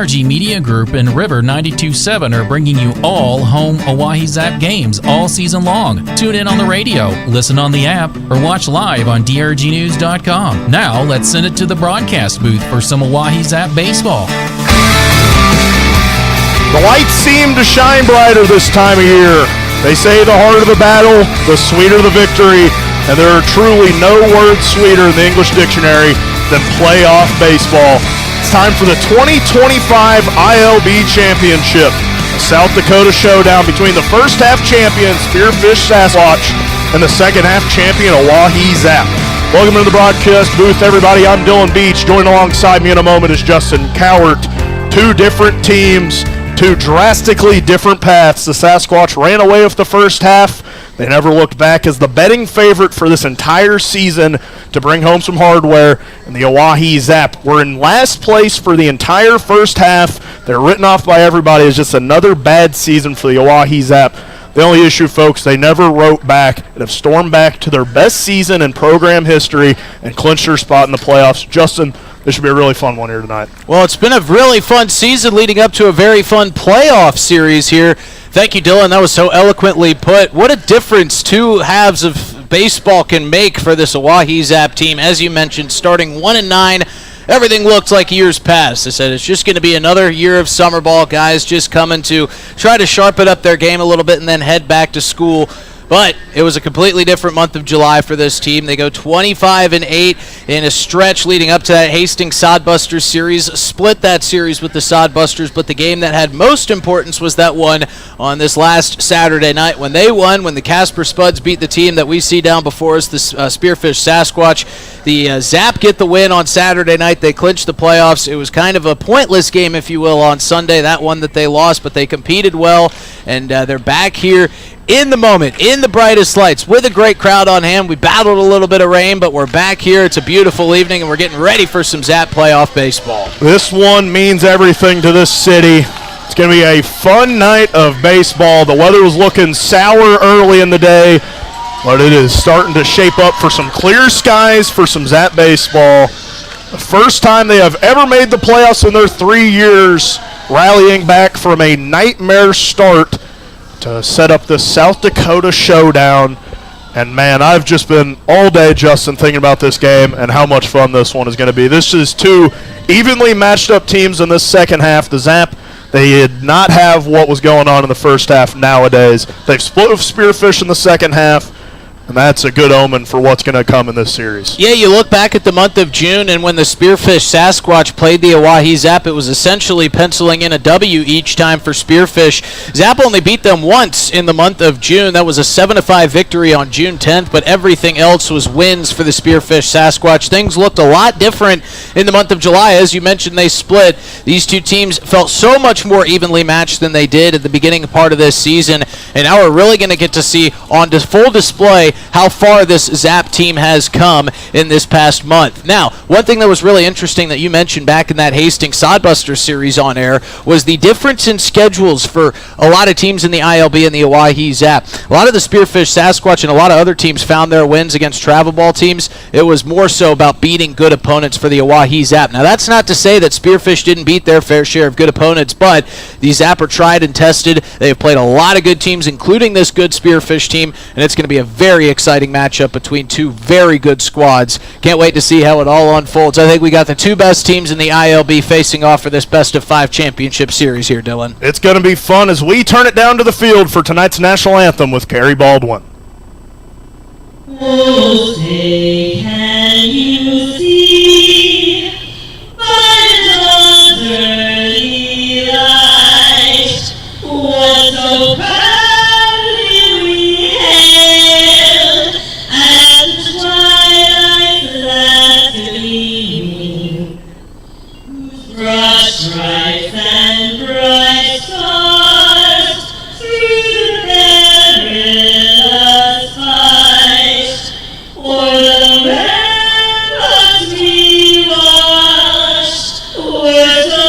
DRG Media Group and River 92.7 are bringing you all home Oahe Zap games all season long. Tune in on the radio, listen on the app, or watch live on drgnews.com. Now, let's send it to the broadcast booth for some Oahe Zap baseball. The lights seem to shine brighter this time of year. They say the harder the battle, the sweeter the victory, and there are truly no words sweeter in the English dictionary than playoff baseball. It's time for the 2025 ILB Championship, a South Dakota showdown between the first half champion Spearfish Sasquatch and the second half champion Oahe Zap. Welcome to the broadcast booth, everybody. I'm Dylan Beach. Joined alongside me in a moment is Justin Cowart. Two different teams, two drastically different paths. The Sasquatch ran away with the first half. They never looked back as the betting favorite for this entire season to bring home some hardware. And the Oahe Zap were in last place for the entire first half. They're written off by everybody as just another bad season for the Oahe Zap. The only issue, folks, they never wrote back and have stormed back to their best season in program history and clinched their spot in the playoffs. Justin, this should be a really fun one here tonight. Well, it's been a really fun season leading up to a very fun playoff series here. Thank you, Dylan. That was so eloquently put. What a difference two halves of baseball can make for this Oahe Zap team. As you mentioned, starting 1-9, everything looked like years past. I said it's just going to be another year of summer ball. Guys just coming to try to sharpen up their game a little bit and then head back to school. But it was a completely different month of July for this team. They go 25-8 in a stretch leading up to that Hastings Sodbusters series. Split that series with the Sodbusters, but the game that had most importance was that one on this last Saturday night when they won, when the Casper Spuds beat the team that we see down before us, the Spearfish Sasquatch. The Zap get the win on Saturday night. They clinched the playoffs. It was kind of a pointless game, if you will, on Sunday, that one that they lost, but they competed well, and they're back here in the moment, in the brightest lights, with a great crowd on hand. We battled a little bit of rain, but we're back here. It's a beautiful evening, and we're getting ready for some Zap playoff baseball. This one means everything to this city. It's going to be a fun night of baseball. The weather was looking sour early in the day, but it is starting to shape up for some clear skies for some Zap baseball. The first time they have ever made the playoffs in their 3 years, rallying back from a nightmare start to set up the South Dakota showdown. And man, I've just been all day, Justin, thinking about this game and how much fun this one is going to be. This is two evenly matched up teams in this second half. The Zap, they did not have what was going on in the first half nowadays. They've split with Spearfish in the second half, and that's a good omen for what's going to come in this series. Yeah, you look back at the month of June, and when the Spearfish Sasquatch played the Oahe Zap, it was essentially penciling in a W each time for Spearfish. Zap only beat them once in the month of June. That was a 7-5 victory on June 10th, but everything else was wins for the Spearfish Sasquatch. Things looked a lot different in the month of July. As you mentioned, they split. These two teams felt so much more evenly matched than they did at the beginning part of this season, and now we're really going to get to see on full display how far this Zap team has come in this past month. Now, one thing that was really interesting that you mentioned back in that Hastings Sodbuster series on air was the difference in schedules for a lot of teams in the ILB and the Oahe Zap. A lot of the Spearfish Sasquatch and a lot of other teams found their wins against travel ball teams. It was more so about beating good opponents for the Oahe Zap. Now, that's not to say that Spearfish didn't beat their fair share of good opponents, but the Zap are tried and tested. They have played a lot of good teams, including this good Spearfish team, and it's going to be a very exciting matchup between two very good squads. Can't wait to see how it all unfolds. I think we got the two best teams in the ILB facing off for this best-of-5 championship series here, Dylan. It's going to be fun as we turn it down to the field for tonight's national anthem with Carrie Baldwin. Oh, say can you see by the dawn's early light what so proudly we hailed as the twilight's last gleaming, whose broad stripes and bright stars through the perilous fight o'er the ramparts we watched were so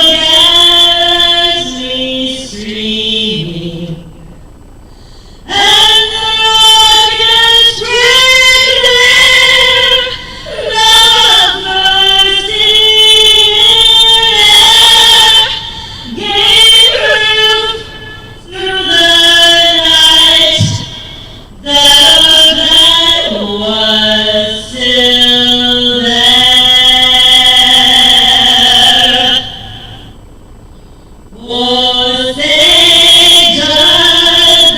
Oh, say does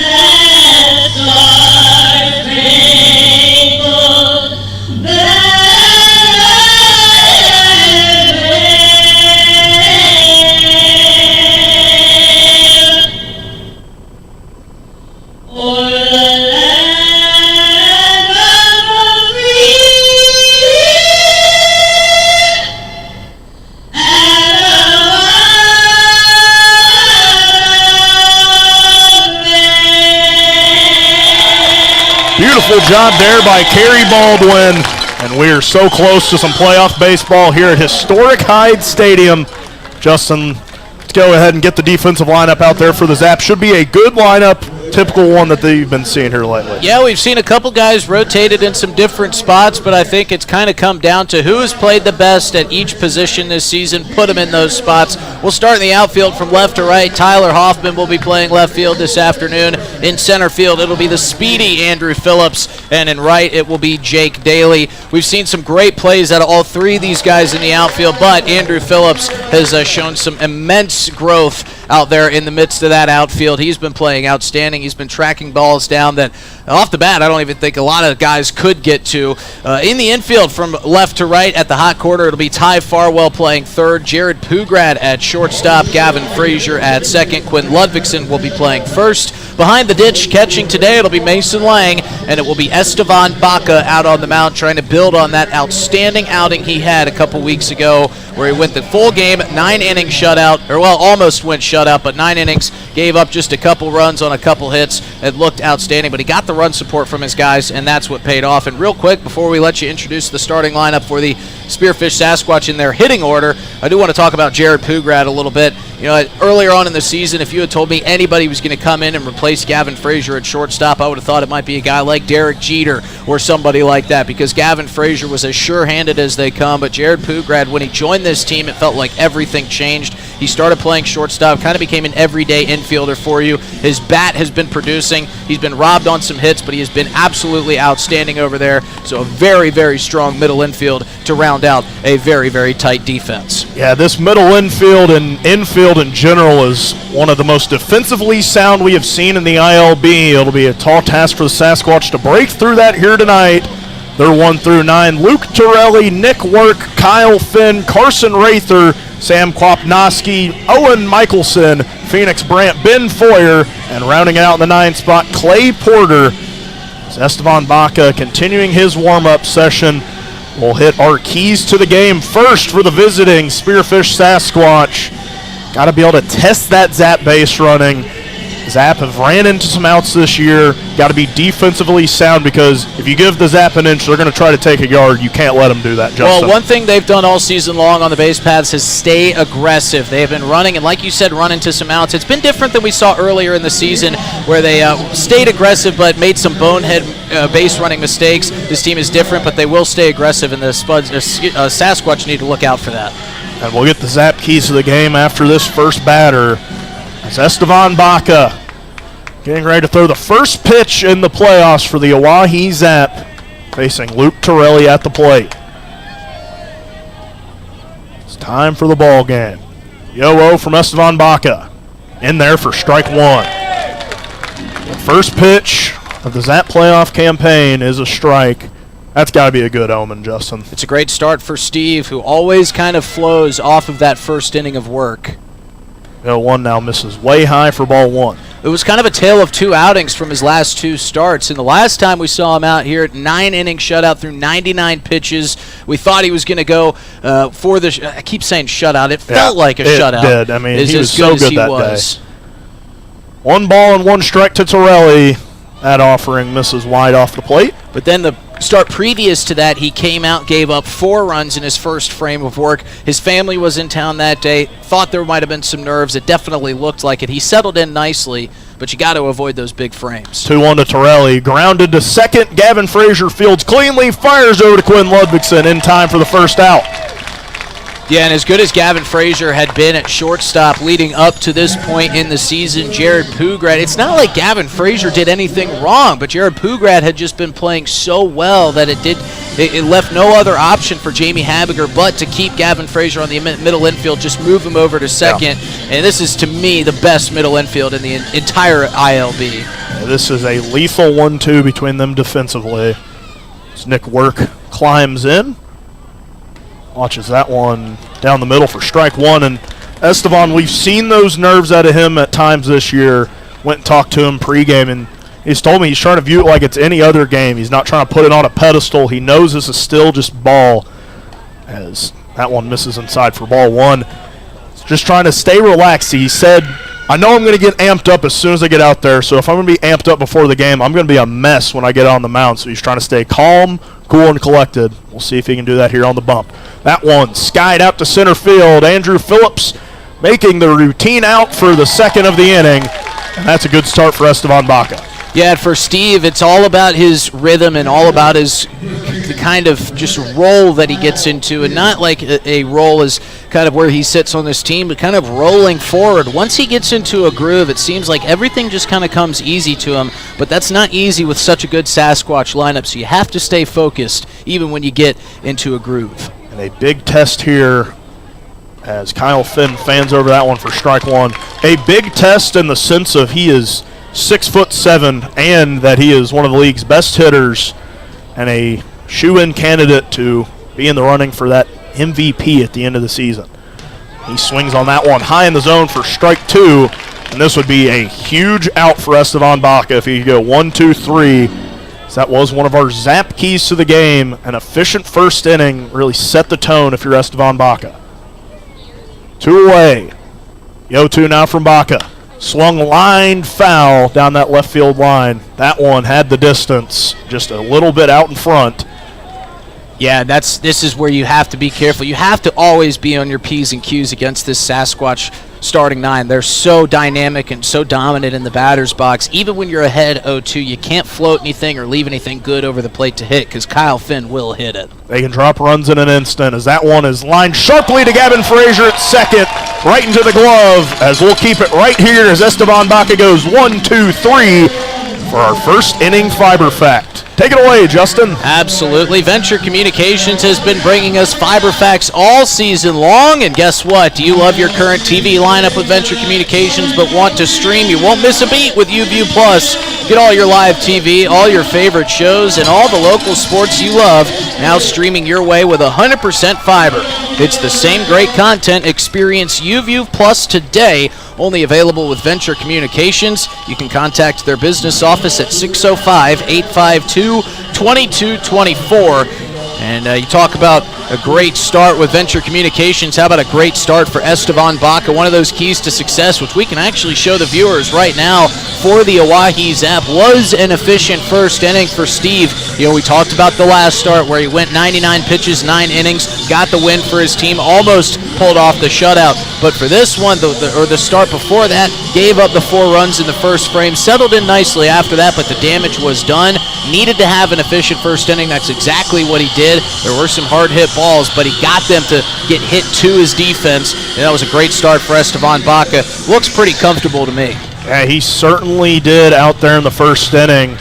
that star-spangled banner wave o'er the land of the free and the Beautiful job there by Kerry Baldwin. And we are so close to some playoff baseball here at historic Hyde Stadium. Justin, let's go ahead and get the defensive lineup out there for the Zap. Should be a good lineup, typical one that they've been seeing here lately. Yeah, we've seen a couple guys rotated in some different spots, but I think it's kind of come down to who has played the best at each position this season, put them in those spots. We'll start in the outfield from left to right. Tyler Hoffman will be playing left field this afternoon. In center field, it'll be the speedy Andrew Phillips, and in right, it will be Jake Daly. We've seen some great plays out of all three of these guys in the outfield, but Andrew Phillips has shown some immense growth out there in the midst of that outfield. He's been playing outstanding. He's been tracking balls down that off the bat I don't even think a lot of guys could get to. In the infield from left to right at the hot corner, it'll be Ty Farwell playing third, Jared Pugrad at shortstop, Gavin Frazier at second, Quinn Ludvigsen will be playing first. Behind the ditch, catching today, it'll be Mason Lang, and it will be Estevan Baca out on the mound trying to build on that outstanding outing he had a couple weeks ago where he went the full game, 9-inning shutout, or well, almost went shutout, but 9 innings, gave up just a couple runs on a couple hits. It looked outstanding, but he got the run support from his guys, and that's what paid off. And real quick, before we let you introduce the starting lineup for the Spearfish Sasquatch in their hitting order, I do want to talk about Jared Pugrad a little bit. You know, earlier on in the season, if you had told me anybody was going to come in and replace Gavin Frazier at shortstop, I would have thought it might be a guy like Derek Jeter or somebody like that, because Gavin Frazier was as sure-handed as they come. But Jared Pugrad, when he joined this team, it felt like everything changed. He started playing shortstop, kind of became an everyday infielder for you. His bat has been producing. He's been robbed on some hits, but he has been absolutely outstanding over there. So a very, very strong middle infield to round out a very, very tight defense. Yeah, this middle infield and infield in general is one of the most defensively sound we have seen in the ILB. It'll be a tall task for the Sasquatch to break through that here tonight. They're 1 through 9. Luke Torelli, Nick Work, Kyle Finn, Carson Rather, Sam Kwapnoski, Owen Michelson, Phoenix Brandt, Ben Foyer, and rounding out in the 9 spot, Clay Porter. As Estevan Baca continuing his warm-up session. We'll hit our keys to the game first for the visiting Spearfish Sasquatch. Got to be able to test that Zap base running. Zap have ran into some outs this year. Got to be defensively sound, because if you give the Zap an inch, they're going to try to take a yard. You can't let them do that, Justin. Well, one thing they've done all season long on the base paths is stay aggressive. They have been running, and like you said, run into some outs. It's been different than we saw earlier in the season, where they stayed aggressive but made some bonehead base running mistakes. This team is different, but they will stay aggressive, and the Sasquatch need to look out for that. And we'll get the Zap keys to the game after this first batter. It's Estevan Baca getting ready to throw the first pitch in the playoffs for the Oahe Zap, facing Luke Torelli at the plate. It's time for the ball game. Yo-oh from Estevan Baca. In there for strike one. The first pitch of the Zap playoff campaign is a strike. That's got to be a good omen, Justin. It's a great start for Steve, who always kind of flows off of that first inning of work. 0-1 now misses way high for ball one. It was kind of a tale of two outings from his last two starts. And the last time we saw him out here, 9-inning shutout through 99 pitches. We thought he was going to go for the I keep saying shutout. It felt like a shutout. It did. I mean, he was so good that day. 1 ball and 1 strike to Torelli. That offering misses wide off the plate. But then the start previous to that, he came out, gave up 4 runs in his first frame of work. His family was in town that day. Thought there might have been some nerves. It definitely looked like it. He settled in nicely, but you got to avoid those big frames. 2-1 to Torelli. Grounded to second. Gavin Frazier fields cleanly. Fires over to Quinn Ludvigsen in time for the first out. Yeah, and as good as Gavin Frazier had been at shortstop leading up to this point in the season, Jared Pugrad, it's not like Gavin Frazier did anything wrong, but Jared Pugrad had just been playing so well that it left no other option for Jamie Habiger but to keep Gavin Frazier on the middle infield, just move him over to second. Yeah. And this is, to me, the best middle infield in the entire ILB. Yeah, this is a lethal 1-2 between them defensively. As Nick Work climbs in. Watches that one down the middle for strike one. And Estevan, we've seen those nerves out of him at times this year. Went and talked to him pregame, and he's told me he's trying to view it like it's any other game. He's not trying to put it on a pedestal. He knows this is still just ball, as that one misses inside for ball one. He's just trying to stay relaxed. He said, I know I'm going to get amped up as soon as I get out there, so if I'm going to be amped up before the game, I'm going to be a mess when I get on the mound. So he's trying to stay calm, cool, and collected. We'll see if he can do that here on the bump. That one skied out to center field. Andrew Phillips making the routine out for the second of the inning, and that's a good start for Estevan Baca. Yeah, for Steve, it's all about his rhythm and all about the kind of just role that he gets into, and not like a role as kind of where he sits on this team, but kind of rolling forward. Once he gets into a groove, it seems like everything just kind of comes easy to him, but that's not easy with such a good Sasquatch lineup, so you have to stay focused even when you get into a groove. And a big test here as Kyle Finn fans over that one for strike one. A big test in the sense of he is 6'7", and that he is one of the league's best hitters and a shoe-in candidate to be in the running for that MVP at the end of the season. He swings on that one high in the zone for strike two, and this would be a huge out for Estevan Baca if he could go 1-2-3. So that was one of our Zap keys to the game. An efficient first inning really set the tone if you're Estevan Baca. 2 away. The 0-2 now from Baca. Swung line foul down that left field line. That one had the distance, just a little bit out in front. Yeah, this is where you have to be careful. You have to always be on your P's and Q's against this Sasquatch starting nine. They're so dynamic and so dominant in the batter's box. Even when you're ahead 0-2, you can't float anything or leave anything good over the plate to hit because Kyle Finn will hit it. They can drop runs in an instant as that one is lined sharply to Gavin Frazier at second, right into the glove, as we'll keep it right here as Estevan Baca goes 1-2-3 for our first inning fiber fact. Take it away, Justin. Absolutely. Venture Communications has been bringing us fiber facts all season long, and guess what? Do you love your current TV lineup with Venture Communications but want to stream? You won't miss a beat with UView Plus. Get all your live TV, all your favorite shows, and all the local sports you love now streaming your way with 100% fiber. It's the same great content. Experience UView Plus today. Only available with Venture Communications. You can contact their business office at 605-852-2224. And you talk about a great start with Venture Communications. How about a great start for Estevan Baca? One of those keys to success, which we can actually show the viewers right now for the Oahe Zap, was an efficient first inning for Steve. You know, we talked about the last start where he went 99 pitches, 9 innings, got the win for his team, almost pulled off the shutout. But for this one, the start before that, gave up the 4 runs in the first frame, settled in nicely after that, but the damage was done. Needed to have an efficient first inning. That's exactly what he did. There were some hard-hit balls, but he got them to get hit to his defense, and that was a great start for Estevan Baca. Looks pretty comfortable to me. Yeah, he certainly did out there in the first inning.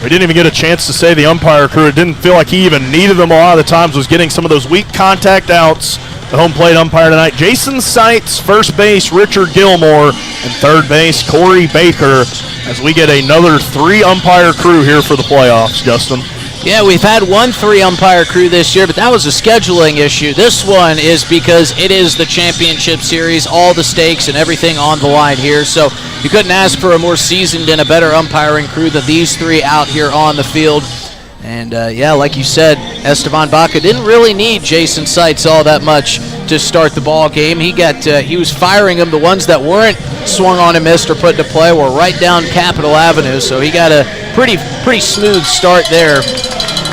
We didn't even get a chance to say the umpire crew. It didn't feel like he even needed them a lot of the times, was getting some of those weak contact outs. The home plate umpire tonight, Jason Seitz, first base, Richard Gilmore, and third base, Corey Baker, as we get another 3-umpire crew here for the playoffs, Justin. Yeah, we've had 1 3-umpire crew this year, but that was a scheduling issue. This one is because it is the championship series, all the stakes and everything on the line here. So you couldn't ask for a more seasoned and a better umpiring crew than these 3 out here on the field. And, yeah, like you said, Estevan Baca didn't really need Jason Seitz all that much to start the ball game. He was firing them. The ones that weren't swung on and missed or put into play were right down Capitol Avenue. So he got a pretty smooth start there.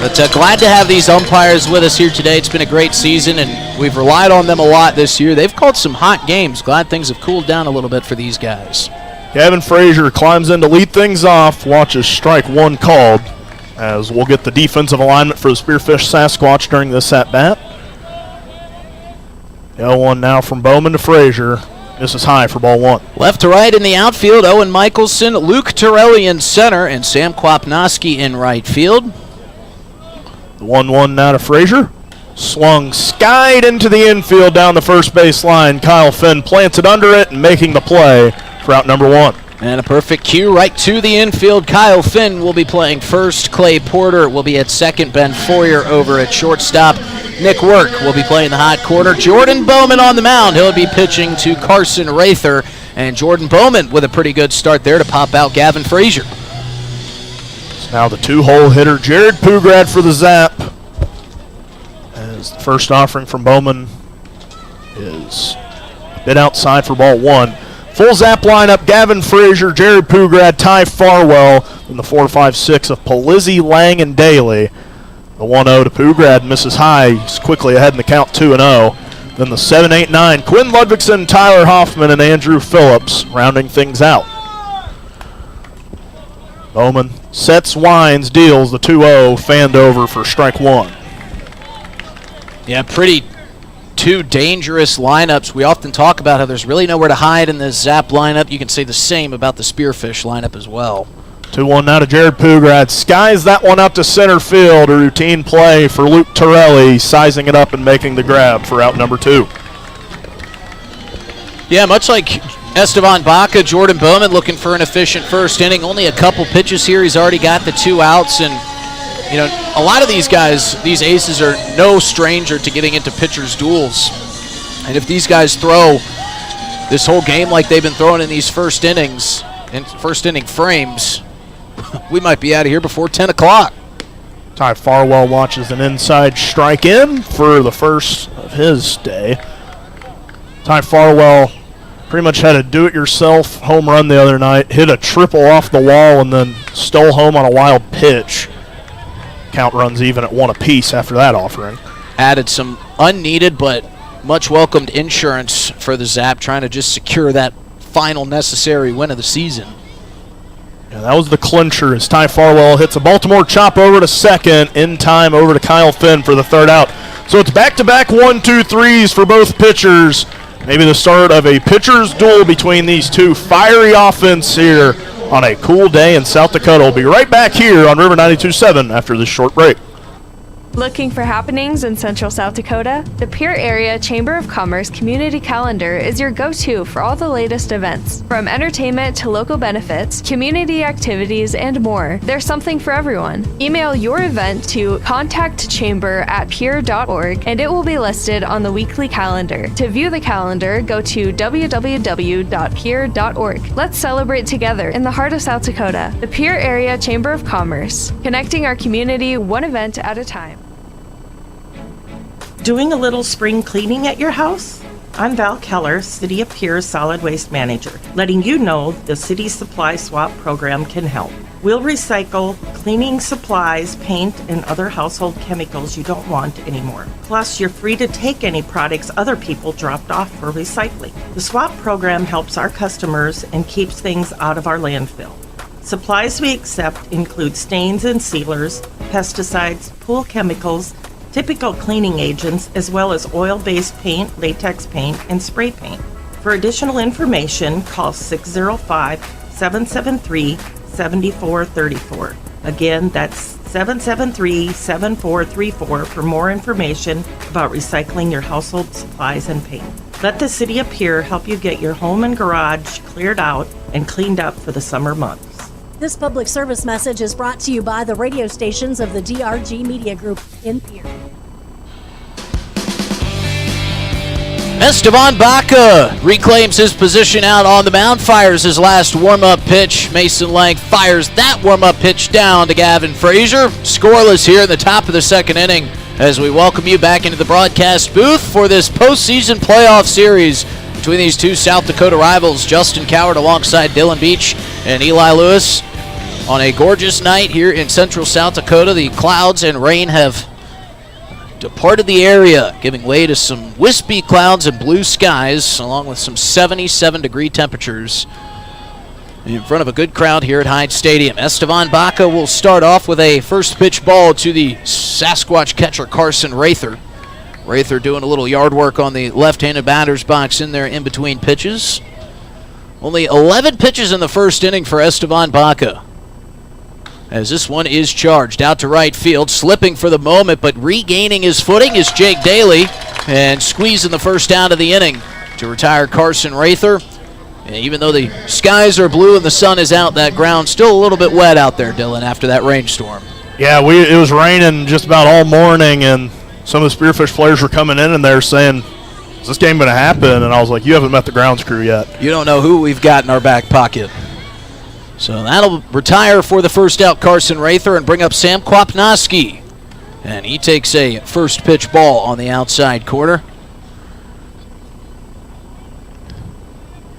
But glad to have these umpires with us here today. It's been a great season, and we've relied on them a lot this year. They've called some hot games. Glad things have cooled down a little bit for these guys. Gavin Frazier climbs in to lead things off. Watches strike 1 called, as we'll get the defensive alignment for the Spearfish Sasquatch during this at-bat. The 0-1 now from Bowman to Frazier. Misses high for ball one. Left to right in the outfield, Owen Michelson, Luke Torelli in center, and Sam Kwapnoski in right field. The 1-1 now to Frazier. Swung, skied into the infield down the first base line. Kyle Finn plants it under it and making the play for out number one. And a perfect cue right to the infield. Kyle Finn will be playing first. Clay Porter will be at second. Ben Foyer over at shortstop. Nick Work will be playing the hot corner. Jordan Bowman on the mound. He'll be pitching to Carson Rather. And Jordan Bowman with a pretty good start there to pop out Gavin Frazier. It's now the two-hole hitter, Jared Pugrad for the Zap. As the first offering from Bowman is a bit outside for ball one. Full Zap lineup, Gavin Frazier, Jared Pugrad, Ty Farwell, and the 4-5-6 of Polizzi, Lang, and Daly. The 1-0 to Pugrad misses high. He's quickly ahead in the count 2-0. Then the 7-8-9, Quinn Ludvigson, Tyler Hoffman, and Andrew Phillips rounding things out. Bowman sets, winds, deals the 2-0, fanned over for strike one. Yeah, pretty two dangerous lineups. We often talk about how there's really nowhere to hide in the Zap lineup. You can say the same about the Spearfish lineup as well. 2-1 now to Jared Pugrad. Skies that one out to center field. A routine play for Luke Torelli, sizing it up and making the grab for out number two. Yeah, much like Esteban Baca, Jordan Bowman looking for an efficient first inning. Only a couple pitches here. He's already got the 2 outs, and you know, a lot of these guys, these aces, are no stranger to getting into pitchers' duels. And if these guys throw this whole game like they've been throwing in these first innings, in first inning frames, we might be out of here before 10 o'clock. Ty Farwell launches an inside strike in for the first of his day. Ty Farwell pretty much had a do-it-yourself home run the other night, hit a triple off the wall, and then stole home on a wild pitch. Count runs even at 1 apiece after that offering. Added some unneeded but much welcomed insurance for the Zap, trying to just secure that final necessary win of the season. Yeah, that was the clincher as Ty Farwell hits a Baltimore chop over to second, in time over to Kyle Finn for the third out. So it's back-to-back 1-2-3s for both pitchers. Maybe the start of a pitcher's duel between these two. Fiery offense here on a cool day in South Dakota. We'll be right back here on River 92.7 after this short break. Looking for happenings in Central South Dakota? The Pierre Area Chamber of Commerce Community Calendar is your go-to for all the latest events. From entertainment to local benefits, community activities, and more, there's something for everyone. Email your event to contactchamber@pierre.org and it will be listed on the weekly calendar. To view the calendar, go to www.pierre.org. Let's celebrate together in the heart of South Dakota. The Pierre Area Chamber of Commerce, connecting our community one event at a time. Doing a little spring cleaning at your house? I'm Val Keller, City of Pierre Solid Waste Manager, letting you know the City Supply Swap program can help. We'll recycle cleaning supplies, paint, and other household chemicals you don't want anymore. Plus, you're free to take any products other people dropped off for recycling. The swap program helps our customers and keeps things out of our landfill. Supplies we accept include stains and sealers, pesticides, pool chemicals, typical cleaning agents, as well as oil-based paint, latex paint, and spray paint. For additional information, call 605-773-7434. Again, that's 773-7434 for more information about recycling your household supplies and paint. Let the City of Pierre help you get your home and garage cleared out and cleaned up for the summer months. This public service message is brought to you by the radio stations of the DRG Media Group in Pierre. Esteban Baca reclaims his position out on the mound, fires his last warm-up pitch. Mason Lang fires that warm-up pitch down to Gavin Frazier. Scoreless here in the top of the second inning as we welcome you back into the broadcast booth for this postseason playoff series between these two South Dakota rivals, Justin Cowart alongside Dylan Beach and Eli Lewis. On a gorgeous night here in central South Dakota, the clouds and rain have departed the area, giving way to some wispy clouds and blue skies, along with some 77-degree temperatures in front of a good crowd here at Hyde Stadium. Esteban Baca will start off with a first pitch ball to the Sasquatch catcher Carson Rather. Rather doing a little yard work on the left-handed batter's box in there in between pitches. Only 11 pitches in the first inning for Esteban Baca. As this one is charged out to right field, slipping for the moment, but regaining his footing is Jake Daly, and squeezing the first out of the inning to retire Carson Rather. And even though the skies are blue and the sun is out, that ground's still a little bit wet out there, Dylan, after that rainstorm. Yeah, it was raining just about all morning, and some of the Spearfish players were coming in and they're saying, is this game going to happen? And I was like, you haven't met the grounds crew yet. You don't know who we've got in our back pocket. So that'll retire for the first out Carson Rather and bring up Sam Kwapnoski. And he takes a first pitch ball on the outside corner.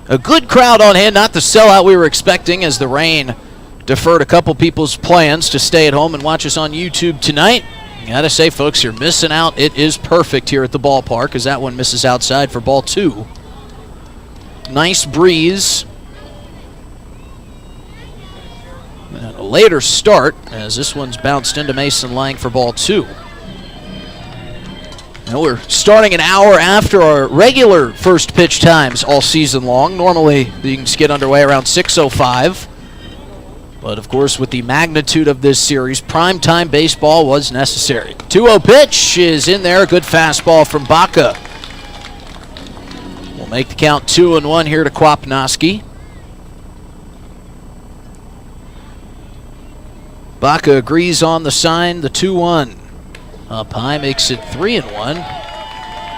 A good crowd on hand, not the sellout we were expecting as the rain deferred a couple people's plans to stay at home and watch us on YouTube tonight. Gotta say, folks, you're missing out. It is perfect here at the ballpark as that one misses outside for ball 2. Nice breeze. And a later start as this one's bounced into Mason Lang for ball 2. Now we're starting an hour after our regular first pitch times all season long. Normally, the innings get underway around 6:05. But, of course, with the magnitude of this series, primetime baseball was necessary. 2-0 pitch is in there. A good fastball from Baca. We'll make the count 2-1 here to Kwapnoski. Baca agrees on the sign, the 2-1. Up high makes it 3-1.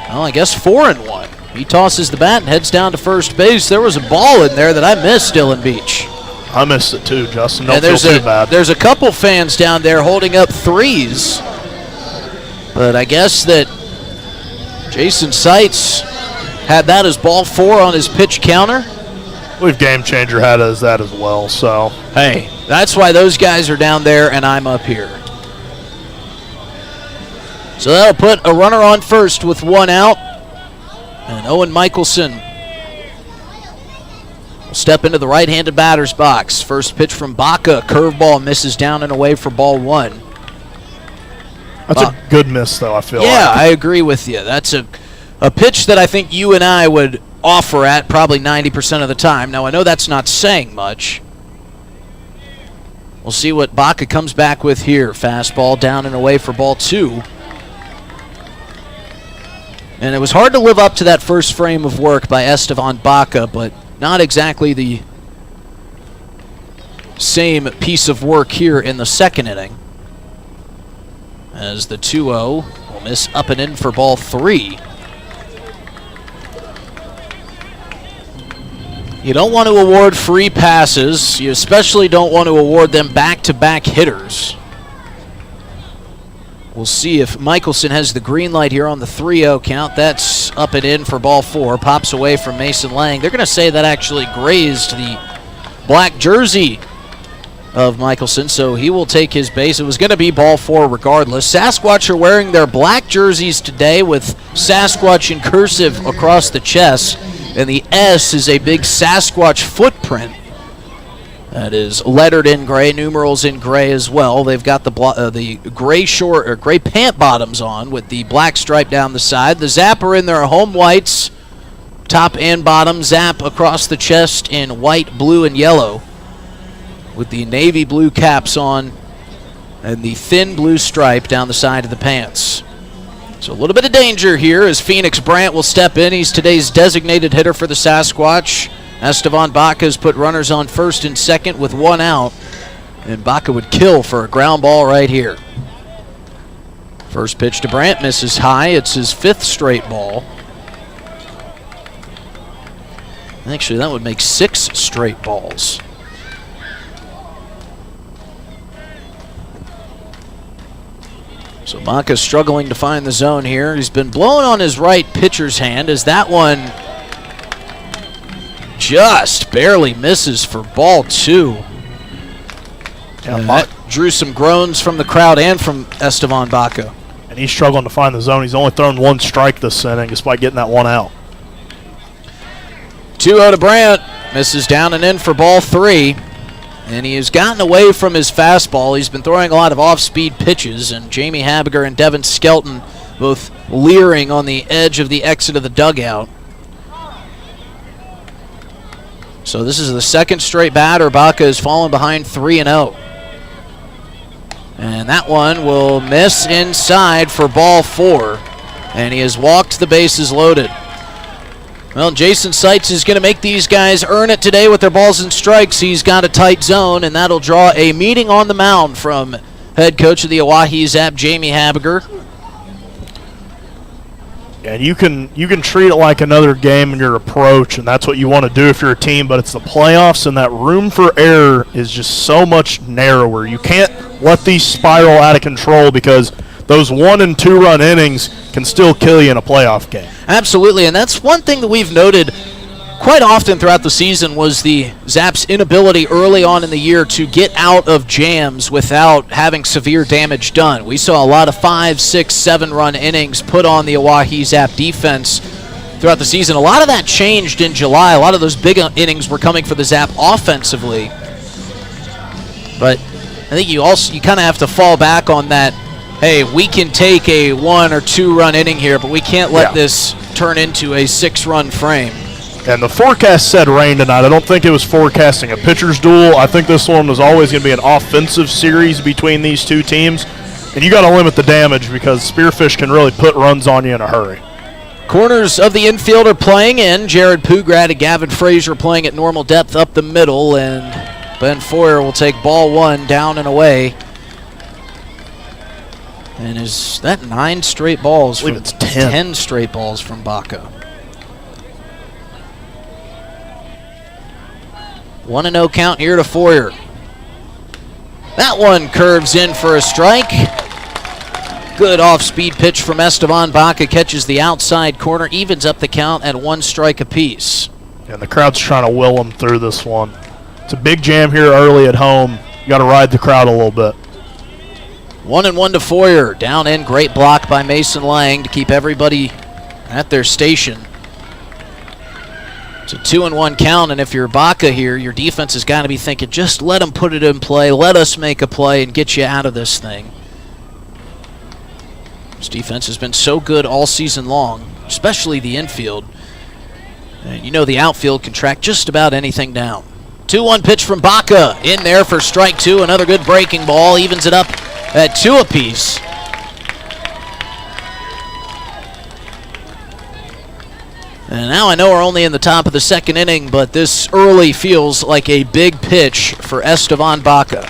Well, I guess 4-1. He tosses the bat and heads down to first base. There was a ball in there that I missed, Dylan Beach. I missed it too, Justin. Don't feel too bad. There's a couple fans down there holding up threes. But I guess that Jason Seitz had that as ball 4 on his pitch counter. We've Game Changer had that as well, so. Hey, that's why those guys are down there and I'm up here. So that'll put a runner on first with 1 out. And Owen Michelson will step into the right-handed batter's box. First pitch from Baca. Curveball misses down and away for ball 1. That's a good miss, though, I feel like. Yeah, I agree with you. That's a pitch that I think you and I would offer at probably 90% of the time. Now, I know that's not saying much. We'll see what Baca comes back with here. Fastball down and away for ball 2. And it was hard to live up to that first frame of work by Esteban Baca, but not exactly the same piece of work here in the second inning. As the 2-0 will miss up and in for ball 3. You don't want to award free passes. You especially don't want to award them back-to-back hitters. We'll see if Michelson has the green light here on the 3-0 count. That's up and in for ball 4. Pops away from Mason Lang. They're going to say that actually grazed the black jersey of Michelson, so he will take his base. It was going to be ball 4 regardless. Sasquatch are wearing their black jerseys today with Sasquatch in cursive across the chest, and the S is a big Sasquatch footprint. That is lettered in gray, numerals in gray as well. They've got the gray short or gray pant bottoms on with the black stripe down the side. The Zap are in their home whites, top and bottom. Zap across the chest in white, blue, and yellow, with the navy blue caps on and the thin blue stripe down the side of the pants. So a little bit of danger here as Phoenix Brandt will step in. He's today's designated hitter for the Sasquatch. Esteban Baca has put runners on first and second with 1 out. And Baca would kill for a ground ball right here. First pitch to Brandt misses high. It's his 5th straight ball. Actually, that would make 6 straight balls. So Baca's struggling to find the zone here. He's been blowing on his right pitcher's hand as that one just barely misses for ball 2. And that drew some groans from the crowd and from Esteban Baca. And he's struggling to find the zone. He's only thrown 1 strike this inning despite getting that 1 out. 2-0 to Brandt. Misses down and in for ball 3. And he has gotten away from his fastball. He's been throwing a lot of off-speed pitches, and Jamie Habiger and Devin Skelton both leering on the edge of the exit of the dugout. So this is the second straight batter. Baca has fallen behind 3-0. And that one will miss inside for ball 4. And he has walked the bases loaded. Well, Jason Seitz is going to make these guys earn it today with their balls and strikes. He's got a tight zone, and that'll draw a meeting on the mound from head coach of the Oahe Zap, Jamie Habiger. And you can treat it like another game in your approach, and that's what you want to do if you're a team, but it's the playoffs, and that room for error is just so much narrower. You can't let these spiral out of control because those 1- and 2-run innings can still kill you in a playoff game. Absolutely, and that's one thing that we've noted quite often throughout the season was the Zap's inability early on in the year to get out of jams without having severe damage done. We saw a lot of 5, 6, 7-run innings put on the Oahe Zap defense throughout the season. A lot of that changed in July. A lot of those big innings were coming for the Zap offensively. But I think you kind of have to fall back on that. Hey, we can take a 1- or 2-run inning here, but we can't let this turn into a 6-run frame. And the forecast said rain tonight. I don't think it was forecasting a pitcher's duel. I think this one was always going to be an offensive series between these two teams. And you got to limit the damage because Spearfish can really put runs on you in a hurry. Corners of the infield are playing in. Jared Pugrad and Gavin Frazier playing at normal depth up the middle. And Ben Foyer will take ball 1 down and away. And is that 9 straight balls? I believe it's 10. 10 straight balls from Baca. 1-0 count here to Foyer. That one curves in for a strike. Good off-speed pitch from Esteban. Baca catches the outside corner, evens up the count at 1 strike apiece. And the crowd's trying to will them through this one. It's a big jam here early at home. You got to ride the crowd a little bit. 1-1 to Foyer. Down in, great block by Mason Lang to keep everybody at their station. It's a 2-1 count, and if you're Baca here, your defense has got to be thinking, just let them put it in play, let us make a play and get you out of this thing. This defense has been so good all season long, especially the infield. And you know the outfield can track just about anything down. 2-1 pitch from Baca in there for strike 2. Another good breaking ball, evens it up at 2 apiece. And now I know we're only in the top of the 2nd inning, but this early feels like a big pitch for Esteban Baca.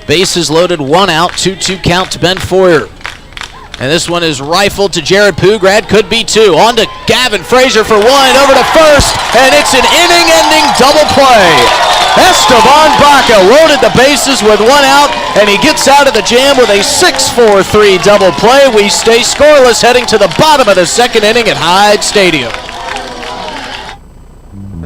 Bases loaded, 1 out, 2-2 count to Ben Foyer. And this one is rifled to Jared Pugrad, could be 2. On to Gavin Frazier for 1, over to first, and it's an inning-ending double play. Esteban Baca loaded the bases with 1 out, and he gets out of the jam with a 6-4-3 double play. We stay scoreless heading to the bottom of the 2nd inning at Hyde Stadium.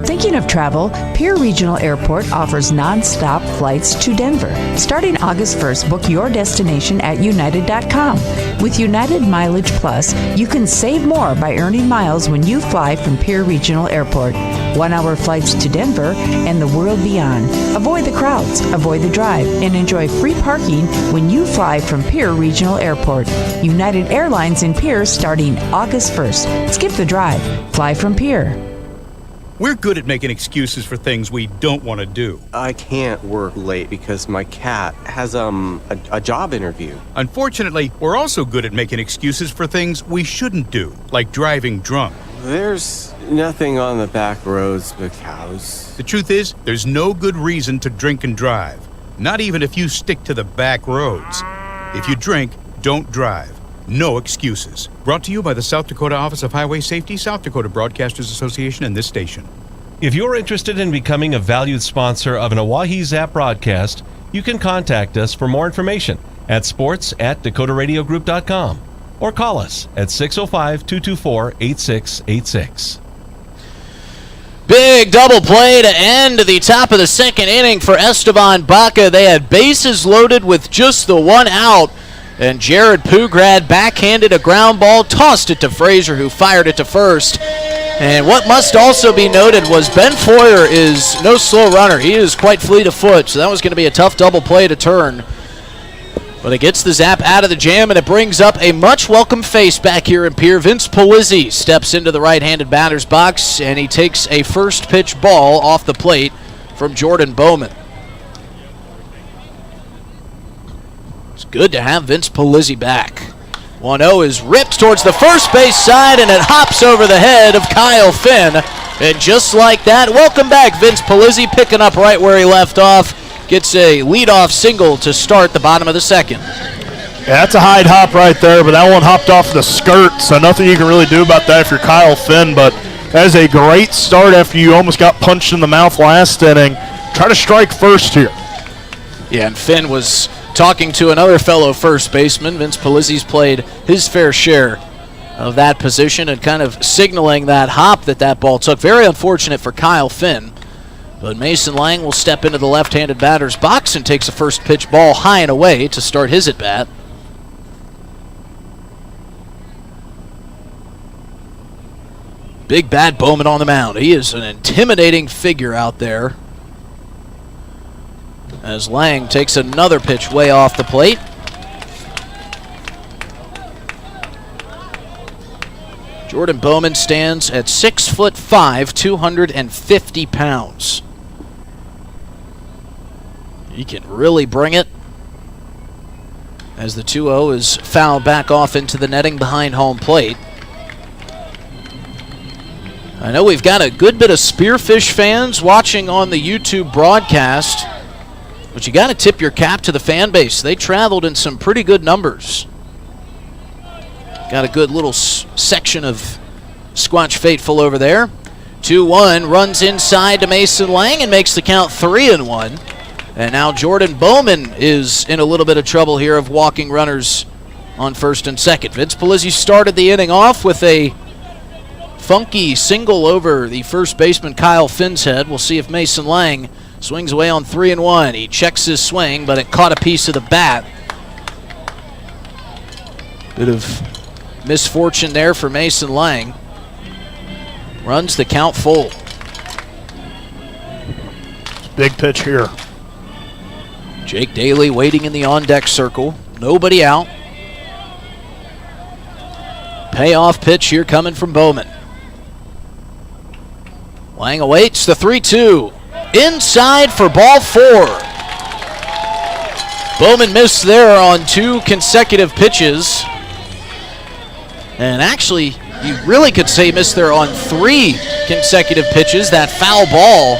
Thinking of travel? Pierre Regional Airport offers non-stop flights to Denver. Starting August 1st, book your destination at United.com. With United Mileage Plus, you can save more by earning miles when you fly from Pierre Regional Airport. 1-hour flights to Denver and the world beyond. Avoid the crowds, avoid the drive, and enjoy free parking when you fly from Pierre Regional Airport. United Airlines in Pierre starting August 1st. Skip the drive. Fly from Pierre. We're good at making excuses for things we don't want to do. I can't work late because my cat has a job interview. Unfortunately, we're also good at making excuses for things we shouldn't do, like driving drunk. There's nothing on the back roads but cows. The truth is, there's no good reason to drink and drive, not even if you stick to the back roads. If you drink, don't drive. No excuses. Brought to you by the South Dakota Office of Highway Safety, South Dakota Broadcasters Association, and this station. If you're interested in becoming a valued sponsor of an Oahe Zap broadcast, you can contact us for more information at sports@dakotaradiogroup.com or call us at 605-224-8686. Big double play to end the top of the 2nd inning for Esteban Baca. They had bases loaded with just the 1 out. And Jared Pugrad backhanded a ground ball, tossed it to Frazier, who fired it to first. And what must also be noted was Ben Foyer is no slow runner. He is quite fleet of foot, so that was going to be a tough double play to turn. But it gets the Zap out of the jam, and it brings up a much welcome face back here in Pierre. Vince Polizzi steps into the right-handed batter's box, and he takes a first pitch ball off the plate from Jordan Bowman. It's good to have Vince Polizzi back. 1-0 is ripped towards the first base side, and it hops over the head of Kyle Finn. And just like that, welcome back, Vince Polizzi, picking up right where he left off. Gets a leadoff single to start the bottom of the second. Yeah, that's a hide hop right there, but that one hopped off the skirt, so nothing you can really do about that if you're Kyle Finn. But that is a great start after you almost got punched in the mouth last inning. Try to strike first here. Yeah, and Finn was talking to another fellow first baseman. Vince Polizzi's played his fair share of that position and kind of signaling that hop that ball took. Very unfortunate for Kyle Finn. But Mason Lang will step into the left-handed batter's box and takes a first pitch ball high and away to start his at-bat. Big bad Bowman on the mound. He is an intimidating figure out there. As Lang takes another pitch way off the plate. Jordan Bowman stands at 6'5", 250 pounds. He can really bring it. As the 2-0 is fouled back off into the netting behind home plate. I know we've got a good bit of Spearfish fans watching on the YouTube broadcast, but you got to tip your cap to the fan base. They traveled in some pretty good numbers. Got a good little section of Squatch faithful over there. 2-1, runs inside to Mason Lang and makes the count 3-1. And now Jordan Bowman is in a little bit of trouble here of walking runners on first and second. Vince Polizzi started the inning off with a funky single over the first baseman Kyle Finn's head. We'll see if Mason Lang swings away on 3-1. He checks his swing, but it caught a piece of the bat. Bit of misfortune there for Mason Lang. Runs the count full. Big pitch here. Jake Daly waiting in the on-deck circle. Nobody out. Payoff pitch here coming from Bowman. Lang awaits the 3-2. Inside for ball 4. Bowman missed there on 2 consecutive pitches. And actually, you really could say missed there on 3 consecutive pitches. That foul ball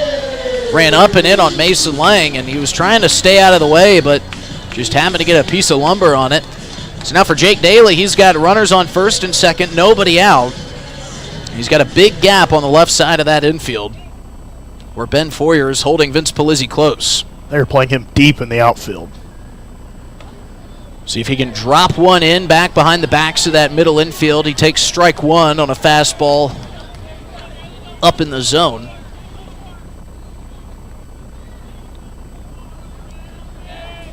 ran up and in on Mason Lang, and he was trying to stay out of the way, but just happened to get a piece of lumber on it. So now for Jake Daly, he's got runners on first and second, nobody out. He's got a big gap on the left side of that infield, where Ben Foyer is holding Vince Polizzi close. They're playing him deep in the outfield. See if he can drop one in back behind the backs of that middle infield. He takes strike 1 on a fastball up in the zone.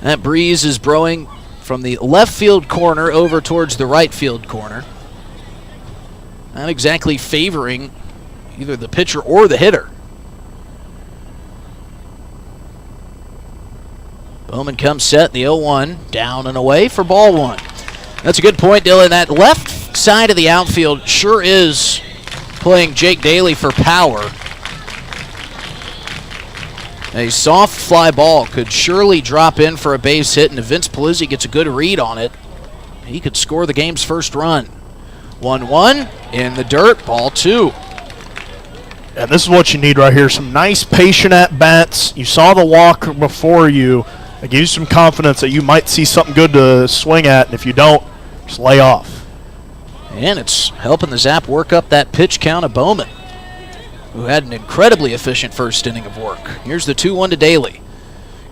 That breeze is blowing from the left field corner over towards the right field corner. Not exactly favoring either the pitcher or the hitter. Bowman comes set, the 0-1, down and away for ball 1. That's a good point, Dylan. That left side of the outfield sure is playing Jake Daly for power. A soft fly ball could surely drop in for a base hit, and if Vince Polizzi gets a good read on it, he could score the game's first run. 1-1 in the dirt, ball 2. And this is what you need right here. Some nice patient at-bats. You saw the walk before you. It gives you some confidence that you might see something good to swing at, and if you don't, just lay off. And it's helping the Zap work up that pitch count of Bowman, who had an incredibly efficient first inning of work. Here's the 2-1 to Daly.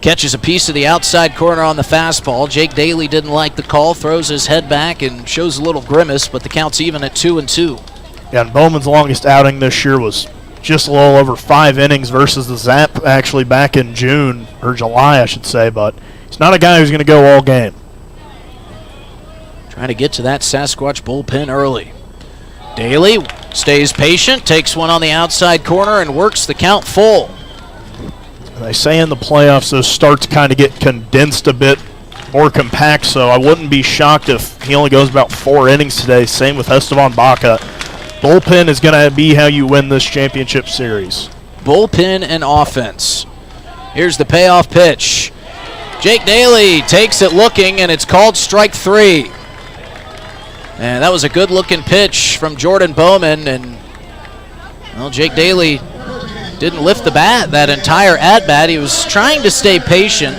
Catches a piece of the outside corner on the fastball. Jake Daly didn't like the call, throws his head back and shows a little grimace, but the count's even at 2-2. Yeah, and Bowman's longest outing this year was just a little over 5 innings versus the Zap actually back in June, or July I should say, but he's not a guy who's going to go all game. Trying to get to that Sasquatch bullpen early. Daly stays patient, takes one on the outside corner, and works the count full. And they say in the playoffs those starts kind of get condensed a bit more compact, so I wouldn't be shocked if he only goes about 4 innings today. Same with Esteban Baca. Bullpen is going to be how you win this championship series. Bullpen and offense. Here's the payoff pitch. Jake Daly takes it looking, and it's called strike 3. And that was a good-looking pitch from Jordan Bowman, and well, Jake Daly didn't lift the bat that entire at-bat. He was trying to stay patient,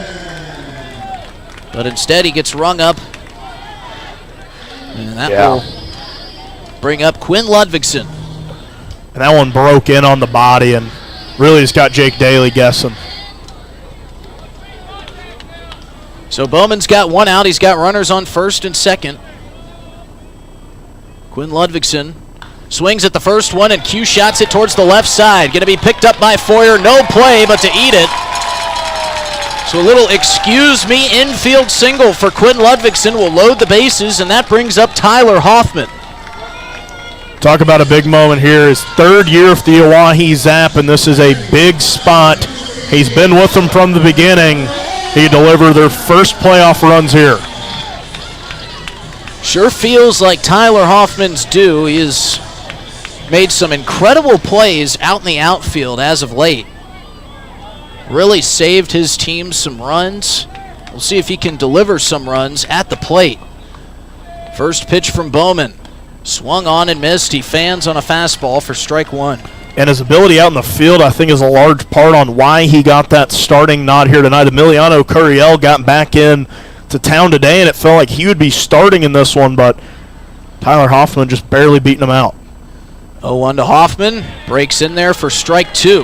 but instead he gets rung up, and that will bring up Quinn Ludvigsen. And that one broke in on the body and really just got Jake Daly guessing. So Bowman's got 1 out. He's got runners on first and second. Quinn Ludvigsen swings at the first one, and Q shots it towards the left side. Going to be picked up by Foyer. No play, but to eat it. So a little excuse me infield single for Quinn Ludvigsen will load the bases, and that brings up Tyler Hoffman. Talk about a big moment here. His 3rd year for the Oahe Zap, and this is a big spot. He's been with them from the beginning. He delivered their first playoff runs here. Sure feels like Tyler Hoffman's due. He has made some incredible plays out in the outfield as of late. Really saved his team some runs. We'll see if he can deliver some runs at the plate. First pitch from Bowman. Swung on and missed. He fans on a fastball for strike 1. And his ability out in the field, I think, is a large part on why he got that starting nod here tonight. Emiliano Curiel got back in to town today, and it felt like he would be starting in this one, but Tyler Hoffman just barely beating him out. 0-1 to Hoffman. Breaks in there for strike 2.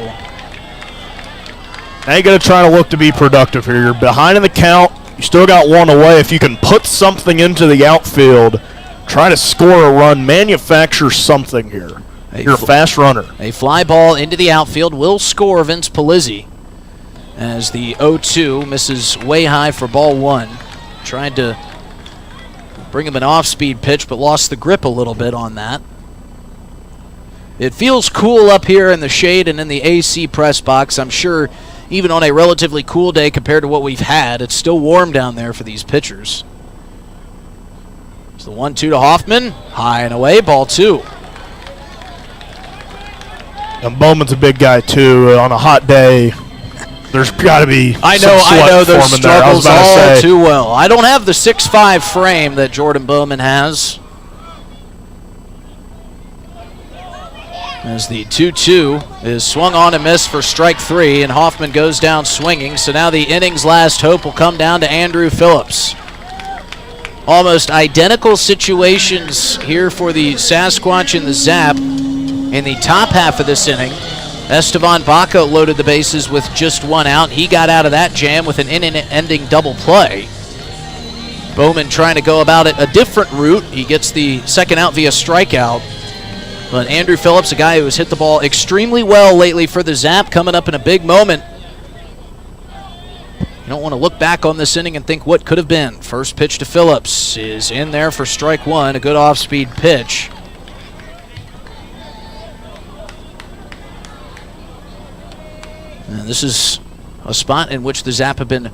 Now you got to try to look to be productive here. You're behind in the count. You still got 1 away. If you can put something into the outfield, try to score a run, manufacture something here. You're a fast runner. A fly ball into the outfield will score Vince Palizzi as the 0-2 misses way high for ball 1. Tried to bring him an off-speed pitch, but lost the grip a little bit on that. It feels cool up here in the shade and in the AC press box. I'm sure even on a relatively cool day compared to what we've had, it's still warm down there for these pitchers. It's the 1-2 to Hoffman. High and away, ball 2. And Bowman's a big guy, too. On a hot day, there's got to be I know those struggles all too well. I don't have the 6'5" frame that Jordan Bowman has. As the 2-2 is swung on and missed for strike 3, and Hoffman goes down swinging. So now the inning's last hope will come down to Andrew Phillips. Almost identical situations here for the Sasquatch and the Zap. In the top half of this inning, Esteban Baca loaded the bases with just 1 out. He got out of that jam with an inning-ending double play. Bowman trying to go about it a different route. He gets the second out via strikeout. But Andrew Phillips, a guy who has hit the ball extremely well lately for the Zap, coming up in a big moment. You don't want to look back on this inning and think what could have been. First pitch to Phillips is in there for strike 1, a good off-speed pitch. And this is a spot in which the Zap have been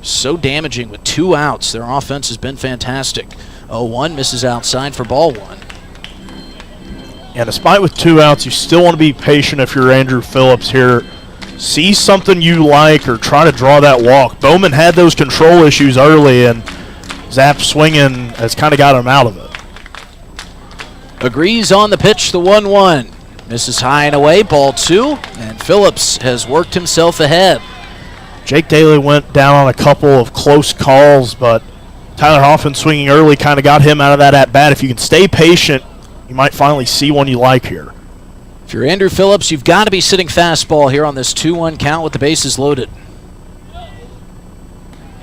so damaging with 2 outs. Their offense has been fantastic. 0-1 misses outside for ball 1. And despite with 2 outs, you still want to be patient if you're Andrew Phillips here. See something you like or try to draw that walk. Bowman had those control issues early, and Zap swinging has kind of got him out of it. Agrees on the pitch, the 1-1. Misses high and away, ball 2, and Phillips has worked himself ahead. Jake Daly went down on a couple of close calls, but Tyler Hoffman swinging early kind of got him out of that at-bat. If you can stay patient, you might finally see one you like here. If you're Andrew Phillips, you've got to be sitting fastball here on this 2-1 count with the bases loaded.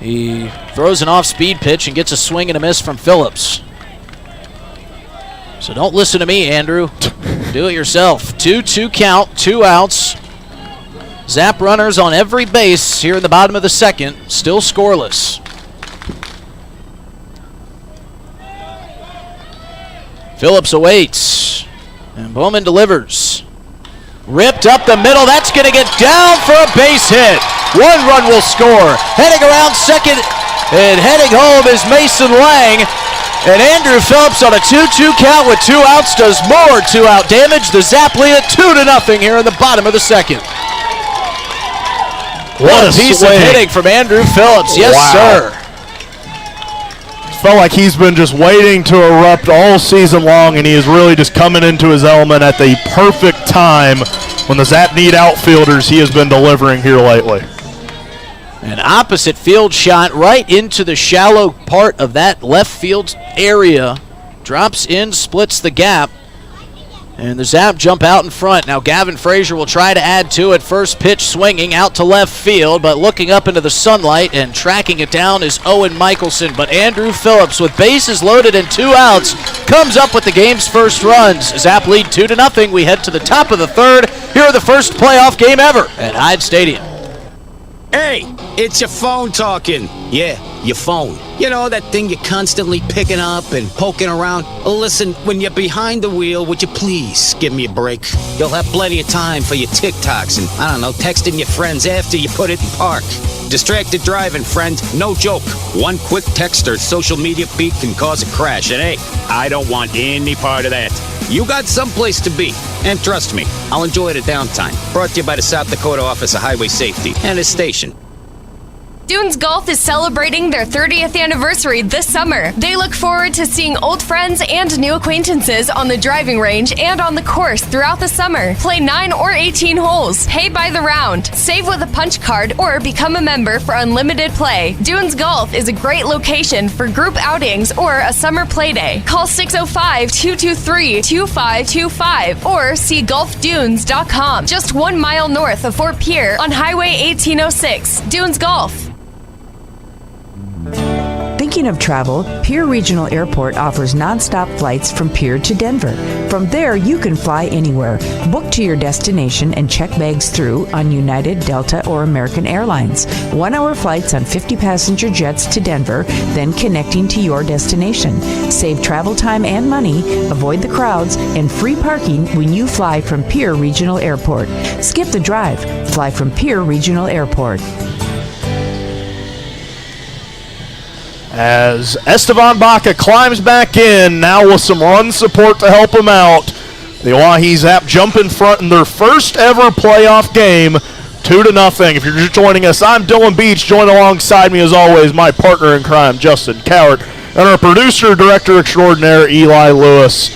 He throws an off-speed pitch and gets a swing and a miss from Phillips. So don't listen to me, Andrew. Do it yourself. 2-2 count, 2 outs. Zap runners on every base here in the bottom of the second, still scoreless. Phillips awaits, and Bowman delivers. Ripped up the middle, that's going to get down for a base hit. 1 run will score. Heading around second and heading home is Mason Lang. And Andrew Phillips on a 2-2 count with 2 outs does more 2-out damage. The Zap lead at 2-0 here in the bottom of the second. What a piece of hitting from Andrew Phillips. Yes, sir. Felt like he's been just waiting to erupt all season long, and he is really just coming into his element at the perfect time. When the Zap need outfielders, he has been delivering here lately. An opposite field shot right into the shallow part of that left field area. Drops in, splits the gap. And the Zap jump out in front. Now Gavin Frazier will try to add to it. First pitch swinging out to left field, but looking up into the sunlight and tracking it down is Owen Michelson. But Andrew Phillips, with bases loaded and 2 outs, comes up with the game's first runs. Zap lead 2-0. We head to the top of the third. Here are the first playoff game ever at Hyde Stadium. Hey, it's your phone talking. Yeah, your phone. You know, that thing you're constantly picking up and poking around. Listen, when you're behind the wheel, would you please give me a break? You'll have plenty of time for your TikToks and, I don't know, texting your friends after you put it in park. Distracted driving, friend. No joke. One quick text or social media feed can cause a crash. And hey, I don't want any part of that. You got someplace to be. And trust me, I'll enjoy the downtime. Brought to you by the South Dakota Office of Highway Safety and its station. Dunes Golf is celebrating their 30th anniversary this summer. They look forward to seeing old friends and new acquaintances on the driving range and on the course throughout the summer. Play 9 or 18 holes. Pay by the round. Save with a punch card or become a member for unlimited play. Dunes Golf is a great location for group outings or a summer play day. Call 605-223-2525 or see golfdunes.com. Just 1 mile north of Fort Pierre on Highway 1806. Dunes Golf. Thinking of travel? Pierre Regional Airport offers nonstop flights from Pierre to Denver. From there, you can fly anywhere. Book to your destination and check bags through on United, Delta, or American Airlines. 1-hour flights on 50-passenger jets to Denver, then connecting to your destination. Save travel time and money, avoid the crowds, and free parking when you fly from Pierre Regional Airport. Skip the drive. Fly from Pierre Regional Airport. As Esteban Baca climbs back in, now with some run support to help him out. The Oahe Zap jump in front in their first ever playoff game, 2-0. If you're just joining us, I'm Dylan Beach. Joined alongside me, as always, my partner in crime, Justin Cowart, and our producer, director extraordinaire, Eli Lewis.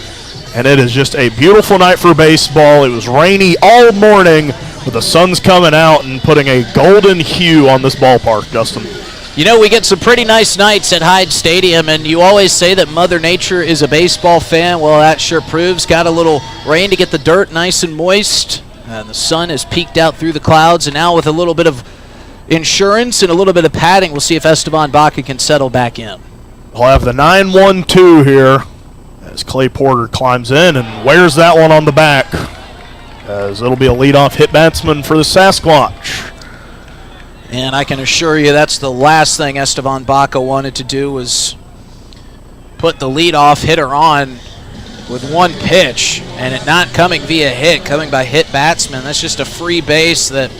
And it is just a beautiful night for baseball. It was rainy all morning, but the sun's coming out and putting a golden hue on this ballpark, Justin. You know, we get some pretty nice nights at Hyde Stadium, and you always say that Mother Nature is a baseball fan. Well, that sure proves. Got a little rain to get the dirt nice and moist, and the sun has peeked out through the clouds, and now with a little bit of insurance and a little bit of padding, we'll see if Esteban Baca can settle back in. We'll have the 9-1-2 here as Clay Porter climbs in and wears that one on the back, as it'll be a leadoff hit batsman for the Sasquatch. And I can assure you that's the last thing Esteban Baca wanted to do was put the leadoff hitter on with one pitch, and it not coming via hit, coming by hit batsman. That's just a free base that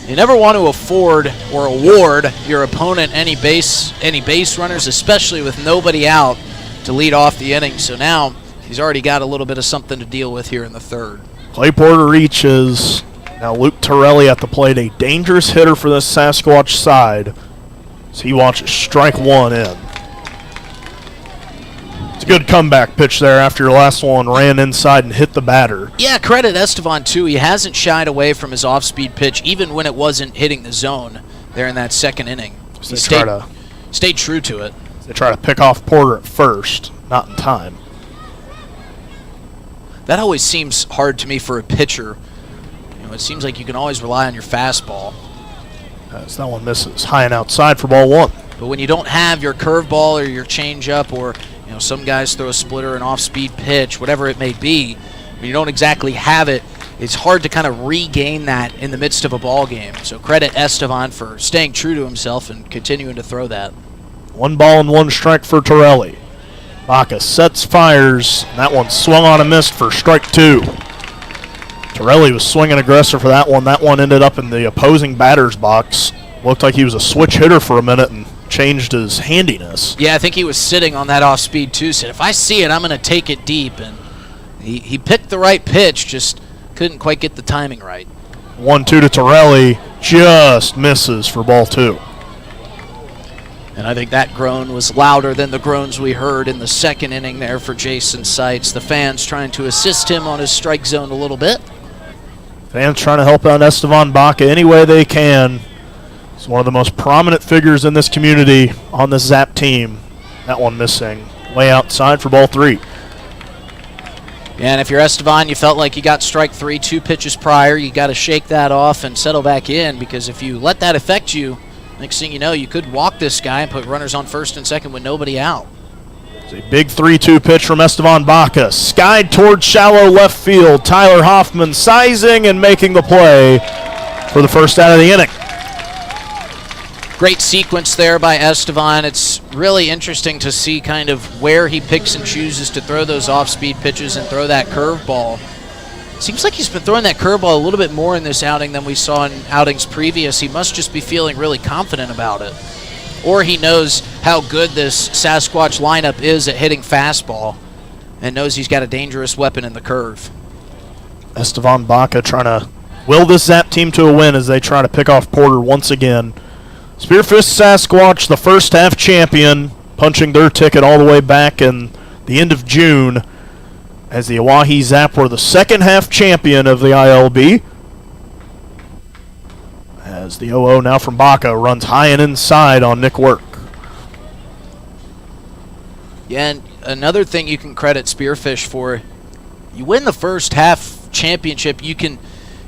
you never want to afford or award your opponent any base runners, especially with nobody out to lead off the inning. So now he's already got a little bit of something to deal with here in the third. Clay Porter reaches. Now Luke Torelli at the plate, a dangerous hitter for this Sasquatch side, as he watches strike one in. It's a good comeback pitch there after your last one ran inside and hit the batter. Yeah, credit Esteban, too. He hasn't shied away from his off-speed pitch, even when it wasn't hitting the zone there in that second inning. He stayed true to it. They try to pick off Porter at first, not in time. That always seems hard to me for a pitcher. It seems like you can always rely on your fastball. As that one misses high and outside for ball one. But when you don't have your curveball or your changeup, or some guys throw a splitter, an off-speed pitch, whatever it may be, when you don't exactly have it, it's hard to kind of regain that in the midst of a ball game. So credit Esteban for staying true to himself and continuing to throw that. 1 ball and 1 strike for Torelli. Baca sets, fires, and that one swung on and missed for strike 2. Torelli was swinging aggressive for that one. That one ended up in the opposing batter's box. Looked like he was a switch hitter for a minute and changed his handiness. Yeah, I think he was sitting on that off speed too. Said, if I see it, I'm going to take it deep. And he picked the right pitch, just couldn't quite get the timing right. 1-2 to Torelli, just misses for ball 2. And I think that groan was louder than the groans we heard in the second inning there for Jason Seitz. The fans trying to assist him on his strike zone a little bit. Fans trying to help out Estevan Baca any way they can. He's one of the most prominent figures in this community on this Zap team. That one missing. Way outside for ball 3. And if you're Estevan, you felt like you got strike 3 2 pitches prior. You got to shake that off and settle back in, because if you let that affect you, next thing you know, you could walk this guy and put runners on first and second with nobody out. It's a big 3-2 pitch from Estevan Baca. Skied towards shallow left field. Tyler Hoffman sizing and making the play for the first out of the inning. Great sequence there by Estevan. It's really interesting to see kind of where he picks and chooses to throw those off-speed pitches and throw that curveball. Seems like he's been throwing that curveball a little bit more in this outing than we saw in outings previous. He must just be feeling really confident about it. Or he knows how good this Sasquatch lineup is at hitting fastball and knows he's got a dangerous weapon in the curve. Estevan Baca trying to will this Zap team to a win as they try to pick off Porter once again. Spearfish Sasquatch, the first half champion, punching their ticket all the way back in the end of June, as the Oahe Zap were the second half champion of the ILB. As the 0-0 now from Baca runs high and inside on Nick Work. Yeah, and another thing you can credit Spearfish for, you win the first half championship, you can.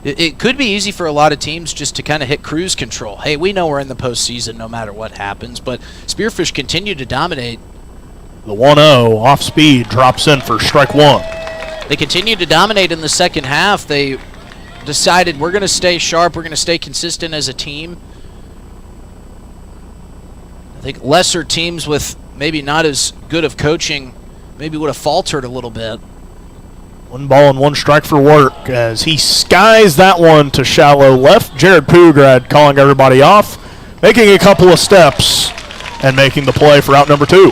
It could be easy for a lot of teams just to kind of hit cruise control. Hey, we know we're in the postseason no matter what happens, but Spearfish continued to dominate. The 1-0 off speed drops in for strike 1. They continued to dominate in the second half. They decided we're going to stay sharp, we're going to stay consistent as a team. I think lesser teams with maybe not as good of coaching maybe would have faltered a little bit. 1 ball and 1 strike for Work as he skies that one to shallow left. Jared Pugrad calling everybody off, making a couple of steps and making the play for out number 2.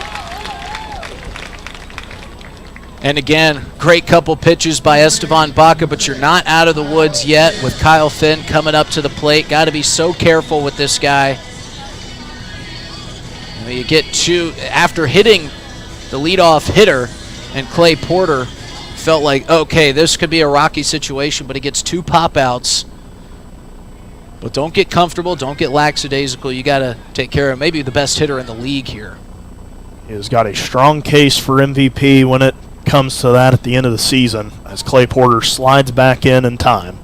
And again, great couple pitches by Estevan Baca, but you're not out of the woods yet with Kyle Finn coming up to the plate. Got to be so careful with this guy. You get two, after hitting the leadoff hitter and Clay Porter, felt like, okay, this could be a rocky situation, but he gets 2 pop-outs. But don't get comfortable, don't get lackadaisical. You got to take care of maybe the best hitter in the league here. He has got a strong case for MVP when it comes to that at the end of the season, as Clay Porter slides back in time.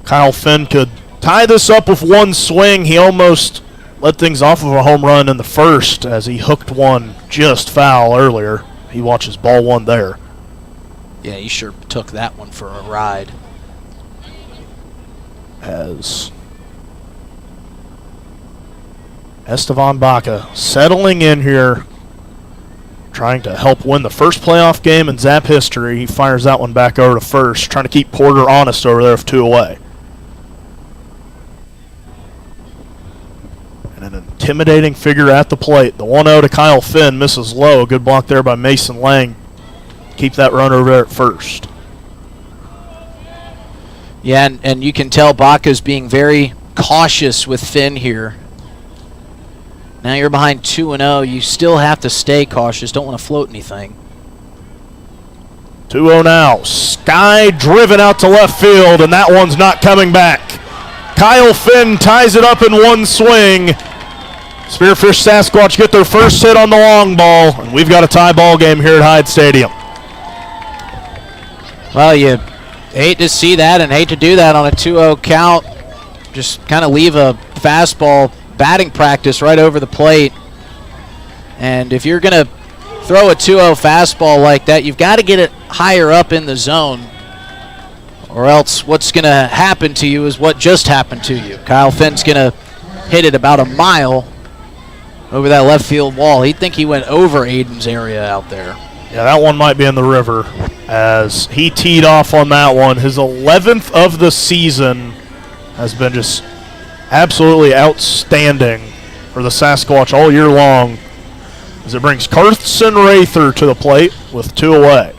Kyle Finn could tie this up with 1 swing. He almost let things off of a home run in the first as he hooked one just foul earlier. He watches ball 1 there. Yeah, he sure took that one for a ride. As Estevan Baca settling in here, trying to help win the first playoff game in Zap history. He fires that one back over to first, trying to keep Porter honest over there with 2 away. And an intimidating figure at the plate. The 1-0 to Kyle Finn misses low. Good block there by Mason Lang. Keep that run over there at first. Yeah, and you can tell Baca's being very cautious with Finn here. Now you're behind 2-0. You still have to stay cautious. Don't want to float anything. 2-0 now. Sky driven out to left field, and that one's not coming back. Kyle Finn ties it up in 1 swing. Spearfish Sasquatch get their first hit on the long ball, and we've got a tie ball game here at Hyde Stadium. Well, you hate to see that and hate to do that on a 2-0 count. Just kind of leave a fastball batting practice right over the plate. And if you're going to throw a 2-0 fastball like that, you've got to get it higher up in the zone, or else what's going to happen to you is what just happened to you. Kyle Finn's going to hit it about a mile over that left field wall. He'd think he went over Aiden's area out there. Yeah, that one might be in the river as he teed off on that one. His 11th of the season has been just absolutely outstanding for the Sasquatch all year long as it brings Carson Rather to the plate with 2 away.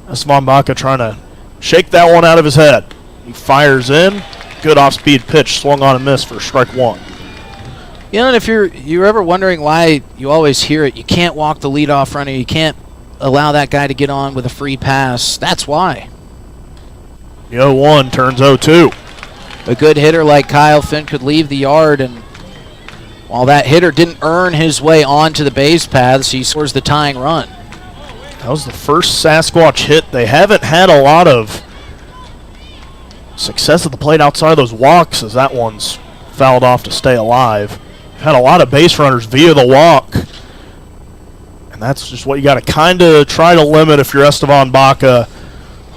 Esteban Baca trying to shake that one out of his head. He fires in. Good off-speed pitch, swung on and missed for strike 1. You know, and if you're ever wondering why you always hear it, you can't walk the leadoff runner, you can't allow that guy to get on with a free pass, that's why. The 0-1 turns 0-2. A good hitter like Kyle Finn could leave the yard, and while that hitter didn't earn his way onto the base paths, he scores the tying run. That was the first Sasquatch hit. They haven't had a lot of success at the plate outside of those walks as that one's fouled off to stay alive. Had a lot of base runners via the walk, and that's just what you got to kind of try to limit if you're Esteban Baca.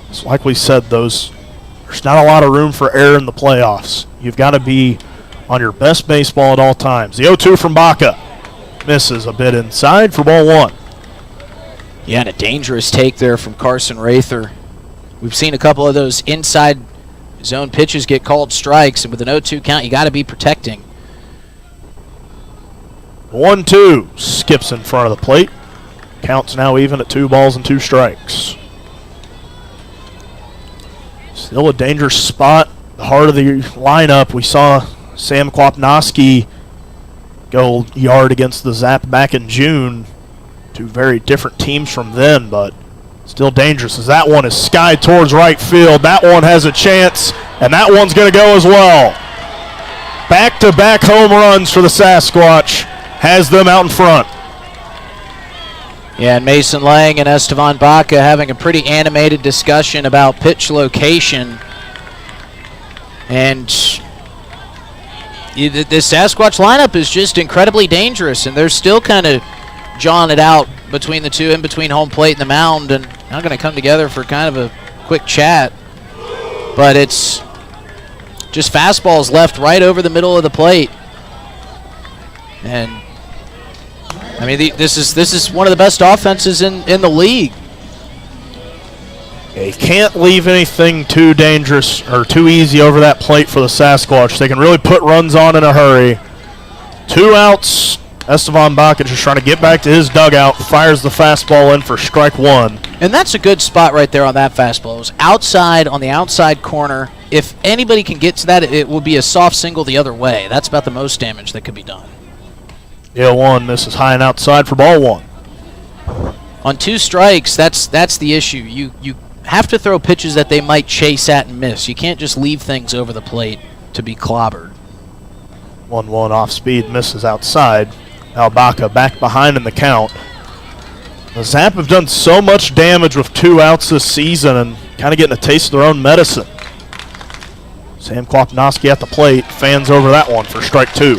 It's like we said, there's not a lot of room for error in the playoffs. You've got to be on your best baseball at all times. The 0-2 from Baca misses a bit inside for ball 1. Yeah, and a dangerous take there from Carson Rather. We've seen a couple of those inside zone pitches get called strikes, and with an 0-2 count, you got to be protecting. 1-2 skips in front of the plate. Count's now even at 2 balls and 2 strikes. Still a dangerous spot. The heart of the lineup. We saw Sam Kwapnoski go yard against the Zap back in June. 2 very different teams from then, but still dangerous as that one is skied towards right field. That one has a chance, and that one's going to go as well. Back-to-back home runs for the Sasquatch. Has them out in front. Yeah, and Mason Lang and Esteban Baca having a pretty animated discussion about pitch location. And this Sasquatch lineup is just incredibly dangerous, and they're still kind of jawing it out between the two, in between home plate and the mound, and not going to come together for kind of a quick chat. But it's just fastballs left right over the middle of the plate. And I mean, this is one of the best offenses in the league. You can't leave anything too dangerous or too easy over that plate for the Sasquatch. They can really put runs on in a hurry. 2 outs. Esteban Baca just trying to get back to his dugout. Fires the fastball in for strike 1. And that's a good spot right there on that fastball. It was outside on the outside corner. If anybody can get to that, it will be a soft single the other way. That's about the most damage that could be done. The 0-1 misses high and outside for ball 1. On 2 strikes, that's the issue. You have to throw pitches that they might chase at and miss. You can't just leave things over the plate to be clobbered. 1-1 off speed, misses outside. Now Baca back behind in the count. The Zap have done so much damage with 2 outs this season and kind of getting a taste of their own medicine. Sam Kwapnoski at the plate, fans over that one for strike 2.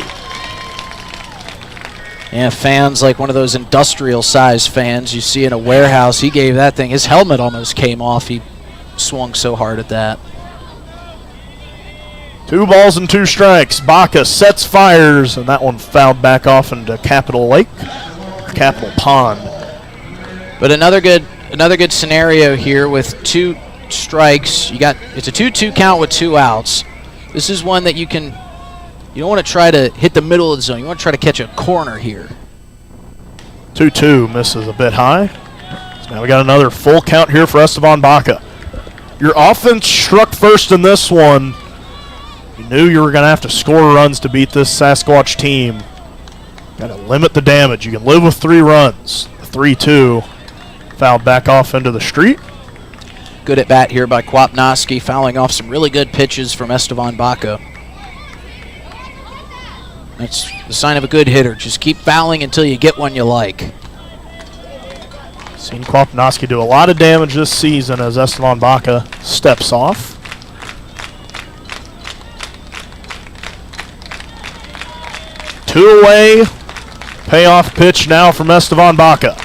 Yeah, fans like one of those industrial-sized fans you see in a warehouse. He gave that thing, his helmet almost came off. He swung so hard at that. 2 balls and 2 strikes. Baca sets fires, and that one fouled back off into Capitol Lake, Capitol Pond. But another good scenario here with 2 strikes. It's a 2-2 count with 2 outs. This is one that you don't want to try to hit the middle of the zone. You want to try to catch a corner here. 2-2 misses a bit high. So now we got another full count here for Esteban Baca. Your offense struck first in this one. You knew you were going to have to score runs to beat this Sasquatch team. Got to limit the damage. You can live with 3 runs. The 3-2 fouled back off into the street. Good at bat here by Kwapnoski, fouling off some really good pitches from Esteban Baca. That's the sign of a good hitter. Just keep fouling until you get one you like. Seen Kwapnoski do a lot of damage this season as Esteban Baca steps off. Two away. Payoff pitch now from Esteban Baca.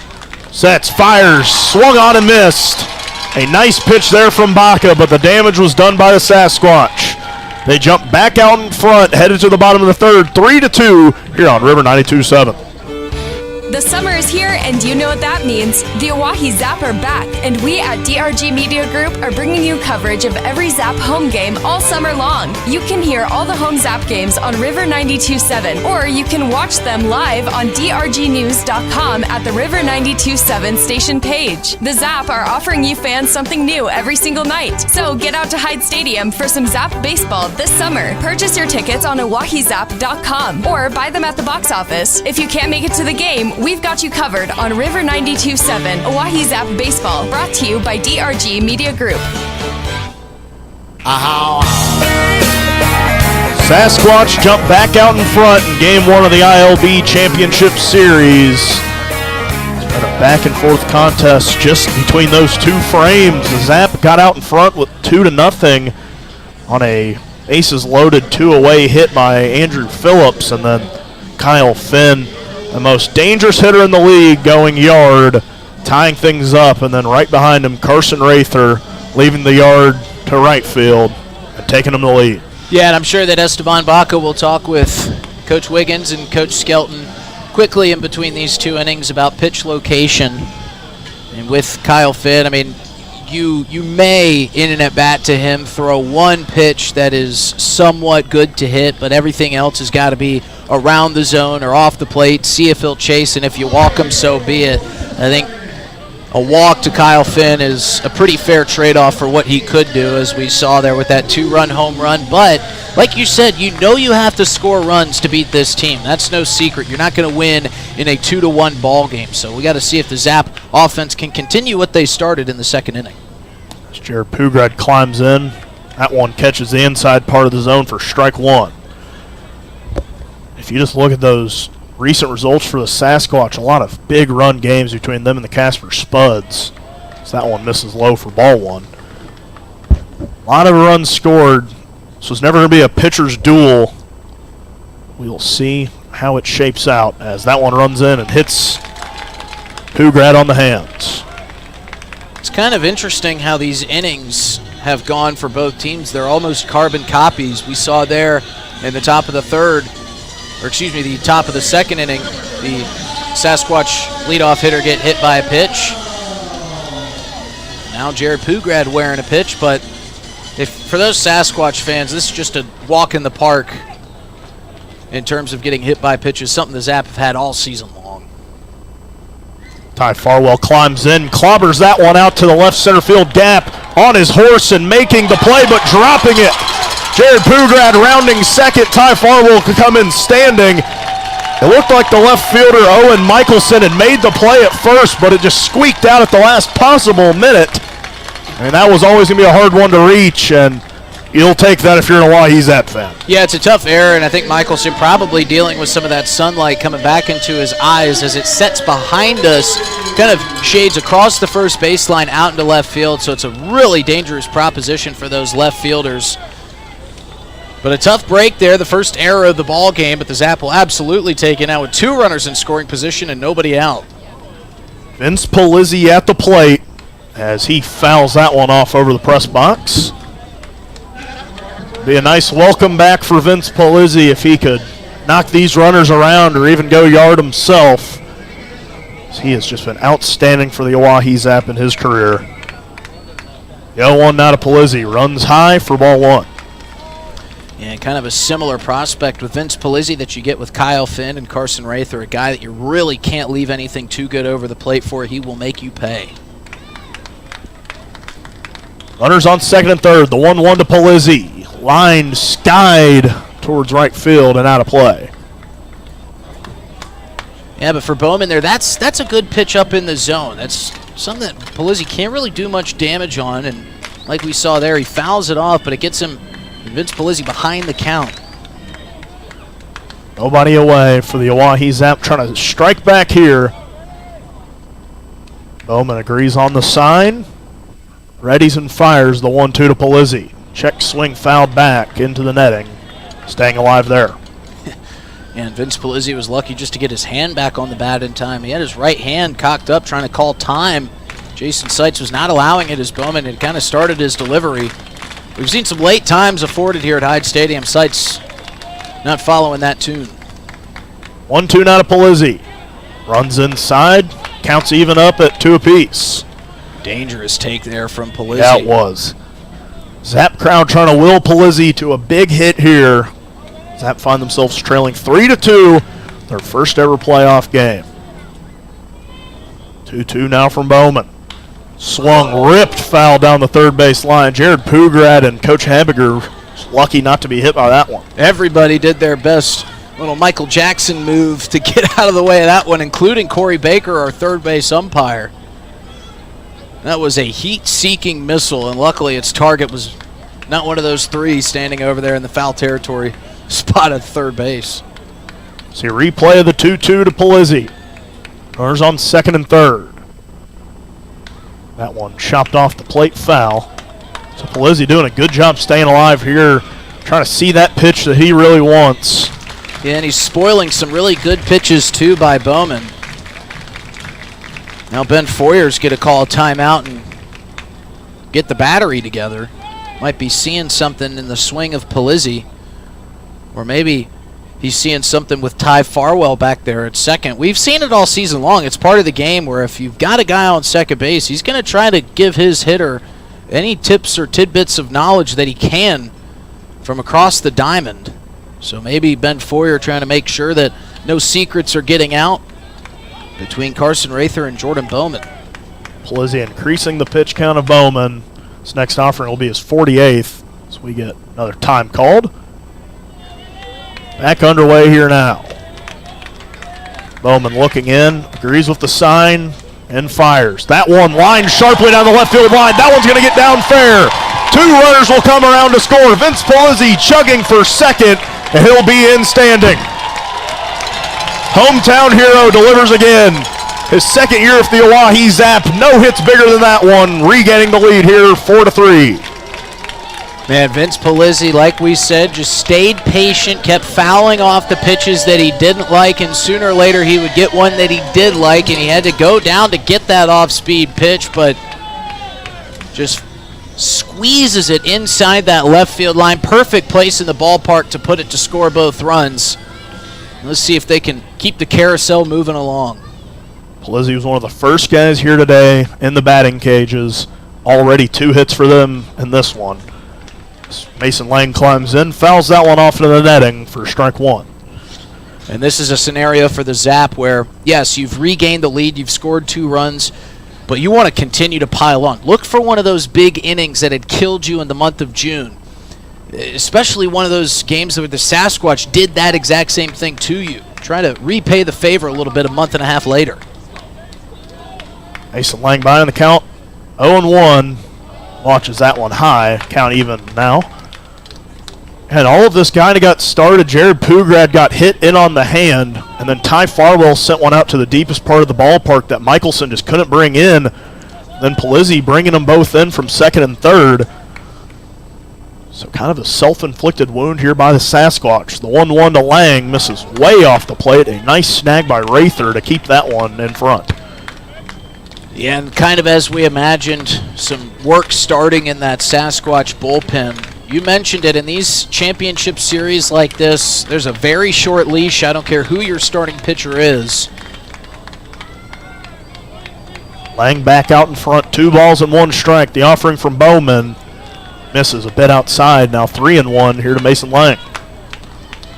Sets, fires, swung on and missed. A nice pitch there from Baca, but the damage was done by the Sasquatch. They jump back out in front, headed to the bottom of the third, 3-2 here on River 92.7. The summer is here, and you know what that means. The Oahe Zap are back, and we at DRG Media Group are bringing you coverage of every Zap home game all summer long. You can hear all the home Zap games on River 92.7, or you can watch them live on drgnews.com at the River 92.7 station page. The Zap are offering you fans something new every single night. So get out to Hyde Stadium for some Zap baseball this summer. Purchase your tickets on oahezap.com or buy them at the box office. If you can't make it to the game, we've got you covered on River 92.7 Oahe Zap Baseball, brought to you by DRG Media Group. Sasquatch jumped back out in front in Game 1 of the ILB Championship Series. It's been a back-and-forth contest just between those two frames. The Zap got out in front with 2-0 on a bases-loaded two-away hit by Andrew Phillips, and then Kyle Finn, the most dangerous hitter in the league, going yard, tying things up, and then right behind him, Carson Rather leaving the yard to right field and taking him the lead. Yeah, and I'm sure that Esteban Baca will talk with Coach Wiggins and Coach Skelton quickly in between these two innings about pitch location. And with Kyle Finn, I mean, you may, in an at-bat to him, throw one pitch that is somewhat good to hit, but everything else has got to be around the zone or off the plate, see if he'll chase, and if you walk him, so be it. I think a walk to Kyle Finn is a pretty fair trade-off for what he could do, as we saw there with that two-run home run. But like you said, you know you have to score runs to beat this team. That's no secret. You're not going to win in a 2-1 ball game. So we got to see if the Zap offense can continue what they started in the second inning. As Jared Pugrad climbs in, that one catches the inside part of the zone for strike one. If you just look at those recent results for the Sasquatch, a lot of big run games between them and the Casper Spuds. So that one misses low for ball one. A lot of runs scored. So it's never going to be a pitcher's duel. We'll see how it shapes out as that one runs in and hits Pugrad on the hands. It's kind of interesting how these innings have gone for both teams. They're almost carbon copies. We saw there in the top of the third, or excuse me, the top of the second inning, the Sasquatch leadoff hitter get hit by a pitch. Now Jared Pugrad wearing a pitch, but for those Sasquatch fans, this is just a walk in the park in terms of getting hit by pitches, something the Zap have had all season long. Ty Farwell climbs in, clobbers that one out to the left center field gap on his horse and making the play, but dropping it. Jared Pugrad rounding second. Ty Farwell could come in standing. It looked like the left fielder, Owen Michelson, had made the play at first, but it just squeaked out at the last possible minute. And that was always going to be a hard one to reach, and you'll take that if you're an Oahe Zap fan. Yeah, it's a tough error, and I think Michelson probably dealing with some of that sunlight coming back into his eyes as it sets behind us, kind of shades across the first baseline out into left field, so it's a really dangerous proposition for those left fielders. But a tough break there, the first error of the ball game, but the Zap will absolutely take it now with two runners in scoring position and nobody out. Vince Polizzi at the plate as he fouls that one off over the press box. Be a nice welcome back for Vince Polizzi if he could knock these runners around or even go yard himself. He has just been outstanding for the Oahe Zap in his career. The 0-1 now to Polizzi. Runs high for ball one. Yeah, kind of a similar prospect with Vince Polizzi that you get with Kyle Finn and Carson Rather, a guy that you really can't leave anything too good over the plate for. He will make you pay. Runners on second and third. The 1-1 to Polizzi. Line skied towards right field and out of play. Yeah, but for Bowman there, that's a good pitch up in the zone. That's something that Polizzi can't really do much damage on, and like we saw there, he fouls it off, but it gets him, Vince Polizzi, behind the count. Nobody away for the Oahe Zap, trying to strike back here. Bowman agrees on the sign. Readies and fires the 1-2 to Polizzi. Check swing fouled back into the netting. Staying alive there. And Vince Polizzi was lucky just to get his hand back on the bat in time. He had his right hand cocked up trying to call time. Jason Seitz was not allowing it as Bowman had kind of started his delivery. We've seen some late times afforded here at Hyde Stadium. Seitz not following that tune. 1-2 now to Polizzi. Runs inside, counts even up at 2 apiece. Dangerous take there from Polizzi. Yeah, it was. Zap crowd trying to will Polizzi to a big hit here. Zap find themselves trailing 3-2, their first ever playoff game. 2-2 now from Bowman. Swung, ripped foul down the third base line. Jared Pugrad and Coach Habiger lucky not to be hit by that one. Everybody did their best little Michael Jackson move to get out of the way of that one, including Corey Baker, our third base umpire. That was a heat-seeking missile, and luckily its target was not one of those three standing over there in the foul territory spot at third base. See a replay of the 2-2 to Polizzi. Runners on second and third. That one chopped off the plate foul. So Polizzi doing a good job staying alive here, trying to see that pitch that he really wants. Yeah, and he's spoiling some really good pitches, too, by Bowman. Now Ben Foyer's going to call a timeout and get the battery together. Might be seeing something in the swing of Polizzi. Or maybe he's seeing something with Ty Farwell back there at second. We've seen it all season long. It's part of the game where if you've got a guy on second base, he's going to try to give his hitter any tips or tidbits of knowledge that he can from across the diamond. So maybe Ben Foyer trying to make sure that no secrets are getting out between Carson Rather and Jordan Bowman. Polizzi increasing the pitch count of Bowman. His next offering will be his 48th. So we get another time called. Back underway here now. Bowman looking in, agrees with the sign, and fires. That one lined sharply down the left field line. That one's going to get down fair. 2 runners will come around to score. Vince Polizzi chugging for second, and he'll be in standing. Hometown hero delivers again. His second year with the Oahe Zap. No hits bigger than that one. Regaining the lead here, 4-3. Man, Vince Polizzi, like we said, just stayed patient, kept fouling off the pitches that he didn't like, and sooner or later he would get one that he did like, and he had to go down to get that off-speed pitch, but just squeezes it inside that left field line. Perfect place in the ballpark to put it to score both runs. Let's see if they can keep the carousel moving along. Polizzi was one of the first guys here today in the batting cages. Already 2 hits for them in this one. Mason Lang climbs in, fouls that one off to the netting for strike 1. And this is a scenario for the Zap where, yes, you've regained the lead, you've scored 2 runs, but you want to continue to pile on. Look for one of those big innings that had killed you in the month of June. Especially one of those games where the Sasquatch did that exact same thing to you. Try to repay the favor a little bit a month and a half later. Mason Lang by on the count, 0-1. Watches that one high, count even now. And all of this kind of got started. Jared Pugrad got hit in on the hand, and then Ty Farwell sent one out to the deepest part of the ballpark that Michelson just couldn't bring in. Then Polizzi bringing them both in from second and third. So kind of a self-inflicted wound here by the Sasquatch. The 1-1 to Lang misses way off the plate. A nice snag by Rather to keep that one in front. Yeah, and kind of as we imagined, some work starting in that Sasquatch bullpen. You mentioned it, in these championship series like this, there's a very short leash. I don't care who your starting pitcher is. Lang back out in front, 2 balls and 1 strike. The offering from Bowman misses a bit outside. Now 3-1 here to Mason Lang.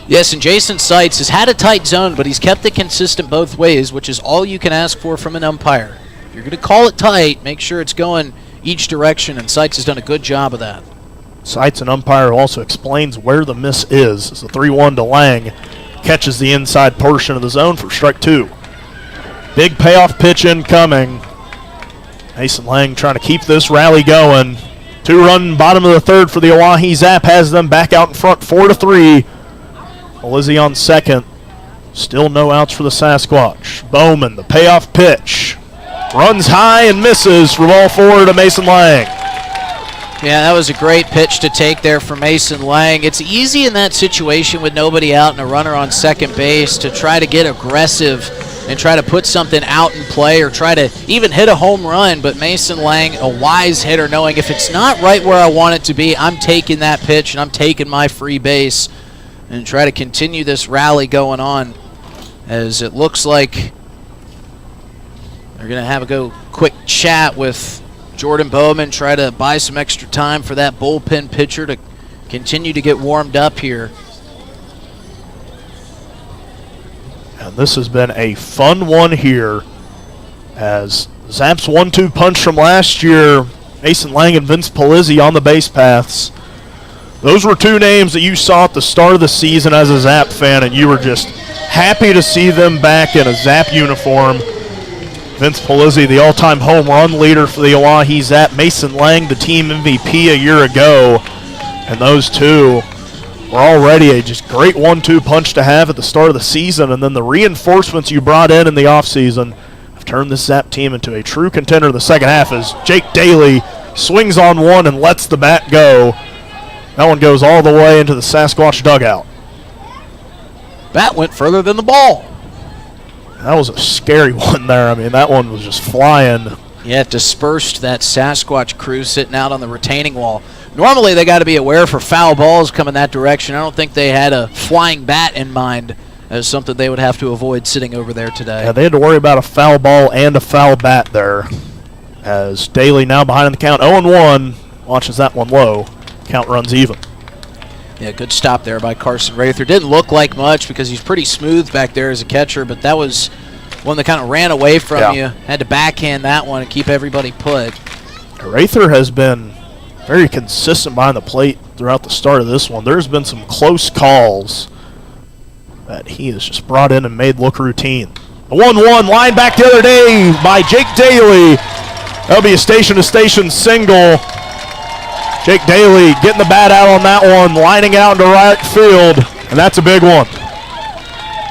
Yes, and Jason Seitz has had a tight zone, but he's kept it consistent both ways, which is all you can ask for from an umpire. If you're going to call it tight, make sure it's going each direction, and Seitz has done a good job of that. Seitz, an umpire, also explains where the miss is. It's a 3-1 to Lang. Catches the inside portion of the zone for strike 2. Big payoff pitch incoming. Mason Lang trying to keep this rally going. 2-run bottom of the third for the Oahe Zap has them back out in front, 4-3. Polizzi on second. Still no outs for the Sasquatch. Bowman, the payoff pitch. Runs high and misses for ball 4 to Mason Lang. Yeah, that was a great pitch to take there for Mason Lang. It's easy in that situation with nobody out and a runner on second base to try to get aggressive and try to put something out in play or try to even hit a home run. But Mason Lang, a wise hitter, knowing if it's not right where I want it to be, I'm taking that pitch and I'm taking my free base and try to continue this rally going on, as it looks like They're going to have a quick chat with Jordan Bowman, try to buy some extra time for that bullpen pitcher to continue to get warmed up here. And this has been a fun one here as Zap's 1-2 punch from last year, Mason Lang and Vince Palizzi on the base paths. Those were two names that you saw at the start of the season as a Zap fan, and you were just happy to see them back in a Zap uniform. Vince Palizzi, the all-time home run leader for the Oahe Zap. Mason Lang, the team MVP a year ago. And those two were already a just great 1-2 punch to have at the start of the season. And then the reinforcements you brought in the offseason have turned this Zap team into a true contender in the second half as Jake Daly swings on one and lets the bat go. That one goes all the way into the Sasquatch dugout. Bat went further than the ball. That was a scary one there. I mean, that one was just flying. Yeah, it dispersed that Sasquatch crew sitting out on the retaining wall. Normally, they got to be aware for foul balls coming that direction. I don't think they had a flying bat in mind as something they would have to avoid sitting over there today. Yeah, they had to worry about a foul ball and a foul bat there. As Daly now behind in the count, 0-1, watches that one low. Count runs even. Yeah, good stop there by Carson Rather. Didn't look like much because he's pretty smooth back there as a catcher, but that was one that kind of ran away from you. Had to backhand that one and keep everybody put. Rather has been very consistent behind the plate throughout the start of this one. There's been some close calls that he has just brought in and made look routine. The 1-1 line back the other day by Jake Daly. That'll be a station-to-station single. Jake Daly getting the bat out on that one, lining out into right field, and that's a big one.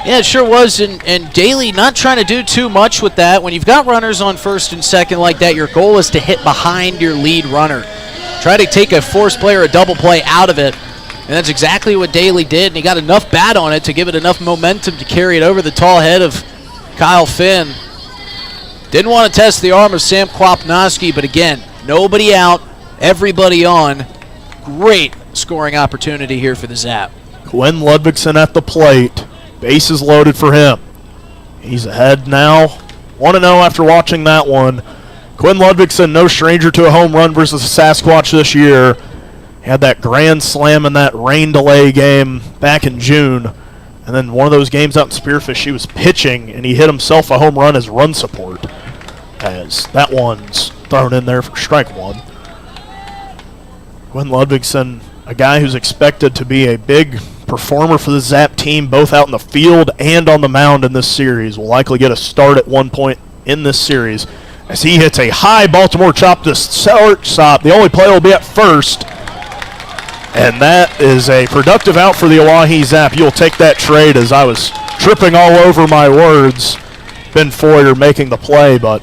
Yeah, it sure was, and Daly not trying to do too much with that. When you've got runners on first and second like that, your goal is to hit behind your lead runner. Try to take a force play or a double play out of it, and that's exactly what Daly did, and he got enough bat on it to give it enough momentum to carry it over the tall head of Kyle Finn. Didn't want to test the arm of Sam Kwapnoski, but again, nobody out. Everybody on. Great scoring opportunity here for the Zap. Quinn Ludvigsen at the plate. Bases loaded for him. He's ahead now. 1-0 after watching that one. Quinn Ludvigsen, no stranger to a home run versus the Sasquatch this year. He had that grand slam in that rain delay game back in June. And then one of those games out in Spearfish, he was pitching, and he hit himself a home run as run support. As that one's thrown in there for strike one. Quinn Ludvigsen, a guy who's expected to be a big performer for the Zap team, both out in the field and on the mound in this series, will likely get a start at one point in this series as he hits a high Baltimore chop to shortstop. The only play will be at first, and that is a productive out for the Oahe Zap. You'll take that trade, as I was tripping all over my words. Ben Foyer making the play, but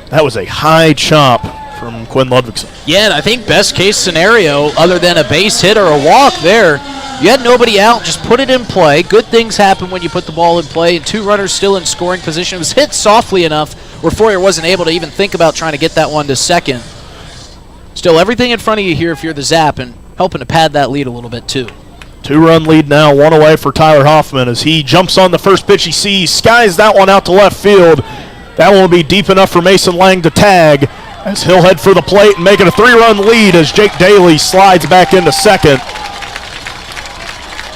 that was a high chop from Quinn Ludvigsen. Yeah, and I think best case scenario, other than a base hit or a walk there, you had nobody out, just put it in play. Good things happen when you put the ball in play, and two runners still in scoring position. It was hit softly enough where Foyer wasn't able to even think about trying to get that one to second. Still, everything in front of you here if you're the Zap, and helping to pad that lead a little bit too. 2-run lead now, one away for Tyler Hoffman as he jumps on the first pitch he sees, skies that one out to left field. That one will be deep enough for Mason Lang to tag, as he'll head for the plate and make it a 3-run lead as Jake Daly slides back into second.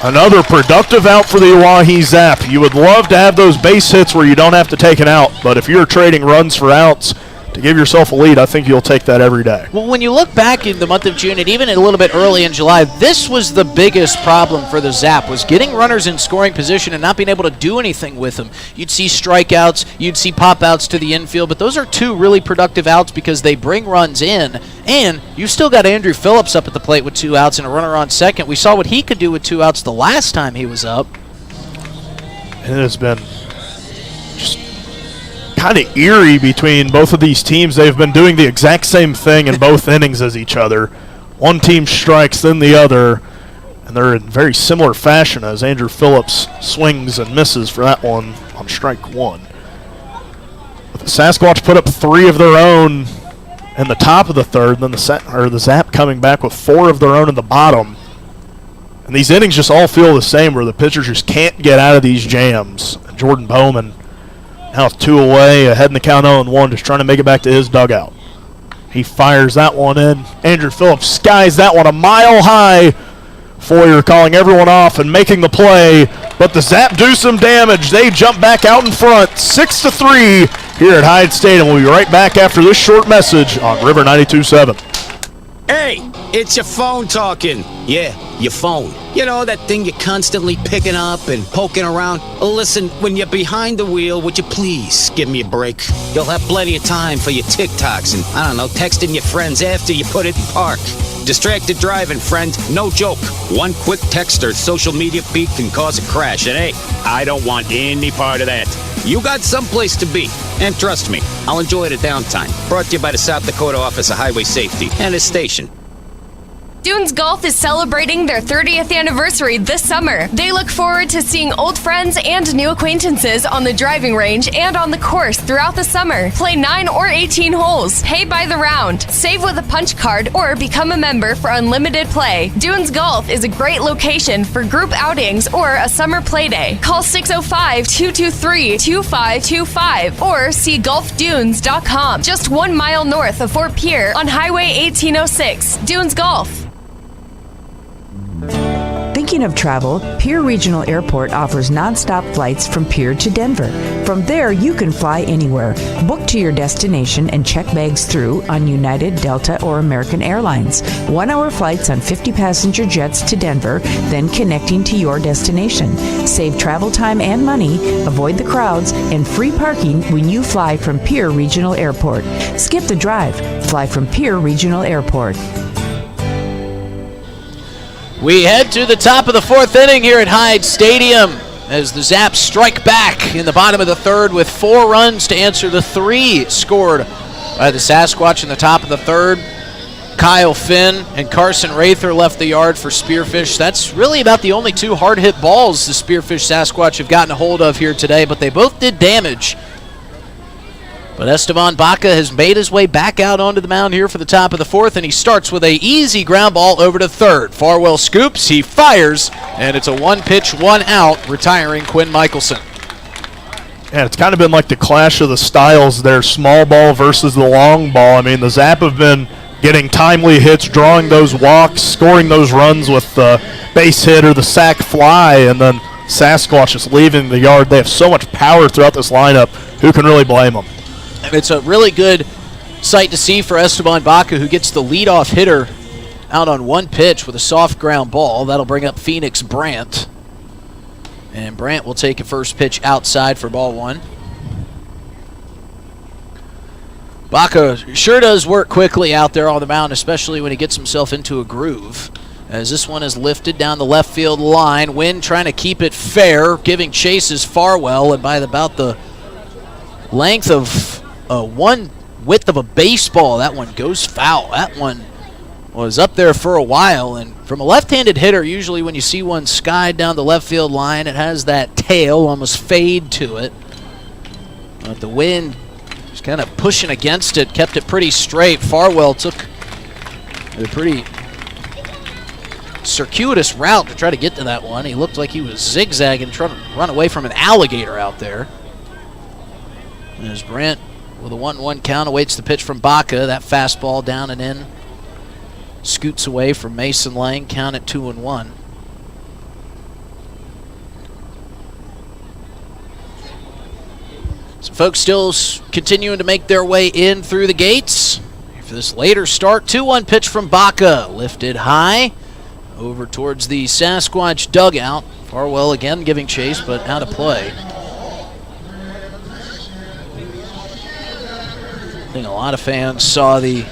Another productive out for the Oahe Zap. You would love to have those base hits where you don't have to take an out, but if you're trading runs for outs to give yourself a lead, I think you'll take that every day. Well, when you look back in the month of June and even a little bit early in July, this was the biggest problem for the Zap, was getting runners in scoring position and not being able to do anything with them. You'd see strikeouts, you'd see pop-outs to the infield, but those are two really productive outs because they bring runs in, and you've still got Andrew Phillips up at the plate with 2 outs and a runner on second. We saw what he could do with 2 outs the last time he was up. And it has been just kind of eerie between both of these teams. They've been doing the exact same thing in both innings as each other. One team strikes, then the other, and they're in very similar fashion as Andrew Phillips swings and misses for that one on strike one. But the Sasquatch put up 3 of their own in the top of the third, then the Zap coming back with 4 of their own in the bottom. And these innings just all feel the same, where the pitchers just can't get out of these jams. And Jordan Bowman Now with 2 away, ahead in the count 0-1, just trying to make it back to his dugout. He fires that one in. Andrew Phillips skies that one a mile high. Foyer calling everyone off and making the play, but the Zap do some damage. They jump back out in front, 6-3 here at Hyde Stadium. We'll be right back after this short message on River 92.7. Hey, it's your phone talking. Yeah, your phone. You know, that thing you're constantly picking up and poking around. Listen, when you're behind the wheel, would you please give me a break? You'll have plenty of time for your TikToks and, I don't know, texting your friends after you put it in park. Distracted driving, friend. No joke. One quick text or social media feed can cause a crash. And hey, I don't want any part of that. You got someplace to be. And trust me, I'll enjoy the downtime. Brought to you by the South Dakota Office of Highway Safety and its station. Dunes Golf is celebrating their 30th anniversary this summer. They look forward to seeing old friends and new acquaintances on the driving range and on the course throughout the summer. Play 9 or 18 holes. Pay by the round. Save with a punch card or become a member for unlimited play. Dunes Golf is a great location for group outings or a summer play day. Call 605-223-2525 or see golfdunes.com. Just 1 mile north of Fort Pierre on Highway 1806. Dunes Golf. Thinking of travel, Pierre Regional Airport offers nonstop flights from Pierre to Denver. From there, you can fly anywhere. Book to your destination and check bags through on United, Delta, or American Airlines. 1-hour flights on 50-passenger jets to Denver, then connecting to your destination. Save travel time and money, avoid the crowds, and free parking when you fly from Pierre Regional Airport. Skip the drive. Fly from Pierre Regional Airport. We head to the top of the 4th inning here at Hyde Stadium as the Zaps strike back in the bottom of the 3rd with 4 runs to answer the 3 scored by the Sasquatch in the top of the 3rd. Kyle Finn and Carson Rather left the yard for Spearfish. That's really about the only 2 hard-hit balls the Spearfish Sasquatch have gotten a hold of here today, but they both did damage. But Esteban Baca has made his way back out onto the mound here for the top of the 4th, and he starts with an easy ground ball over to 3rd. Farwell scoops, he fires, and it's a 1-pitch, 1-out, retiring Quinn Michelson. And it's kind of been like the clash of the styles there, small ball versus the long ball. I mean, the Zap have been getting timely hits, drawing those walks, scoring those runs with the base hit or the sac fly, and then Sasquatch is leaving the yard. They have so much power throughout this lineup. Who can really blame them? And it's a really good sight to see for Esteban Baca, who gets the leadoff hitter out on 1 pitch with a soft ground ball. That'll bring up Phoenix Brandt. And Brandt will take a first pitch outside for ball 1. Baca sure does work quickly out there on the mound, especially when he gets himself into a groove. As this one is lifted down the left field line. Wynn trying to keep it fair, giving chases Farwell, and by about the length of one width of a baseball, that one goes foul. That one was up there for a while, and from a left-handed hitter, usually when you see one skied down the left field line, it has that tail, almost fade to it. But the wind just kind of pushing against it, kept it pretty straight. Farwell took a pretty circuitous route to try to get to that one. He looked like he was zigzagging, trying to run away from an alligator out there. As Brandt, with a 1-1 count, awaits the pitch from Baca. That fastball down and in. Scoots away from Mason Lang. Count at 2-1. Some folks still continuing to make their way in through the gates. For this later start, 2-1 pitch from Baca. Lifted high over towards the Sasquatch dugout. Farwell again giving chase, but out of play. I think a lot of fans saw the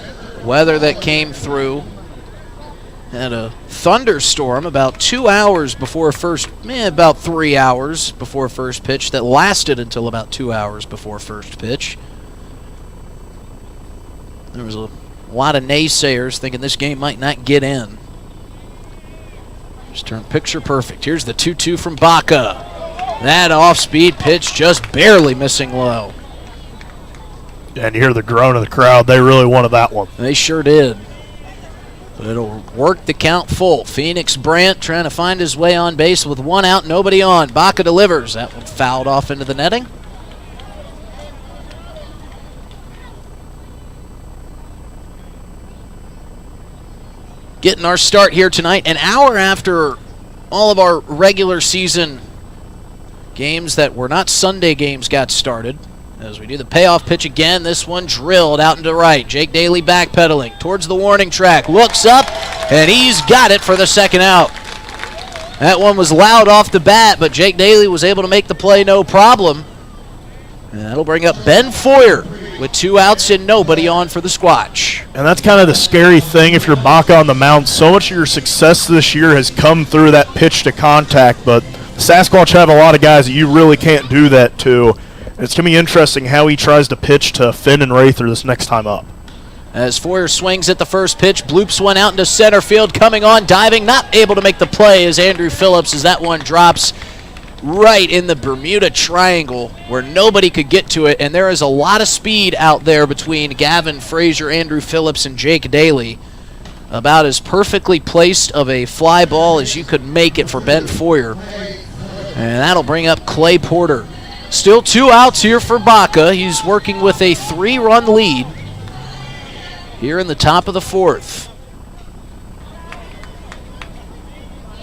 weather that came through. Had a thunderstorm about 2 hours before about 3 hours before first pitch that lasted until about 2 hours before first pitch. There was a lot of naysayers thinking this game might not get in. Just turned picture perfect. Here's the 2-2 from Baca. That off-speed pitch just barely missing low. And you hear the groan of the crowd. They really wanted that one. They sure did. But it'll work the count full. Phoenix Brandt trying to find his way on base with 1 out, nobody on. Baca delivers. That one fouled off into the netting. getting our start here tonight, an hour after all of our regular season games that were not Sunday games got started. As we do the payoff pitch again, this one drilled out into right. Jake Daly backpedaling towards the warning track, looks up, and he's got it for the second out. That one was loud off the bat, but Jake Daly was able to make the play no problem. And that'll bring up Ben Foyer with 2 outs and nobody on for the Squatch. And that's kind of the scary thing if you're Baca on the mound. So much of your success this year has come through that pitch to contact, but the Sasquatch have a lot of guys that you really can't do that to. It's going to be interesting how he tries to pitch to Finn and Rather this next time up. As Foyer swings at the first pitch, bloops one out into center field, coming on, diving, not able to make the play as Andrew Phillips as that one drops right in the Bermuda Triangle where nobody could get to it, and there is a lot of speed out there between Gavin Frazier, Andrew Phillips, and Jake Daly. About as perfectly placed of a fly ball as you could make it for Ben Foyer. And that'll bring up Clay Porter. Still 2 outs here for Baca. He's working with a 3-run lead here in the top of the 4th.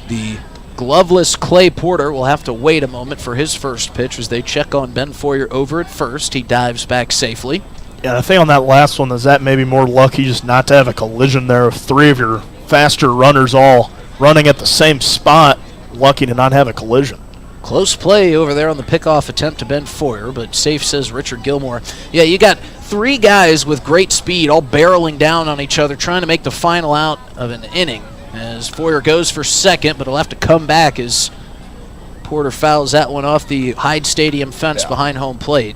The gloveless Clay Porter will have to wait a moment for his first pitch as they check on Ben Foyer over at first. He dives back safely. Yeah, the thing on that last one is that maybe more lucky just not to have a collision there of 3 of your faster runners all running at the same spot. Lucky to not have a collision. Close play over there on the pickoff attempt to Ben Foyer, but safe, says Richard Gilmore. Yeah, you got 3 guys with great speed all barreling down on each other trying to make the final out of an inning. As Foyer goes for second, but he'll have to come back as Porter fouls that one off the Hyde Stadium fence behind home plate.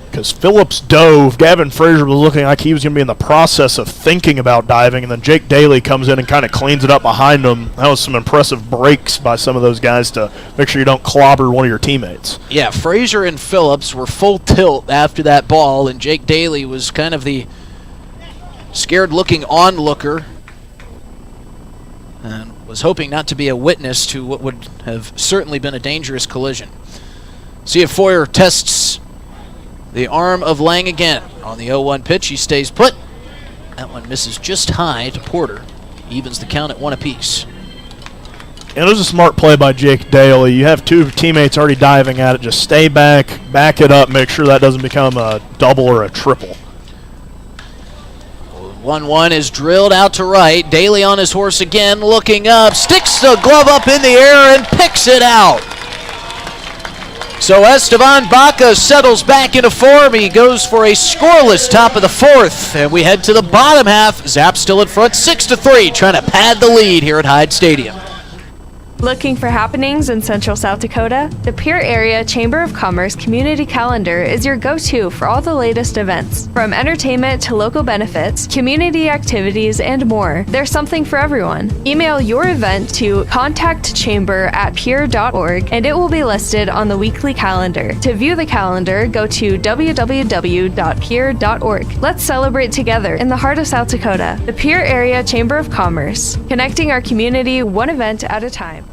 Because Phillips dove, Gavin Frazier was looking like he was going to be in the process of thinking about diving, and then Jake Daly comes in and kind of cleans it up behind him. That was some impressive breaks by some of those guys to make sure you don't clobber one of your teammates. Yeah, Frazier and Phillips were full tilt after that ball, and Jake Daly was kind of the scared-looking onlooker and was hoping not to be a witness to what would have certainly been a dangerous collision. See if Foyer tests the arm of Lang again. On the 0-1 pitch, he stays put. That one misses just high to Porter. Evens the count at 1 apiece. And it was a smart play by Jake Daly. You have 2 teammates already diving at it. Just stay back, back it up, make sure that doesn't become a double or a triple. 1-1 is drilled out to right. Daly on his horse again, looking up, sticks the glove up in the air and picks it out. So Esteban Baca settles back into form. He goes for a scoreless top of the 4th, and we head to the bottom half. Zap still in front, 6-3, trying to pad the lead here at Hyde Stadium. Looking for happenings in Central South Dakota? The Pierre Area Chamber of Commerce Community Calendar is your go-to for all the latest events. From entertainment to local benefits, community activities, and more, there's something for everyone. Email your event to contactchamber@pierre.org and it will be listed on the weekly calendar. To view the calendar, go to www.pierre.org. Let's celebrate together in the heart of South Dakota. The Pierre Area Chamber of Commerce, connecting our community one event at a time.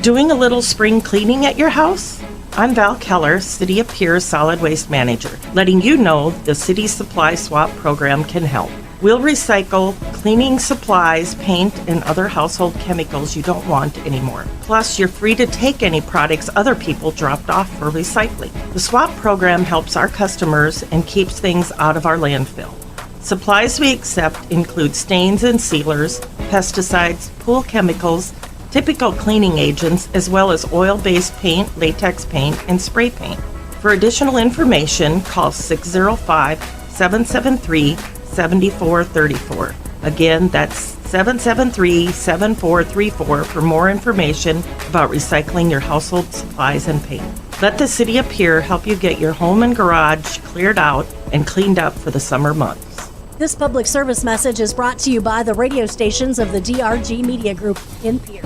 Doing a little spring cleaning at your house? I'm Val Keller, City of Pierre Solid Waste Manager, letting you know the City Supply Swap program can help. We'll recycle cleaning supplies, paint, and other household chemicals you don't want anymore. Plus, you're free to take any products other people dropped off for recycling. The swap program helps our customers and keeps things out of our landfill. Supplies we accept include stains and sealers, pesticides, pool chemicals, typical cleaning agents, as well as oil-based paint, latex paint, and spray paint. For additional information, call 605-773-7434. Again, that's 773-7434 for more information about recycling your household supplies and paint. Let the City of Pierre help you get your home and garage cleared out and cleaned up for the summer months. This public service message is brought to you by the radio stations of the DRG Media Group in Pierre.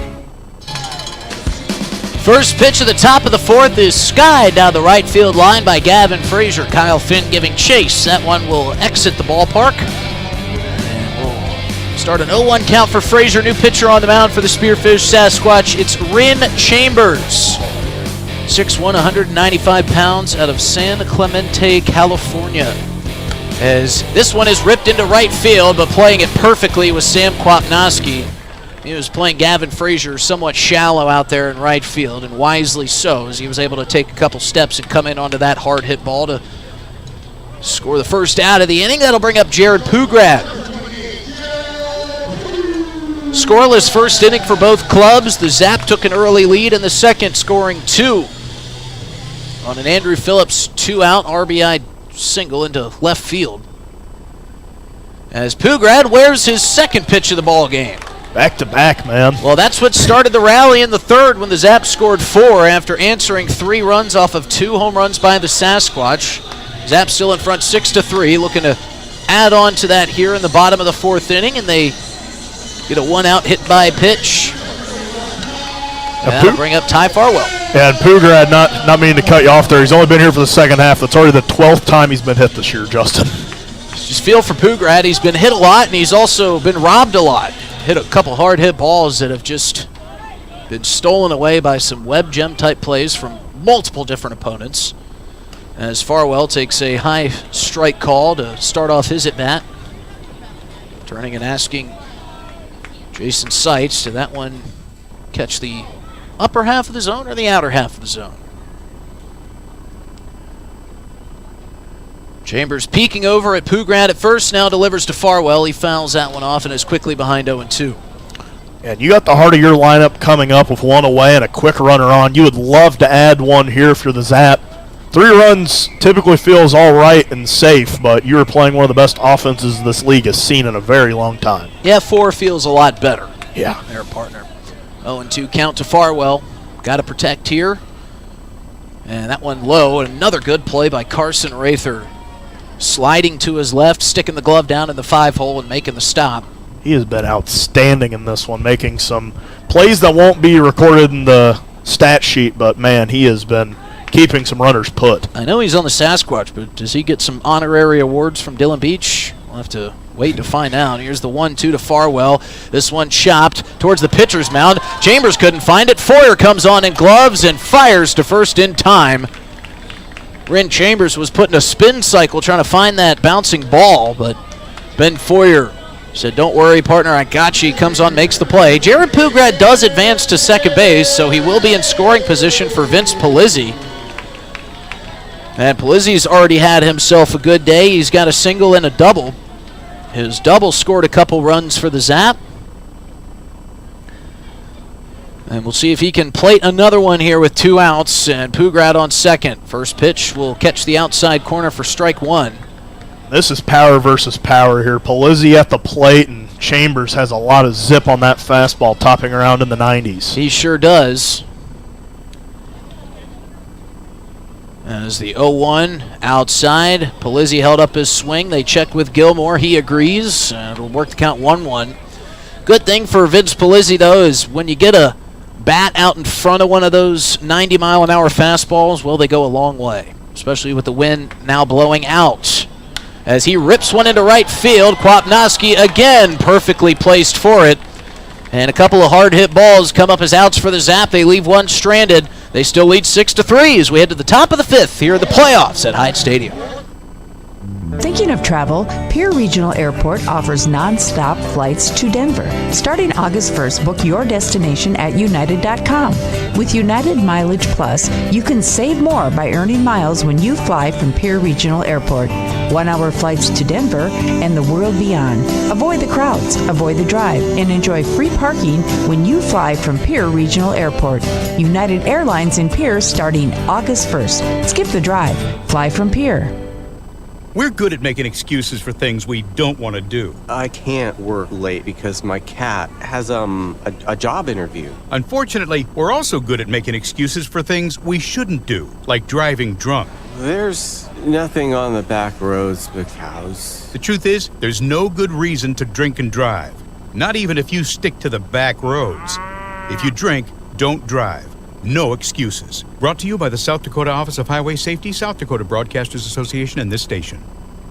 First pitch of the top of the 4th is skied down the right field line by Gavin Frazier. Kyle Finn giving chase. That one will exit the ballpark. And we'll start an 0-1 count for Frazier. New pitcher on the mound for the Spearfish Sasquatch. It's Rin Chambers. 6'1", 195 pounds out of San Clemente, California. As this one is ripped into right field, but playing it perfectly was Sam Kwapnoski. He was playing Gavin Frazier somewhat shallow out there in right field, and wisely so, as he was able to take a couple steps and come in onto that hard hit ball to score the first out of the inning. That'll bring up Jared Pugrad. Scoreless first inning for both clubs. The Zap took an early lead in the second, scoring 2 on an Andrew Phillips 2-out RBI single into left field. As Pugrad wears his second pitch of the ball game. Back to back, man. Well, that's what started the rally in the third when the Zap scored 4 after answering 3 runs off of 2 home runs by the Sasquatch. Zap still in front 6-3, looking to add on to that here in the bottom of the 4th inning, and they get a 1-out hit by pitch. That'll bring up Ty Farwell. And Pugrad, not meaning to cut you off there, he's only been here for the second half. That's already the 12th time he's been hit this year, Justin. Just feel for Pugrad. He's been hit a lot, and he's also been robbed a lot. Hit a couple hard hit balls that have just been stolen away by some web gem type plays from multiple different opponents. As Farwell takes a high strike call to start off his at bat, turning and asking Jason Seitz to that one catch the upper half of the zone or the outer half of the zone. Chambers peeking over at Pugrad at first, now delivers to Farwell. He fouls that one off and is quickly behind 0-2. And you got the heart of your lineup coming up with 1 away and a quick runner on. You would love to add 1 here if you're the Zap. 3 runs typically feels all right and safe, but you're playing one of the best offenses this league has seen in a very long time. Yeah, 4 feels a lot better. Yeah. Their partner. 0-2 count to Farwell. Got to protect here. And that one low. And another good play by Carson Rather. Sliding to his left, sticking the glove down in the 5-hole and making the stop. He has been outstanding in this one, making some plays that won't be recorded in the stat sheet, but man, he has been keeping some runners put. I know he's on the Sasquatch, but does he get some honorary awards from Dillon Beach? We'll have to wait to find out. Here's the 1-2 to Farwell. This one chopped towards the pitcher's mound. Chambers couldn't find it. Foyer comes on in gloves and fires to first in time. Ren Chambers was put in a spin cycle trying to find that bouncing ball, but Ben Foyer said, "Don't worry, partner, I got you." He comes on, makes the play. Jared Pugrad does advance to second base, so he will be in scoring position for Vince Palizzi. And Palizzi's already had himself a good day. He's got a single and a double. His double scored a couple runs for the Zap. And we'll see if he can plate another one here with 2 outs, and Pugrad on second. First pitch will catch the outside corner for strike 1. This is power versus power here. Palizzi at the plate, and Chambers has a lot of zip on that fastball, topping around in the 90s. He sure does. As the 0-1 outside, Palizzi held up his swing. They check with Gilmore. He agrees, and it'll work the count 1-1. Good thing for Vince Palizzi, though, is when you get a bat out in front of one of those 90-mile-an-hour fastballs, well, they go a long way, especially with the wind now blowing out. As he rips one into right field, Kwapnoski again perfectly placed for it. And a couple of hard-hit balls come up as outs for the Zap. They leave one stranded. They still lead 6-3 as we head to the top of the 5th here in the playoffs at Hyde Stadium. Thinking of travel? Pierre Regional Airport offers non-stop flights to Denver. Starting August 1st, book your destination at United.com. With United Mileage Plus, you can save more by earning miles when you fly from Pierre Regional Airport. 1-hour flights to Denver and the world beyond. Avoid the crowds, avoid the drive, and enjoy free parking when you fly from Pierre Regional Airport. United Airlines in Pierre starting August 1st. Skip the drive. Fly from Pierre. We're good at making excuses for things we don't want to do. I can't work late because my cat has a job interview. Unfortunately, we're also good at making excuses for things we shouldn't do, like driving drunk. There's nothing on the back roads but cows. The truth is, there's no good reason to drink and drive. Not even if you stick to the back roads. If you drink, don't drive. No excuses. Brought to you by the South Dakota Office of Highway Safety, South Dakota Broadcasters Association, and this station.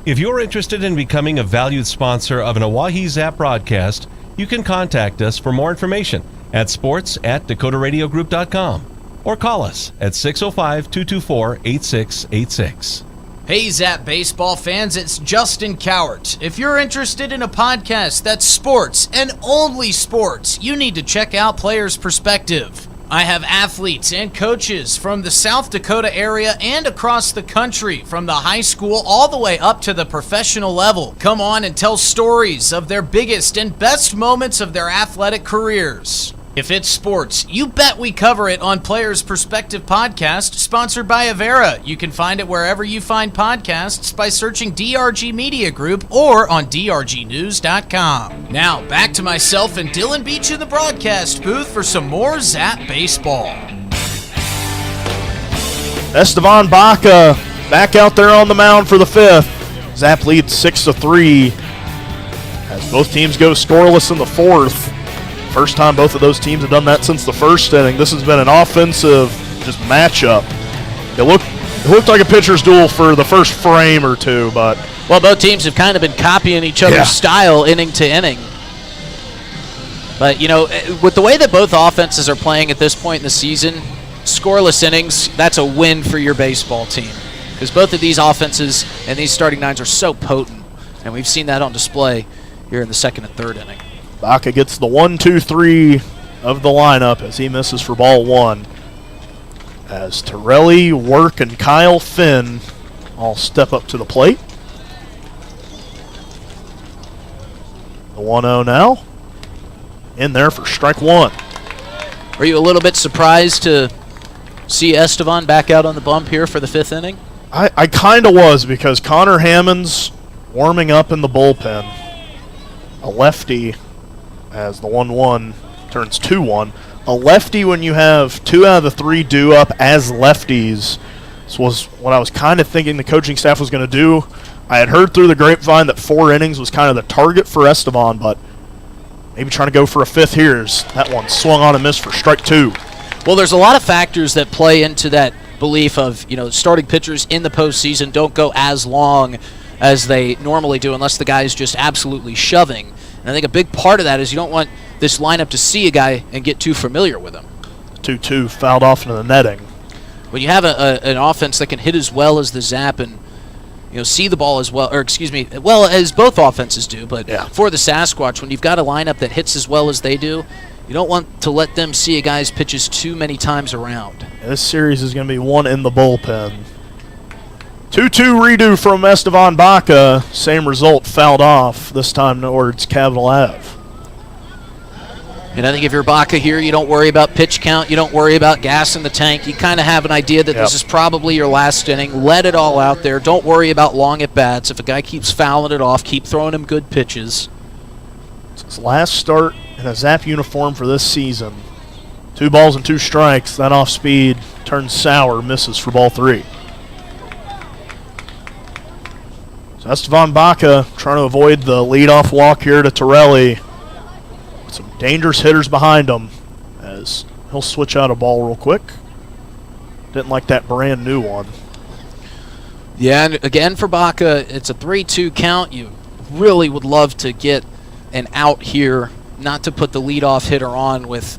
If you're interested in becoming a valued sponsor of an Oahe Zap broadcast, you can contact us for more information at sports@dakotaradiogroup.com or call us at 605-224-8686. Hey Zap baseball fans, it's Justin Cowart. If you're interested in a podcast that's sports and only sports, you need to check out Players Perspective. I have athletes and coaches from the South Dakota area and across the country, from the high school all the way up to the professional level. Come on and tell stories of their biggest and best moments of their athletic careers. If it's sports, you bet we cover it on Players Perspective Podcast, sponsored by Avera. You can find it wherever you find podcasts by searching DRG Media Group or on drgnews.com. Now, back to myself and Dylan Beach in the broadcast booth for some more Zap Baseball. Estevan Baca back out there on the mound for the fifth. Zap leads 6-3 as both teams go scoreless in the fourth. First time both of those teams have done that since the first inning. This has been an offensive just matchup. It looked like a pitcher's duel for the first frame or two, but... Well, both teams have kind of been copying each other's style inning to inning. But, you know, with the way that both offenses are playing at this point in the season, scoreless innings, that's a win for your baseball team. Because both of these offenses and these starting nines are so potent, and we've seen that on display here in the second and third inning. Baca gets the 1-2-3 of the lineup as he misses for ball one. As Torelli, Work, and Kyle Finn all step up to the plate. The 1-0 now. In there for strike one. Were you a little bit surprised to see Estevan back out on the bump here for the fifth inning? I kind of was, because Connor Hammond's warming up in the bullpen. A lefty, as the 1-1 turns 2-1. A lefty when you have 2 out of the 3 due up as lefties. This was what I was kind of thinking the coaching staff was going to do. I had heard through the grapevine that 4 innings was kind of the target for Estevan, but maybe trying to go for a fifth here. That one swung on and missed for strike 2. Well, there's a lot of factors that play into that belief of, you know, starting pitchers in the postseason don't go as long as they normally do unless the guy's just absolutely shoving. And I think a big part of that is you don't want this lineup to see a guy and get too familiar with him. 2-2 fouled off into the netting. When you have an offense that can hit as well as the Zap and, you know, see the ball as well, or excuse me, well as both offenses do, but for the Sasquatch, when you've got a lineup that hits as well as they do, you don't want to let them see a guy's pitches too many times around. This series is going to be one in the bullpen. 2-2 redo from Estevan Baca. Same result, fouled off, this time towards Capitol Ave. And I think if you're Baca here, you don't worry about pitch count. You don't worry about gas in the tank. You kind of have an idea that this is probably your last inning. Let it all out there. Don't worry about long at-bats. If a guy keeps fouling it off, keep throwing him good pitches. It's his last start in a Zap uniform for this season. 2 balls and 2 strikes. That off-speed turns sour, misses for ball 3. So Estevan Baca trying to avoid the leadoff walk here to Torelli. Some dangerous hitters behind him as he'll switch out a ball real quick. Didn't like that brand new one. Yeah, and again for Baca, it's a 3-2 count. You really would love to get an out here, not to put the leadoff hitter on with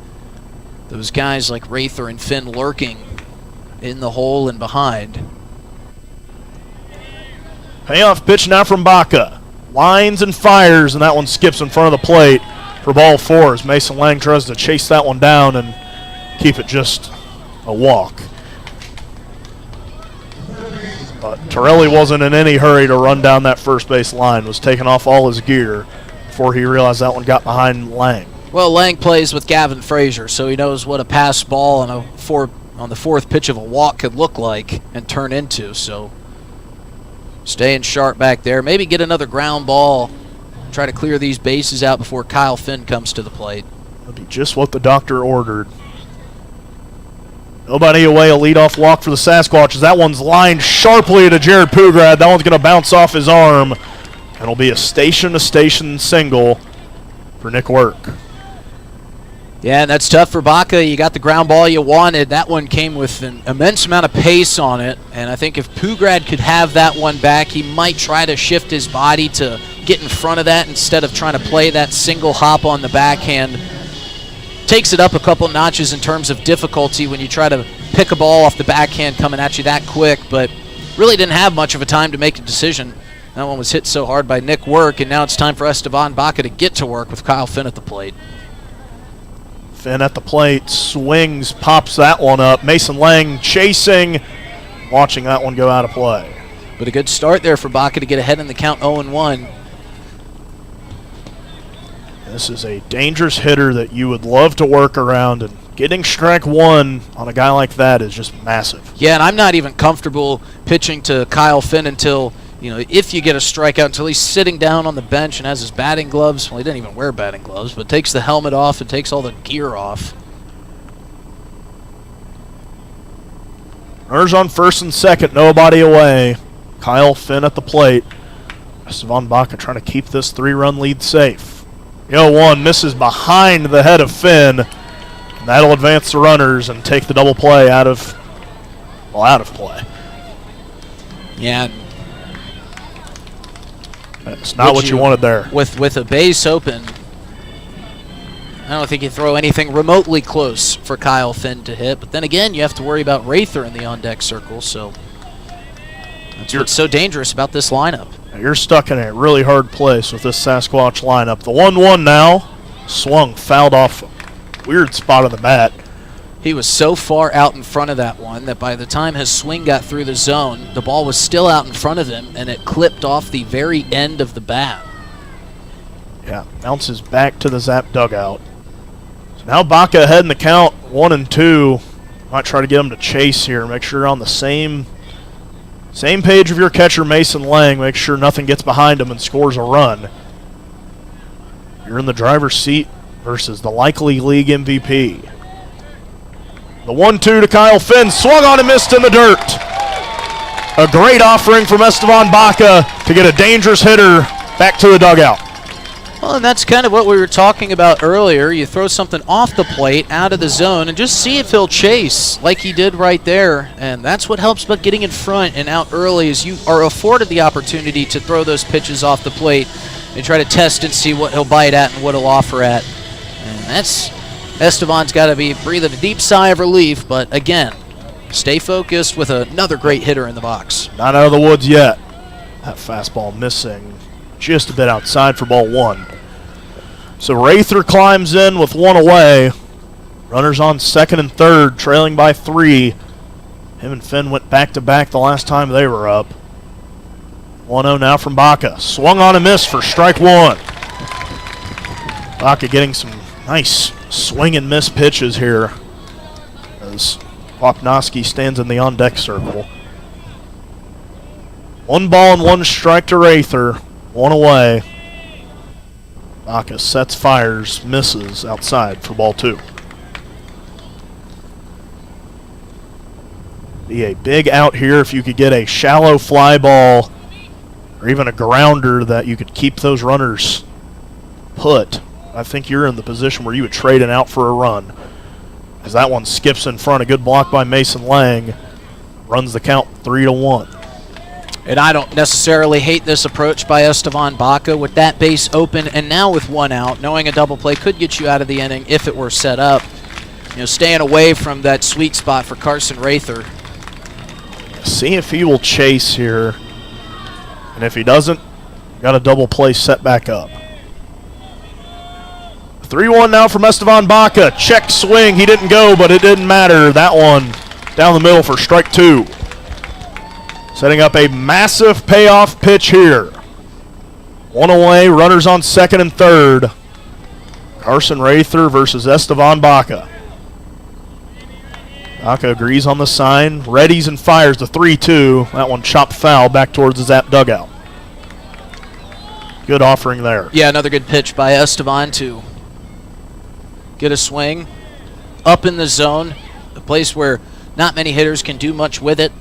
those guys like Rather and Finn lurking in the hole and behind. Payoff pitch now from Baca. Lines and fires, and that one skips in front of the plate for ball 4 as Mason Lang tries to chase that one down and keep it just a walk. But Torelli wasn't in any hurry to run down that first base line, was taking off all his gear before he realized that one got behind Lang. Well, Lang plays with Gavin Frazier, so he knows what a pass ball on the fourth pitch of a walk could look like and turn into, so staying sharp back there. Maybe get another ground ball. Try to clear these bases out before Kyle Finn comes to the plate. That'll be just what the doctor ordered. Nobody away, a leadoff walk for the Sasquatches. That one's lined sharply to Jared Pugrad. That one's going to bounce off his arm. And it'll be a station-to-station single for Nick Work. Yeah, and that's tough for Baca. You got the ground ball you wanted. That one came with an immense amount of pace on it. And I think if Pugrad could have that one back, he might try to shift his body to get in front of that instead of trying to play that single hop on the backhand. Takes it up a couple notches in terms of difficulty when you try to pick a ball off the backhand coming at you that quick. But really didn't have much of a time to make a decision. That one was hit so hard by Nick Work, and now it's time for Esteban Baca to get to work with Kyle Finn at the plate. Finn at the plate, swings, pops that one up. Mason Lang chasing, watching that one go out of play. But a good start there for Baca to get ahead in the count 0-1. This is a dangerous hitter that you would love to work around, and getting strike one on a guy like that is just massive. Yeah, and I'm not even comfortable pitching to Kyle Finn until, if you get a strikeout, until he's sitting down on the bench and has his batting gloves. Well, he didn't even wear batting gloves, but takes the helmet off and takes all the gear off. Runners on first and second, nobody away. Kyle Finn at the plate. Esteban Baca trying to keep this 3-run lead safe. 0-1 misses behind the head of Finn. And that'll advance the runners and take the double play out of play. Yeah. That's not what you wanted there. With a base open, I don't think you throw anything remotely close for Kyle Finn to hit. But then again, you have to worry about Rather in the on-deck circle, so that's what's so dangerous about this lineup. You're stuck in a really hard place with this Sasquatch lineup. The 1-1 now, swung, fouled off a weird spot on the bat. He was so far out in front of that one that by the time his swing got through the zone, the ball was still out in front of him, and it clipped off the very end of the bat. Yeah, bounces back to the Zap dugout. So now Baca ahead in the count, 1-2. Might try to get him to chase here, make sure you're on the same page of your catcher, Mason Lang. Make sure nothing gets behind him and scores a run. You're in the driver's seat versus the likely league MVP. The 1-2 to Kyle Finn. Swung on and missed in the dirt. A great offering from Esteban Baca to get a dangerous hitter back to the dugout. Well, and that's kind of what we were talking about earlier. You throw something off the plate, out of the zone, and just see if he'll chase like he did right there. And that's what helps about getting in front and out early, is you are afforded the opportunity to throw those pitches off the plate and try to test and see what he'll bite at and what he'll offer at. And that's Esteban's got to be breathing a deep sigh of relief, but again, stay focused with another great hitter in the box. Not out of the woods yet. That fastball missing just a bit outside for ball one. So Rather climbs in with one away. Runners on second and third, trailing by 3. Him and Finn went back-to-back the last time they were up. 1-0 now from Baca. Swung on and missed for strike one. Baca getting some nice swing and miss pitches here as Wapnoski stands in the on-deck circle. 1 ball and 1 strike to Rather. 1 away. Baca sets, fires, misses outside for ball 2. Be a big out here if you could get a shallow fly ball or even a grounder that you could keep those runners put. I think you're in the position where you would trade an out for a run, as that one skips in front. A good block by Mason Lang runs the count 3-1. And I don't necessarily hate this approach by Esteban Baca with that base open and now with 1 out, knowing a double play could get you out of the inning if it were set up. Staying away from that sweet spot for Carson Rather. See if he will chase here, and if he doesn't, got a double play set back up. 3-1 now from Esteban Baca. Check swing. He didn't go, but it didn't matter. That one down the middle for strike 2. Setting up a massive payoff pitch here. 1 away, runners on second and third. Carson Rather versus Esteban Baca. Baca agrees on the sign, readies and fires the 3-2. That one chopped foul back towards the Zap dugout. Good offering there. Yeah, another good pitch by Esteban to get a swing up in the zone, a place where not many hitters can do much with it.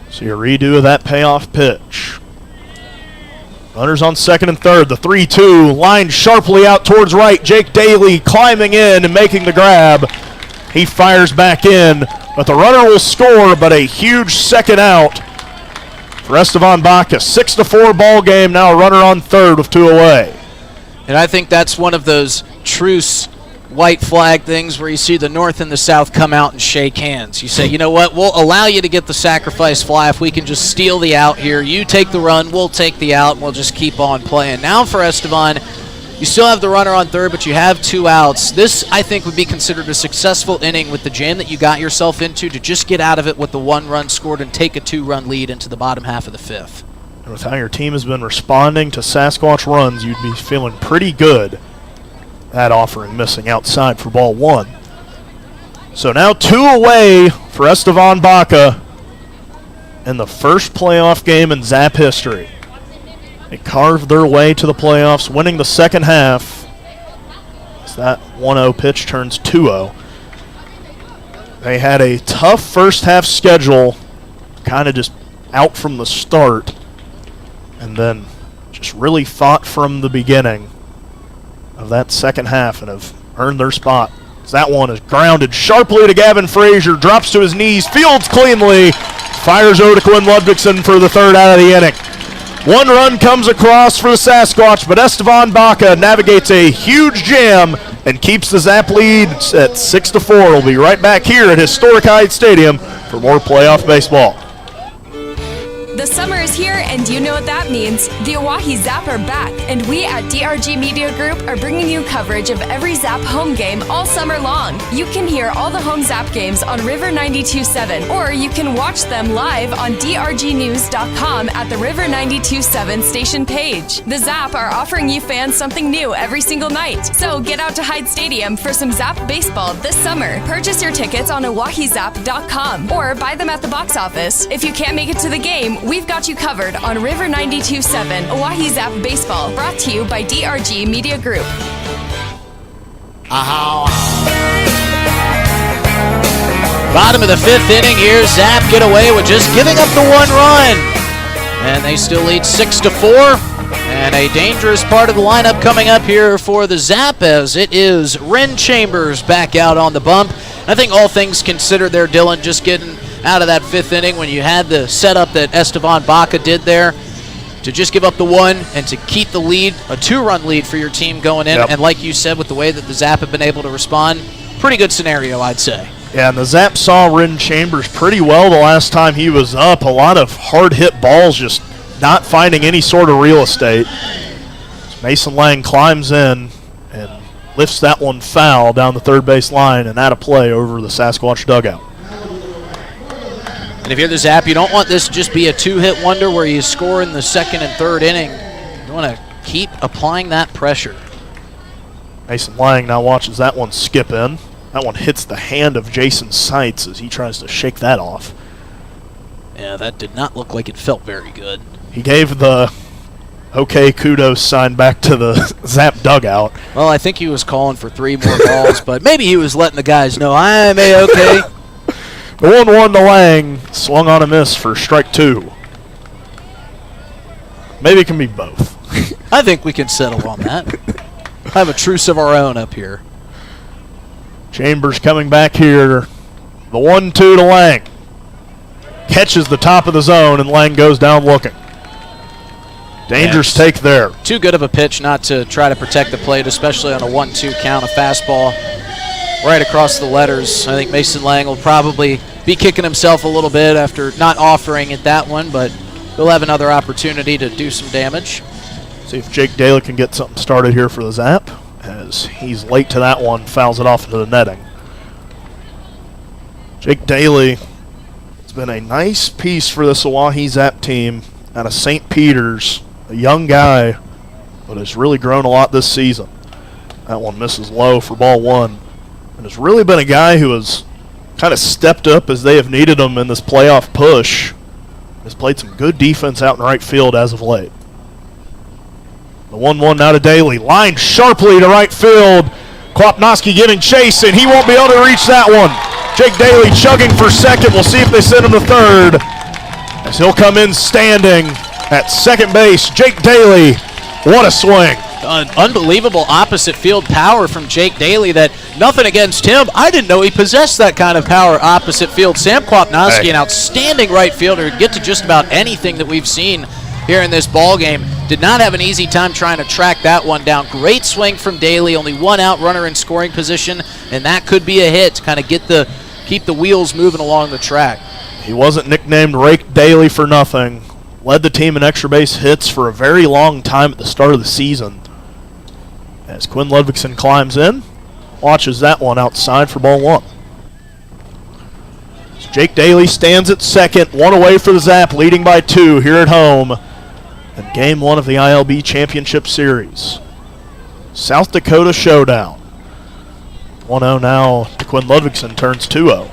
See a redo of that payoff pitch. Runners on second and third. The 3-2 lined sharply out towards right. Jake Daly climbing in and making the grab. He fires back in, but the runner will score, but a huge second out for Esteban Baca. 6-4 ball game, now a runner on third with 2 away. And I think that's one of those truce white flag things where you see the North and the South come out and shake hands. You say, you know what, we'll allow you to get the sacrifice fly if we can just steal the out here. You take the run, we'll take the out, and we'll just keep on playing. Now for Estevan, you still have the runner on third, but you have 2 outs. This, I think, would be considered a successful inning with the jam that you got yourself into to just get out of it with the 1 run scored and take a 2-run lead into the bottom half of the 5th. And with how your team has been responding to Sasquatch runs, you'd be feeling pretty good. That offering missing outside for ball 1. So now 2 away for Estevan Baca in the first playoff game in Zap history. They carved their way to the playoffs, winning the second half as that 1-0 pitch turns 2-0. They had a tough first half schedule, kind of just out from the start, and then just really fought from the beginning of that second half and have earned their spot. That one is grounded sharply to Gavin Frazier, drops to his knees, fields cleanly, fires over to Quinn Ludvigsen for the 3rd out of the inning. 1 run comes across for the Sasquatch, but Estevan Baca navigates a huge jam and keeps the Zap lead at 6-4. We'll be right back here at Historic Heights Stadium for more playoff baseball. The summer is here, and you know what that means. The Oahe Zap are back, and we at DRG Media Group are bringing you coverage of every Zap home game all summer long. You can hear all the home Zap games on River 92.7, or you can watch them live on drgnews.com at the River 92.7 station page. The Zap are offering you fans something new every single night, so get out to Hyde Stadium for some Zap baseball this summer. Purchase your tickets on oahezap.com or buy them at the box office. If you can't make it to the game, we've got you covered on River 92.7 Oahe Zap Baseball, brought to you by DRG Media Group. Bottom of the 5th inning here, Zap get away with just giving up the 1 run. And they still lead 6-4. And a dangerous part of the lineup coming up here for the Zap, as it is Ren Chambers back out on the bump. I think all things considered there, Dylan, just getting out of that 5th inning when you had the setup that Estevan Baca did there to just give up the 1 and to keep the lead, a 2-run lead for your team going in. Yep. And like you said, with the way that the Zap have been able to respond, pretty good scenario, I'd say. Yeah, and the Zap saw Ren Chambers pretty well the last time he was up. A lot of hard-hit balls just not finding any sort of real estate. Mason Lang climbs in and lifts that one foul down the 3rd base line and out of play over the Sasquatch dugout. And if you're the Zap, you don't want this to just be a 2-hit wonder where you score in the 2nd and 3rd inning. You want to keep applying that pressure. Mason Lang now watches that one skip in. That one hits the hand of Jason Seitz as he tries to shake that off. Yeah, that did not look like it felt very good. He gave the okay kudos sign back to the Zap dugout. Well, I think he was calling for 3 more balls, but maybe he was letting the guys know, I'm A-okay. The 1-1 to Lang, swung on a miss for strike 2. Maybe it can be both. I think we can settle on that. I have a truce of our own up here. Chambers coming back here. The 1-2 to Lang. Catches the top of the zone, and Lang goes down looking. Dangerous take there. Too good of a pitch not to try to protect the plate, especially on a 1-2 count, a fastball right across the letters. I think Mason Lang will probably be kicking himself a little bit after not offering it that one, but he'll have another opportunity to do some damage. See if Jake Daly can get something started here for the Zap, as he's late to that one, fouls it off into the netting. Jake Daly, it's been a nice piece for this Oahe Zap team out of St. Peter's. A young guy, but has really grown a lot this season. That one misses low for ball 1. And has really been a guy who has kind of stepped up as they have needed him in this playoff push. Has played some good defense out in right field as of late. The 1-1 now to Daly. Lined sharply to right field. Kwapnoski giving chase, and he won't be able to reach that one. Jake Daly chugging for second. We'll see if they send him to third, as he'll come in standing at second base. Jake Daly, what a swing. Unbelievable opposite field power from Jake Daly. That nothing against him. I didn't know he possessed that kind of power opposite field. Sam Kwapnoski, an outstanding right fielder, get to just about anything that we've seen here in this ball game. did not have an easy time trying to track that one down. Great swing from Daly, only one out, runner in scoring position, and that could be a hit to kind of keep the wheels moving along the track. He wasn't nicknamed Rake Daly for nothing. Led the team in extra base hits for a very long time at the start of the season. As Quinn Ludvigsen climbs in, watches that one outside for ball one. Jake Daly stands at second, one away for the Zap, leading by 2 here at home in Game 1 of the ILB Championship Series. South Dakota Showdown. 1-0 now to Quinn Ludvigsen, turns 2-0.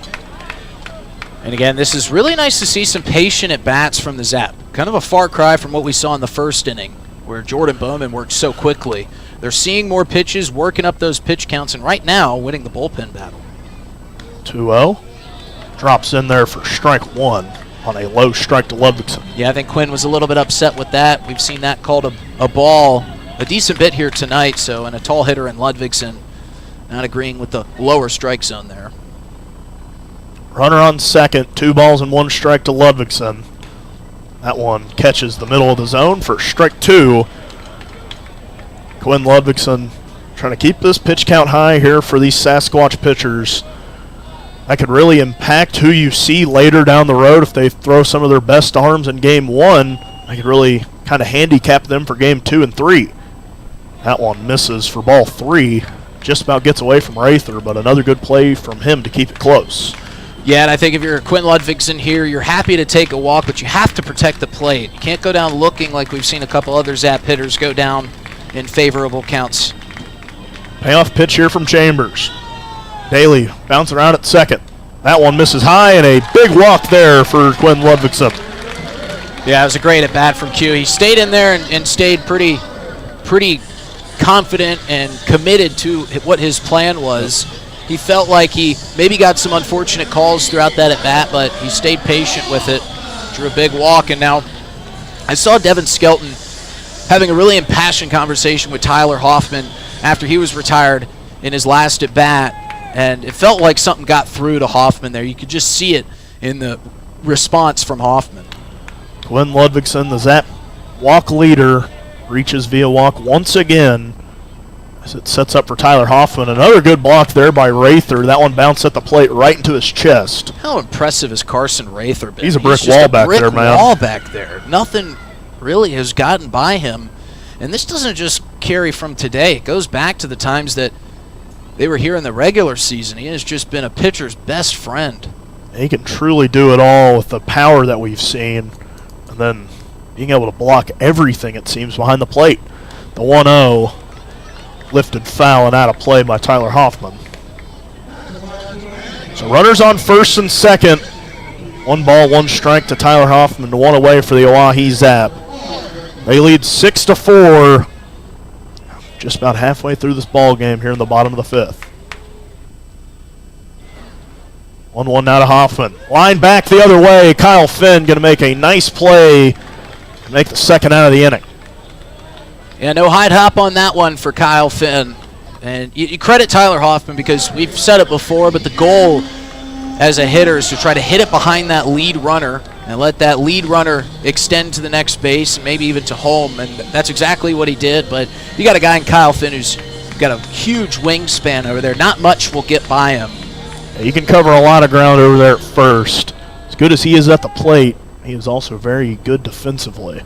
And again, this is really nice to see some patient at-bats from the Zap. Kind of a far cry from what we saw in the first inning, where Jordan Bowman worked so quickly. They're seeing more pitches, working up those pitch counts, and right now, winning the bullpen battle. 2-0. Drops in there for strike one on a low strike to Ludvigsen. Yeah, I think Quinn was a little bit upset with that. We've seen that called a ball a decent bit here tonight, so and a tall hitter in Ludvigsen not agreeing with the lower strike zone there. Runner on second, 2 balls and 1 strike to Ludvigsen. That one catches the middle of the zone for strike 2. Quinn Ludvigsen trying to keep this pitch count high here for these Sasquatch pitchers. That could really impact who you see later down the road if they throw some of their best arms in Game 1. They could really kind of handicap them for Game 2 and 3. That one misses for ball 3. Just about gets away from Rather, but another good play from him to keep it close. Yeah, and I think if you're Quinn Ludvigsen here, you're happy to take a walk, but you have to protect the plate. You can't go down looking like we've seen a couple other Zap hitters go down in favorable counts. Payoff pitch here from Chambers. Daly bouncing around at second. That one misses high, and a big walk there for Quinn Ludvigsen. Yeah, it was a great at-bat from Q. He stayed in there and stayed pretty confident and committed to what his plan was. He felt like he maybe got some unfortunate calls throughout that at-bat, but he stayed patient with it, drew a big walk, and now I saw Devin Skelton having a really impassioned conversation with Tyler Hoffman after he was retired in his last at-bat. And it felt like something got through to Hoffman there. You could just see it in the response from Hoffman. Quinn Ludvigsen, the Zap walk leader, reaches via walk once again as it sets up for Tyler Hoffman. Another good block there by Rather. That one bounced at the plate right into his chest. How impressive has Carson Rather been? He's a brick wall back there, man. Brick wall back there. Nothing really has gotten by him. And this doesn't just carry from today. It goes back to the times that they were here in the regular season. He has just been a pitcher's best friend. He can truly do it all with the power that we've seen. And then being able to block everything, it seems, behind the plate. The 1-0 lifted foul and out of play by Tyler Hoffman. So runners on first and second. 1 ball, 1 strike to Tyler Hoffman, 1 away for the Oahe Zap. They lead 6-4. Just about halfway through this ball game here in the bottom of the 5th. 1-1 now to Hoffman. Line back the other way. Kyle Finn going to make a nice play to make the second out of the inning. Yeah, no hide hop on that one for Kyle Finn. And you credit Tyler Hoffman because we've said it before, but the goal as a hitter is to try to hit it behind that lead runner and let that lead runner extend to the next base and maybe even to home. And that's exactly what he did. But you got a guy in Kyle Finn who's got a huge wingspan over there. Not much will get by him. Yeah, you can cover a lot of ground over there at first. As good as he is at the plate, he is also very good defensively.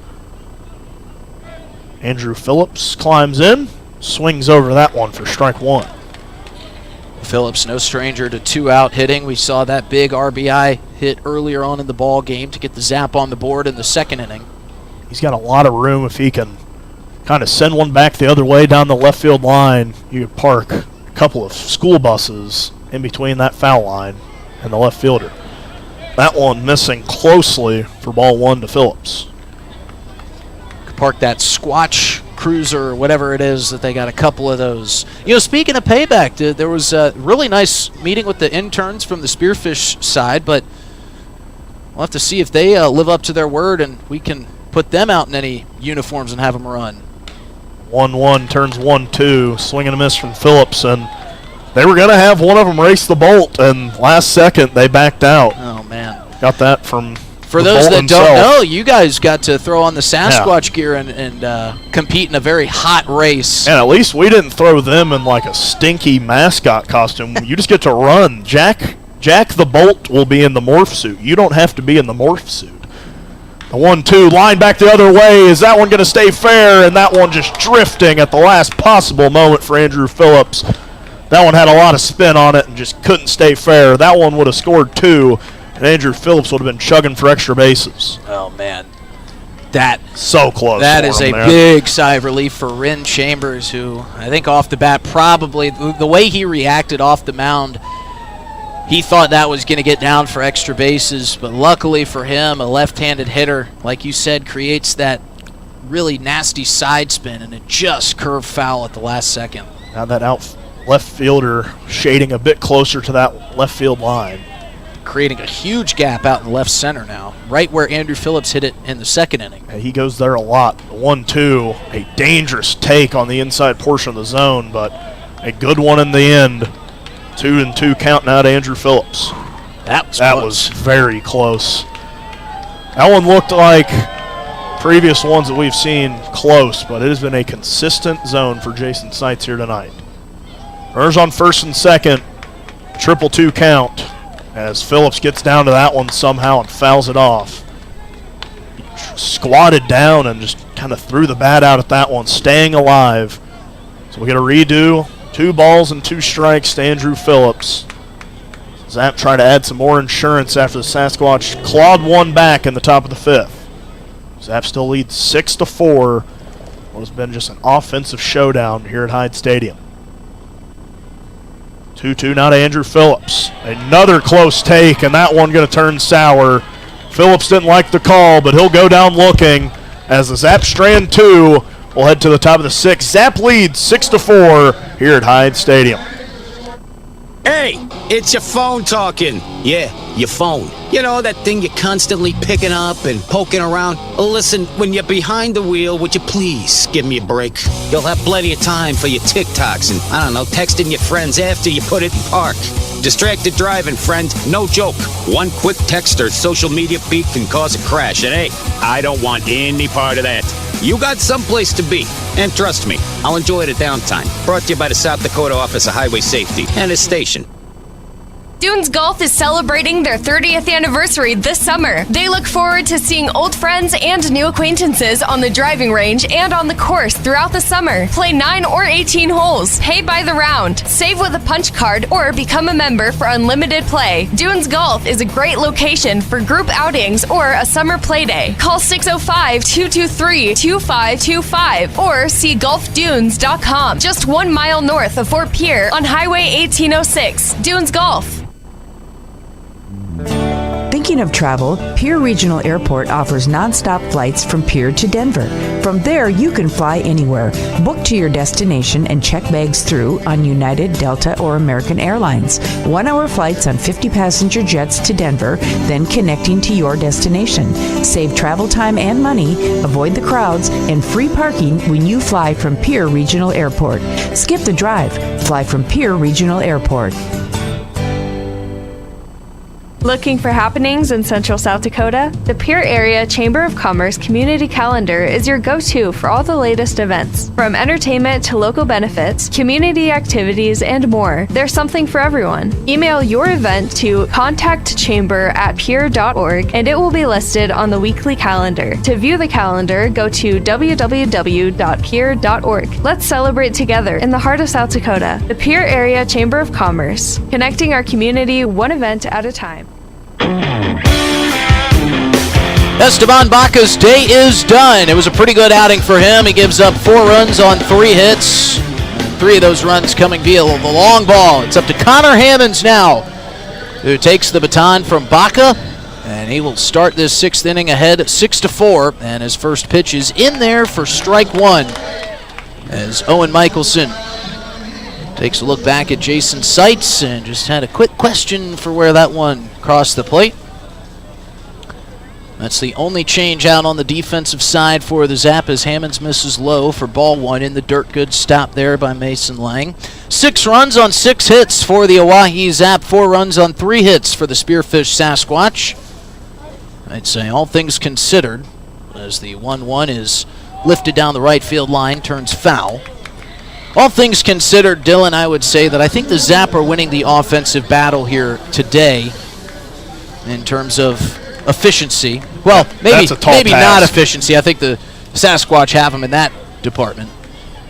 Andrew Phillips climbs in, swings over that one for strike 1. Phillips, no stranger to 2-out hitting. We saw that big RBI hit earlier on in the ball game to get the Zap on the board in the second inning. He's got a lot of room if he can kind of send one back the other way down the left field line. You could park a couple of school buses in between that foul line and the left fielder. That one missing closely for ball 1 to Phillips. Could park that Squatch Cruiser or whatever it is that they got a couple of those. You know, speaking of payback, there was a really nice meeting with the interns from the Spearfish side, but we'll have to see if they live up to their word and we can put them out in any uniforms and have them run. 1-1 turns 1-2, swing and a miss from Phillips, and they were going to have one of them race the bolt, and last second they backed out. Oh, man. Got that from For those that don't know, you guys got to throw on the Sasquatch gear and compete in a very hot race. And at least we didn't throw them in like a stinky mascot costume. You just get to run. Jack the Bolt will be in the morph suit. You don't have to be in the morph suit. The 1-2 line back the other way. Is that one going to stay fair? And that one just drifting at the last possible moment for Andrew Phillips. That one had a lot of spin on it and just couldn't stay fair. That one would have scored 2, and Andrew Phillips would have been chugging for extra bases. Oh, man. That so close. That is a big sigh of relief for Ren Chambers, who I think off the bat probably, the way he reacted off the mound, he thought that was going to get down for extra bases, but luckily for him, a left-handed hitter, like you said, creates that really nasty side spin, and it just curved foul at the last second. Now that left fielder shading a bit closer to that left field line. Creating a huge gap out in left center now, right where Andrew Phillips hit it in the second inning. Yeah, he goes there a lot. 1-2, a dangerous take on the inside portion of the zone, but a good one in the end. 2-2 count now to Andrew Phillips. That was very close. That one looked like previous ones that we've seen close, but it has been a consistent zone for Jason Seitz here tonight. Runners on first and second, 2-2 count as Phillips gets down to that one somehow and fouls it off. He squatted down and just kind of threw the bat out at that one, staying alive. So we get a redo. 2 balls and 2 strikes to Andrew Phillips. Zap trying to add some more insurance after the Sasquatch clawed one back in the top of the 5th. Zap still leads 6-4. What has been just an offensive showdown here at Hyde Stadium. 2-2 now to Andrew Phillips. Another close take, and that one going to turn sour. Phillips didn't like the call, but he'll go down looking as the Zap strand 2 will head to the top of the 6th. Zap leads 6-4 here at Hyde Stadium. Hey, it's your phone talking. Yeah, your phone. You know, that thing you're constantly picking up and poking around. Listen, when you're behind the wheel, would you please give me a break? You'll have plenty of time for your TikToks and, I don't know, texting your friends after you put it in park. Distracted driving, friend. No joke. One quick text or social media feed can cause a crash, and hey, I don't want any part of that. You got someplace to be, and trust me, I'll enjoy the downtime. Brought to you by the South Dakota Office of Highway Safety and its station. Dunes Golf is celebrating their 30th anniversary this summer. They look forward to seeing old friends and new acquaintances on the driving range and on the course throughout the summer. Play 9 or 18 holes, pay by the round, save with a punch card, or become a member for unlimited play. Dunes Golf is a great location for group outings or a summer play day. Call 605-223-2525 or see golfdunes.com, just 1 mile north of Fort Pierre on Highway 1806. Dunes Golf. Thinking of travel, Pierre Regional Airport offers nonstop flights from Pierre to Denver. From there, you can fly anywhere. Book to your destination and check bags through on United, Delta, or American Airlines. 1-hour flights on 50-passenger jets to Denver, then connecting to your destination. Save travel time and money, avoid the crowds, and free parking when you fly from Pierre Regional Airport. Skip the drive. Fly from Pierre Regional Airport. Looking for happenings in Central South Dakota? The Pierre Area Chamber of Commerce Community Calendar is your go-to for all the latest events. From entertainment to local benefits, community activities, and more, there's something for everyone. Email your event to contactchamber@pierre.org and it will be listed on the weekly calendar. To view the calendar, go to www.pierre.org. Let's celebrate together in the heart of South Dakota. The Pierre Area Chamber of Commerce, connecting our community one event at a time. Esteban Baca's day is done. It was a pretty good outing for him. He gives up 4 runs on 3 hits. 3 of those runs coming via the long ball. It's up to Connor Hammonds now, who takes the baton from Baca, and he will start this 6th inning ahead 6-4, and his first pitch is in there for strike 1 as Owen Michelson takes a look back at Jason Seitz and just had a quick question for where that one crossed the plate. That's the only change out on the defensive side for the Zap as Hammonds misses low for ball 1 in the dirt. Good stop there by Mason Lang. 6 runs on 6 hits for the Oahe Zap. 4 runs on 3 hits for the Spearfish Sasquatch. I'd say all things considered, as the 1-1 is lifted down the right field line, turns foul. All things considered, Dylan, I would say that I think the Zap are winning the offensive battle here today in terms of efficiency. Well, maybe not efficiency. I think the Sasquatch have them in that department.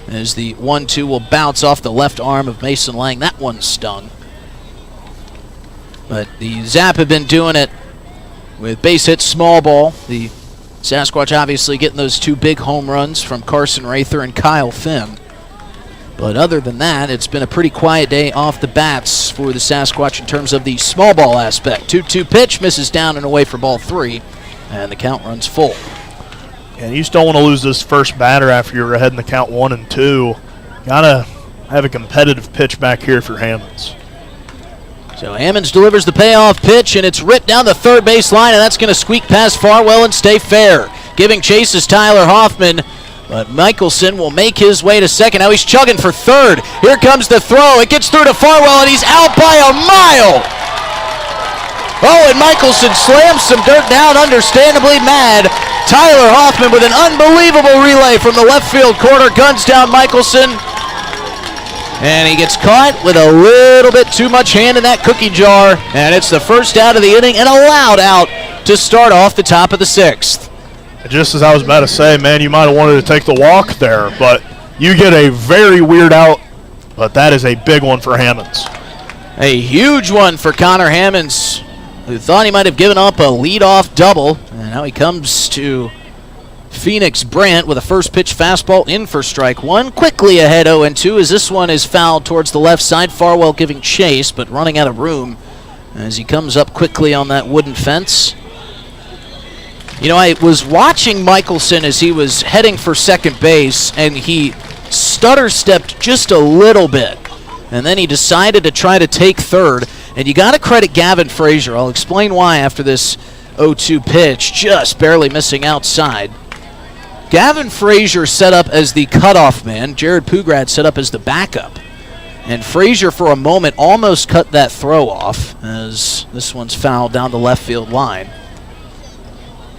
As the 1-2 will bounce off the left arm of Mason Lang. That one stung. But the Zap have been doing it with base hits, small ball. The Sasquatch obviously getting those 2 big home runs from Carson Rather and Kyle Phim. But other than that, it's been a pretty quiet day off the bats for the Sasquatch in terms of the small ball aspect. 2-2 pitch, misses down and away for ball 3, and the count runs full. And you just don't want to lose this first batter after you're ahead in the count 1-2. Gotta have a competitive pitch back here for Hammonds. So Hammonds delivers the payoff pitch, and it's ripped down the third base line, and that's going to squeak past Farwell and stay fair. Giving chase is Tyler Hoffman, but Michelson will make his way to second. Now he's chugging for third. Here comes the throw. It gets through to Farwell, and he's out by a mile. Oh, and Michelson slams some dirt down, understandably mad. Tyler Hoffman with an unbelievable relay from the left field corner, guns down Michelson. And he gets caught with a little bit too much hand in that cookie jar. And it's the first out of the inning and a loud out to start off the top of the 6th. Just as I was about to say, man, you might have wanted to take the walk there, but you get a very weird out, but that is a big one for Hammonds. A huge one for Connor Hammonds, who thought he might have given up a leadoff double. And now he comes to Phoenix Brandt with a first pitch fastball in for strike 1. Quickly ahead 0-2 as this one is fouled towards the left side. Farwell giving chase, but running out of room as he comes up quickly on that wooden fence. You know, I was watching Michelson as he was heading for second base, and he stutter-stepped just a little bit. And then he decided to try to take third. And you got to credit Gavin Frazier. I'll explain why after this 0-2 pitch, just barely missing outside. Gavin Frazier set up as the cutoff man. Jared Pugrad set up as the backup. And Frazier, for a moment, almost cut that throw off as this one's fouled down the left field line.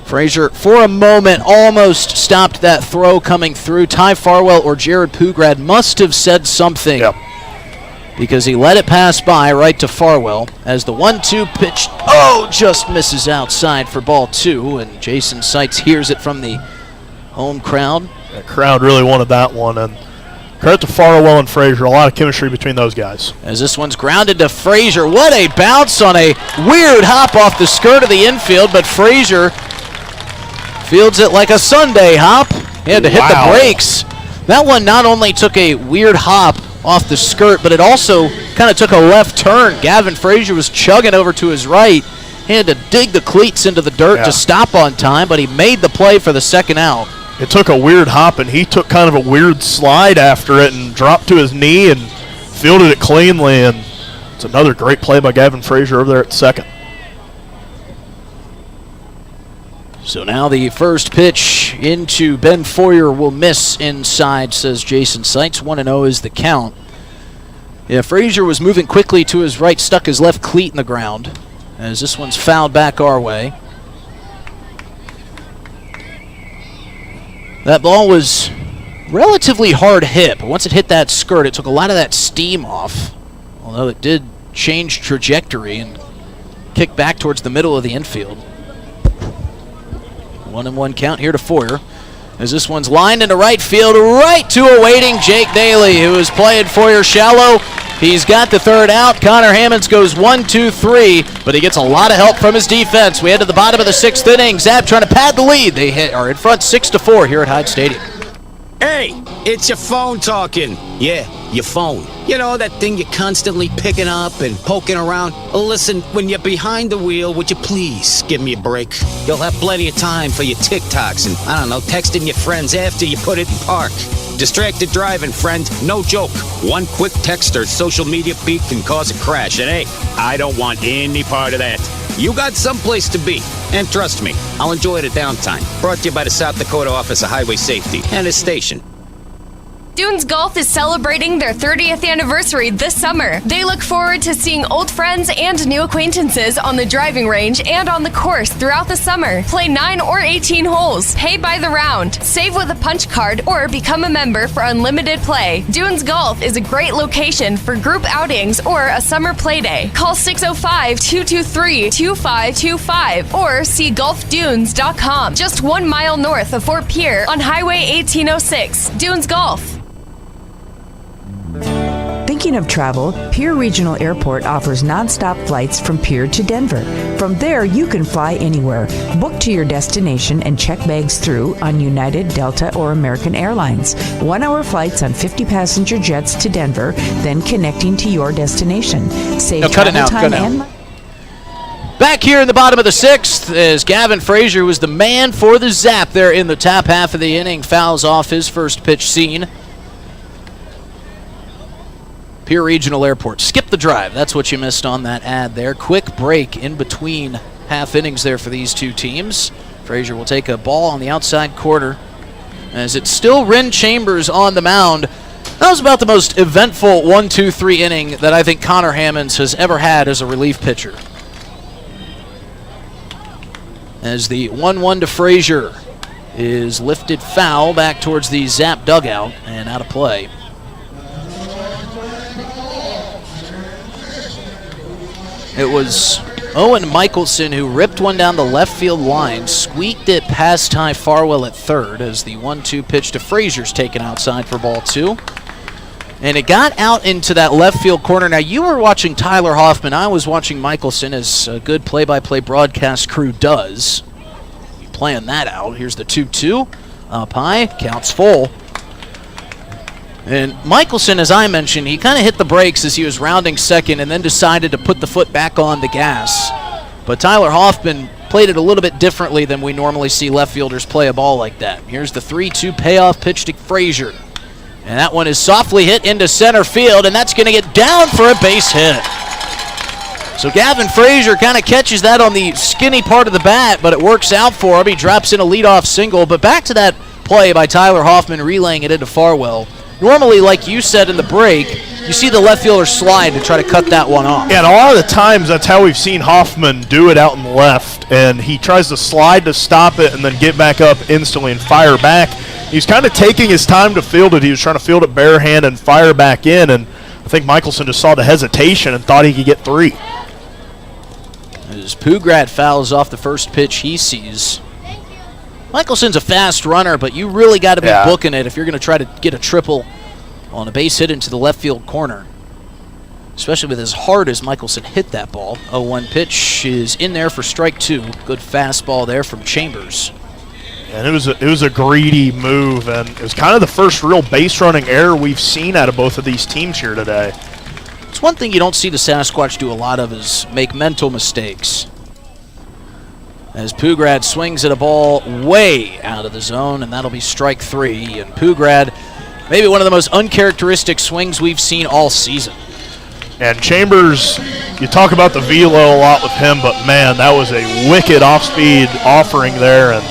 Frazier, for a moment, almost stopped that throw coming through. Ty Farwell or Jared Pugrad must have said something. Yep. Because he let it pass by right to Farwell as the 1-2 pitch, just misses outside for ball 2. And Jason Seitz hears it from the home crowd. The crowd really wanted that one, and credit to Farwell and Frazier. A lot of chemistry between those guys. As this one's grounded to Frazier. What a bounce on a weird hop off the skirt of the infield, but Frazier fields it like a Sunday hop. He had to hit the brakes. That one not only took a weird hop off the skirt, but it also kind of took a left turn. Gavin Frazier was chugging over to his right. He had to dig the cleats into the dirt to stop on time, but he made the play for the second out. It took a weird hop, and he took kind of a weird slide after it and dropped to his knee and fielded it cleanly. And it's another great play by Gavin Frazier over there at second. So now the first pitch into Ben Foyer will miss inside, says Jason Seitz. 1-0 is the count. Yeah, Frazier was moving quickly to his right, stuck his left cleat in the ground as this one's fouled back our way. That ball was relatively hard hit, but once it hit that skirt, it took a lot of that steam off, although it did change trajectory and kick back towards the middle of the infield. 1-1 count here to Foyer as this one's lined into right field, right to a waiting Jake Daly, who is playing Foyer shallow. He's got the third out. Connor Hammonds goes 1-2-3, but he gets a lot of help from his defense. We head to the bottom of the 6th inning. Zap trying to pad the lead. They are in front 6-4 here at Hyde Stadium. Hey, it's your phone talking. Yeah, your phone. You know, that thing you're constantly picking up and poking around. Listen, when you're behind the wheel, would you please give me a break? You'll have plenty of time for your TikToks and, I don't know, texting your friends after you put it in park. Distracted driving, friend, no joke. One quick text or social media feed can cause a crash, and hey, I don't want any part of that. You got someplace to be, and trust me, I'll enjoy the downtime. Brought to you by the South Dakota Office of Highway Safety and this station. Dunes Golf is celebrating their 30th anniversary this summer. They look forward to seeing old friends and new acquaintances on the driving range and on the course throughout the summer. Play 9 or 18 holes, pay by the round, save with a punch card, or become a member for unlimited play. Dunes Golf is a great location for group outings or a summer play day. Call 605-223-2525 or see golfdunes.com. Just 1 mile north of Fort Pierre on Highway 1806. Dunes Golf. Thinking of travel? Pierre Regional Airport offers nonstop flights from Pierre to Denver. From there, you can fly anywhere. Book to your destination and check bags through on United, Delta, or American Airlines. 1-hour flights on 50-passenger jets to Denver, then connecting to your destination. Save travel time and money. Back here in the bottom of the 6th is Gavin Frazier, who was the man for the Zap there in the top half of the inning. Fouls off his first pitch scene. Pierre Regional Airport. Skip the drive. That's what you missed on that ad there. Quick break in between half innings there for these two teams. Frazier will take a ball on the outside corner as it's still Ren Chambers on the mound. That was about the most eventful 1-2-3 inning that I think Connor Hammonds has ever had as a relief pitcher. As the 1-1 to Frazier is lifted foul back towards the Zap dugout and out of play. It was Owen Michelson who ripped one down the left field line, squeaked it past Ty Farwell at third as the 1-2 pitch to Frazier's taken outside for ball 2. And it got out into that left field corner. Now, you were watching Tyler Hoffman. I was watching Michelson, as a good play-by-play broadcast crew does. Playing that out. Here's the 2-2. Up high, counts full. And Michelson, as I mentioned, he kind of hit the brakes as he was rounding second and then decided to put the foot back on the gas. But Tyler Hoffman played it a little bit differently than we normally see left fielders play a ball like that. Here's the 3-2 payoff pitch to Frazier. And that one is softly hit into center field, and that's going to get down for a base hit. So Gavin Frazier kind of catches that on the skinny part of the bat, but it works out for him. He drops in a leadoff single. But back to that play by Tyler Hoffman relaying it into Farwell. Normally, like you said in the break, you see the left fielder slide to try to cut that one off. Yeah, and a lot of the times that's how we've seen Hoffman do it out in the left, and he tries to slide to stop it and then get back up instantly and fire back. He's kind of taking his time to field it. He was trying to field it bare hand and fire back in, and I think Michelson just saw the hesitation and thought he could get 3. As Pugrad fouls off the first pitch he sees. Michelson's a fast runner, but you really got to be booking it if you're going to try to get a triple on a base hit into the left field corner. Especially with as hard as Michelson hit that ball. 0-1 pitch is in there for strike 2. Good fastball there from Chambers. And it was a greedy move, and it was kind of the first real base running error we've seen out of both of these teams here today. It's one thing you don't see the Sasquatch do a lot of is make mental mistakes. As Pugrad swings at a ball way out of the zone, and that'll be strike 3. And Pugrad, maybe one of the most uncharacteristic swings we've seen all season. And Chambers, you talk about the velo a lot with him, but man, that was a wicked off-speed offering there, and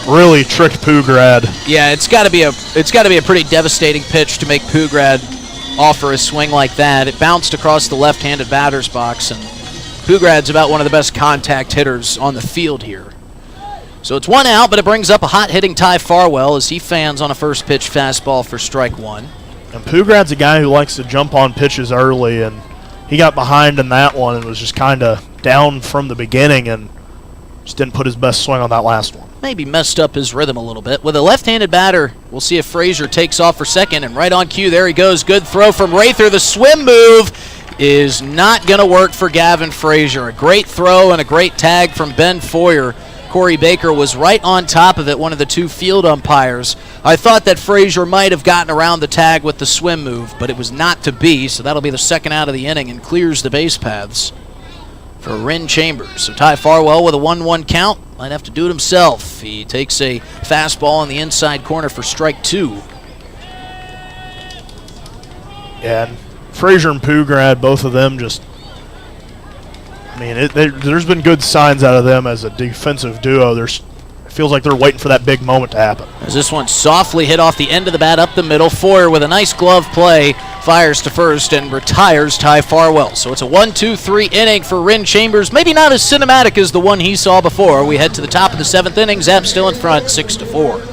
really tricked Pugrad. Yeah, it's got to be a pretty devastating pitch to make Pugrad offer a swing like that. It bounced across the left-handed batter's box, and Pugrad's about one of the best contact hitters on the field here. So it's 1 out, but it brings up a hot-hitting Ty Farwell as he fans on a first-pitch fastball for strike 1. And Pugrad's a guy who likes to jump on pitches early, and he got behind in that one and was just kind of down from the beginning and just didn't put his best swing on that last one. Maybe messed up his rhythm a little bit. With a left-handed batter, we'll see if Frazier takes off for second, and right on cue, there he goes. Good throw from Rather. The swim move is not going to work for Gavin Frazier. A great throw and a great tag from Ben Foyer. Corey Baker was right on top of it, one of the 2 field umpires. I thought that Frazier might have gotten around the tag with the swim move, but it was not to be, so that'll be the second out of the inning and clears the base paths for Ren Chambers. So Ty Farwell with a 1-1 count. Might have to do it himself. He takes a fastball on the inside corner for strike 2. Yeah, and Frazier and Pugrad, both of them just, I mean, there's been good signs out of them as a defensive duo. If feels like they're waiting for that big moment to happen. As this one softly hit off the end of the bat up the middle, Foyer with a nice glove play fires to first and retires Ty Farwell. So it's a 1-2-3 inning for Rin Chambers. Maybe not as cinematic as the one he saw before. We head to the top of the 7th inning. Zap still in front, 6-4.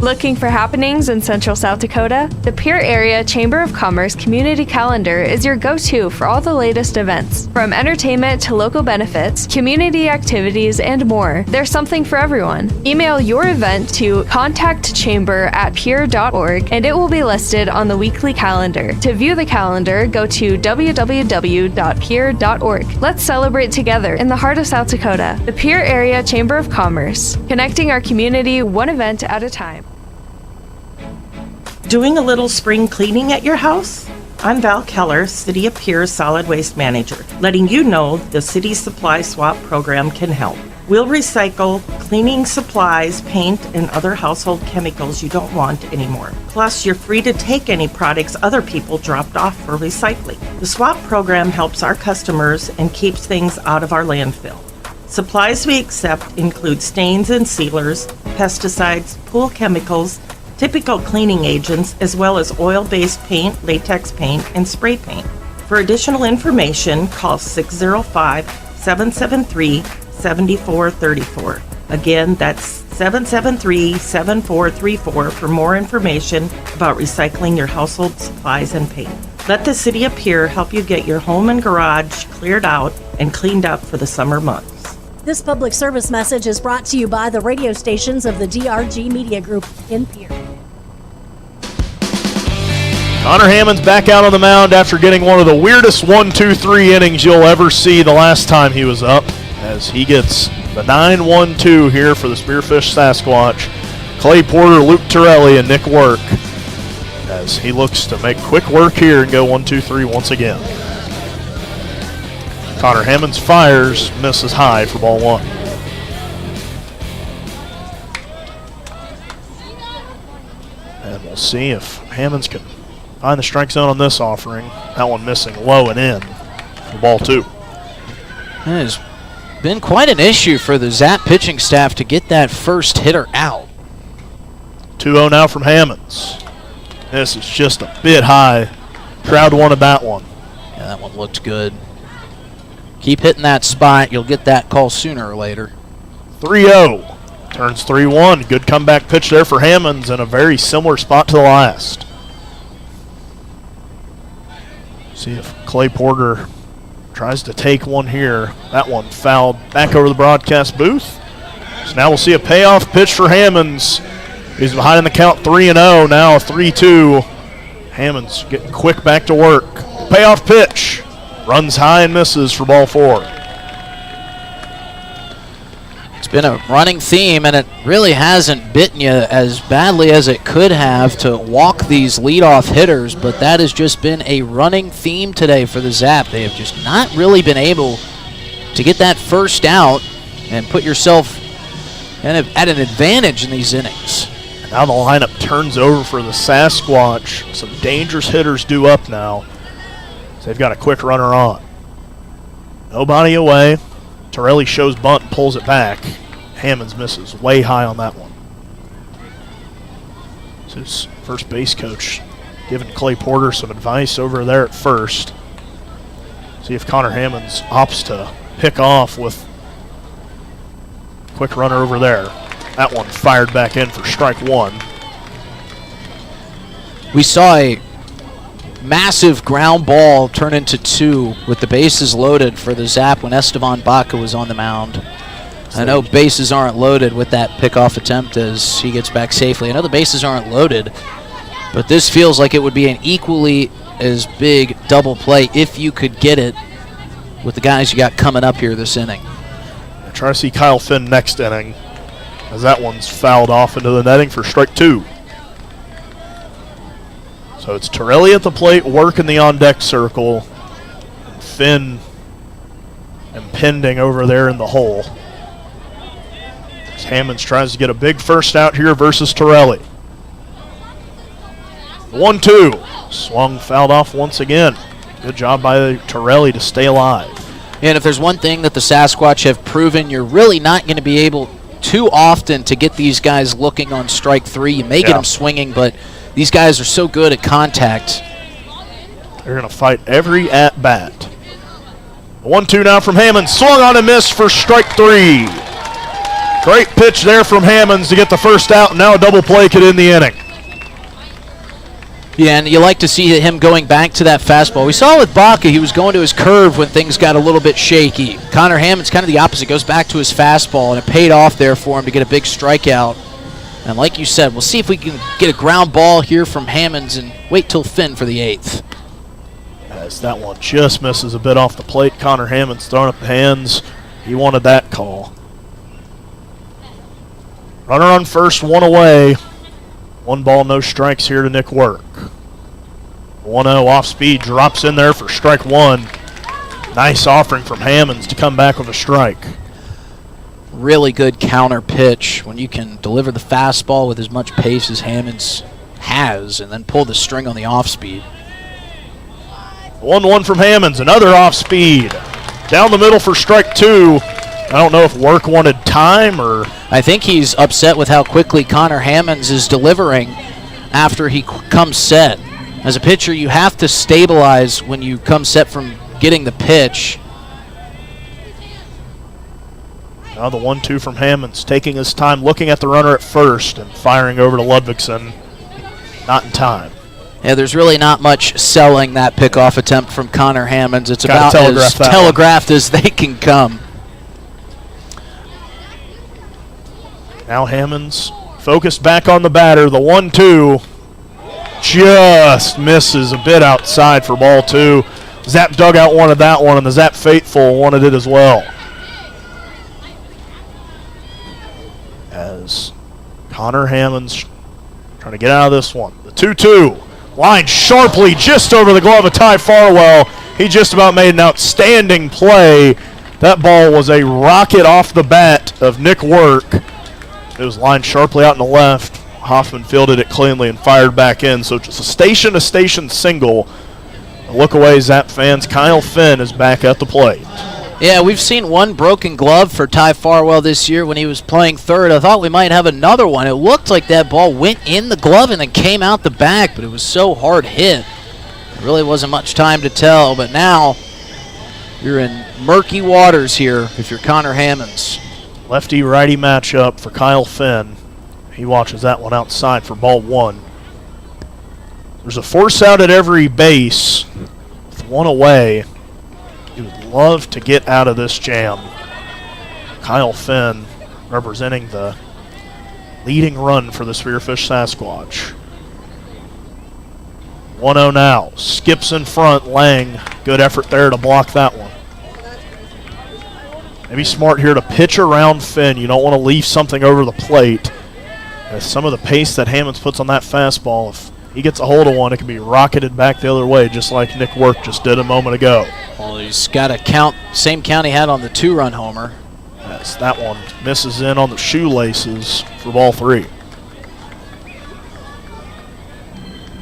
Looking for happenings in Central South Dakota? The Pierre Area Chamber of Commerce Community Calendar is your go-to for all the latest events. From entertainment to local benefits, community activities, and more, there's something for everyone. Email your event to contactchamber@pierre.org and it will be listed on the weekly calendar. To view the calendar, go to www.pierre.org. Let's celebrate together in the heart of South Dakota. The Pierre Area Chamber of Commerce, connecting our community one event at a time. Doing a little spring cleaning at your house? I'm Val Keller, City of Pierre Solid Waste Manager, letting you know the City Supply Swap program can help. We'll recycle cleaning supplies, paint, and other household chemicals you don't want anymore. Plus, you're free to take any products other people dropped off for recycling. The swap program helps our customers and keeps things out of our landfill. Supplies we accept include stains and sealers, pesticides, pool chemicals, typical cleaning agents, as well as oil-based paint, latex paint, and spray paint. For additional information, call 605-773-7434. Again, that's 773-7434 for more information about recycling your household supplies and paint. Let the City of Pierre help you get your home and garage cleared out and cleaned up for the summer months. This public service message is brought to you by the radio stations of the DRG Media Group in Pierre. Connor Hammond's back out on the mound after getting one of the weirdest 1-2-3 innings you'll ever see the last time he was up, as he gets the 9-1-2 here for the Spearfish Sasquatch. Clay Porter, Luke Torelli, and Nick Work, as he looks to make quick work here and go 1-2-3 once again. Connor Hammonds fires, misses high for ball one. And we'll see if Hammonds can find the strike zone on this offering. That one missing low and in for ball two. It has been quite an issue for the Zap pitching staff to get that first hitter out. 2-0 now from Hammonds. This is just a bit high. Crowd wanted that one. Yeah, that one looked good. Keep hitting that spot. You'll get that call sooner or later. 3-0. Turns 3-1. Good comeback pitch there for Hammonds in a very similar spot to the last. See if Clay Porter tries to take one here. That one fouled back over the broadcast booth. So now we'll see a payoff pitch for Hammonds. He's behind in the count 3-0. Now a 3-2. Hammonds getting quick back to work. Payoff pitch. Runs high and misses for ball four. It's been a running theme, and it really hasn't bitten you as badly as it could have to walk these leadoff hitters, but that has just been a running theme today for the Zap. They have just not really been able to get that first out and put yourself at an advantage in these innings. Now the lineup turns over for the Sasquatch. Some dangerous hitters due up now. So they've got a quick runner on. Nobody away. Torelli shows bunt and pulls it back. Hammonds misses way high on that one. So his first base coach giving Clay Porter some advice over there at first. See if Connor Hammonds opts to pick off with a quick runner over there. That one fired back in for strike one. We saw a massive ground ball turn into two with the bases loaded for the Zap when Esteban Baca was on the mound. I know bases aren't loaded with that pickoff attempt as he gets back safely. I know the bases aren't loaded, but this feels like it would be an equally as big double play if you could get it with the guys you got coming up here this inning. Try to see Kyle Finn next inning, as that one's fouled off into the netting for strike two. So it's Torelli at the plate, working the on-deck circle. And Finn impending over there in the hole. As Hammonds tries to get a big first out here versus Torelli. 1-2. Swung, fouled off once again. Good job by Torelli to stay alive. And if there's one thing that the Sasquatch have proven, you're really not going to be able too often to get these guys looking on strike three. You may get them swinging, but these guys are so good at contact. They're going to fight every at-bat. 1-2 now from Hammonds. Swung on and missed for strike three. Great pitch there from Hammonds to get the first out, and now a double play could end the inning. Yeah, and you like to see him going back to that fastball. We saw with Baca, he was going to his curve when things got a little bit shaky. Connor Hammond's kind of the opposite, goes back to his fastball, and it paid off there for him to get a big strikeout. And like you said, we'll see if we can get a ground ball here from Hammonds and wait till Finn for the 8th. As that one just misses a bit off the plate. Connor Hammond's throwing up the hands. He wanted that call. Runner on first, one away. 1 ball, no strikes here to Nick Work. 1-0 off speed, drops in there for strike one. Nice offering from Hammonds to come back with a strike. Really good counter pitch when you can deliver the fastball with as much pace as Hammonds has and then pull the string on the off speed. 1-1 from Hammonds, another off speed. Down the middle for strike two. I don't know if Work wanted time or... I think he's upset with how quickly Connor Hammonds is delivering after he comes set. As a pitcher, you have to stabilize when you come set from getting the pitch. Now the 1-2 from Hammonds, taking his time, looking at the runner at first and firing over to Ludvigsen. Not in time. Yeah, there's really not much selling that pickoff attempt from Connor Hammonds. It's Gotta about as telegraphed as they can come. Now Hammonds focused back on the batter. The 1-2 just misses a bit outside for ball two. Zap dugout wanted that one, and the Zap faithful wanted it as well. As Connor Hammonds trying to get out of this one. The 2-2 lined sharply just over the glove of Ty Farwell. He just about made an outstanding play. That ball was a rocket off the bat of Nick Work. It was lined sharply out in the left. Hoffman fielded it cleanly and fired back in. So just a station-to-station single. A look away, Zap fans. Kyle Finn is back at the plate. Yeah, we've seen one broken glove for Ty Farwell this year when he was playing third. I thought we might have another one. It looked like that ball went in the glove and then came out the back, but it was so hard hit. There really wasn't much time to tell, but now you're in murky waters here if you're Connor Hammonds. Lefty-righty matchup for Kyle Finn. He watches that one outside for ball one. There's a force out at every base with one away. He would love to get out of this jam. Kyle Finn representing the leading run for the Spearfish Sasquatch. 1-0 now. Skips in front. Lang, good effort there to block that one. Maybe smart here to pitch around Finn. You don't want to leave something over the plate. As some of the pace that Hammonds puts on that fastball, if he gets a hold of one, it can be rocketed back the other way, just like Nick Work just did a moment ago. Well, he's got a same count he had on the 2-run homer. Yes, that one misses in on the shoelaces for ball three.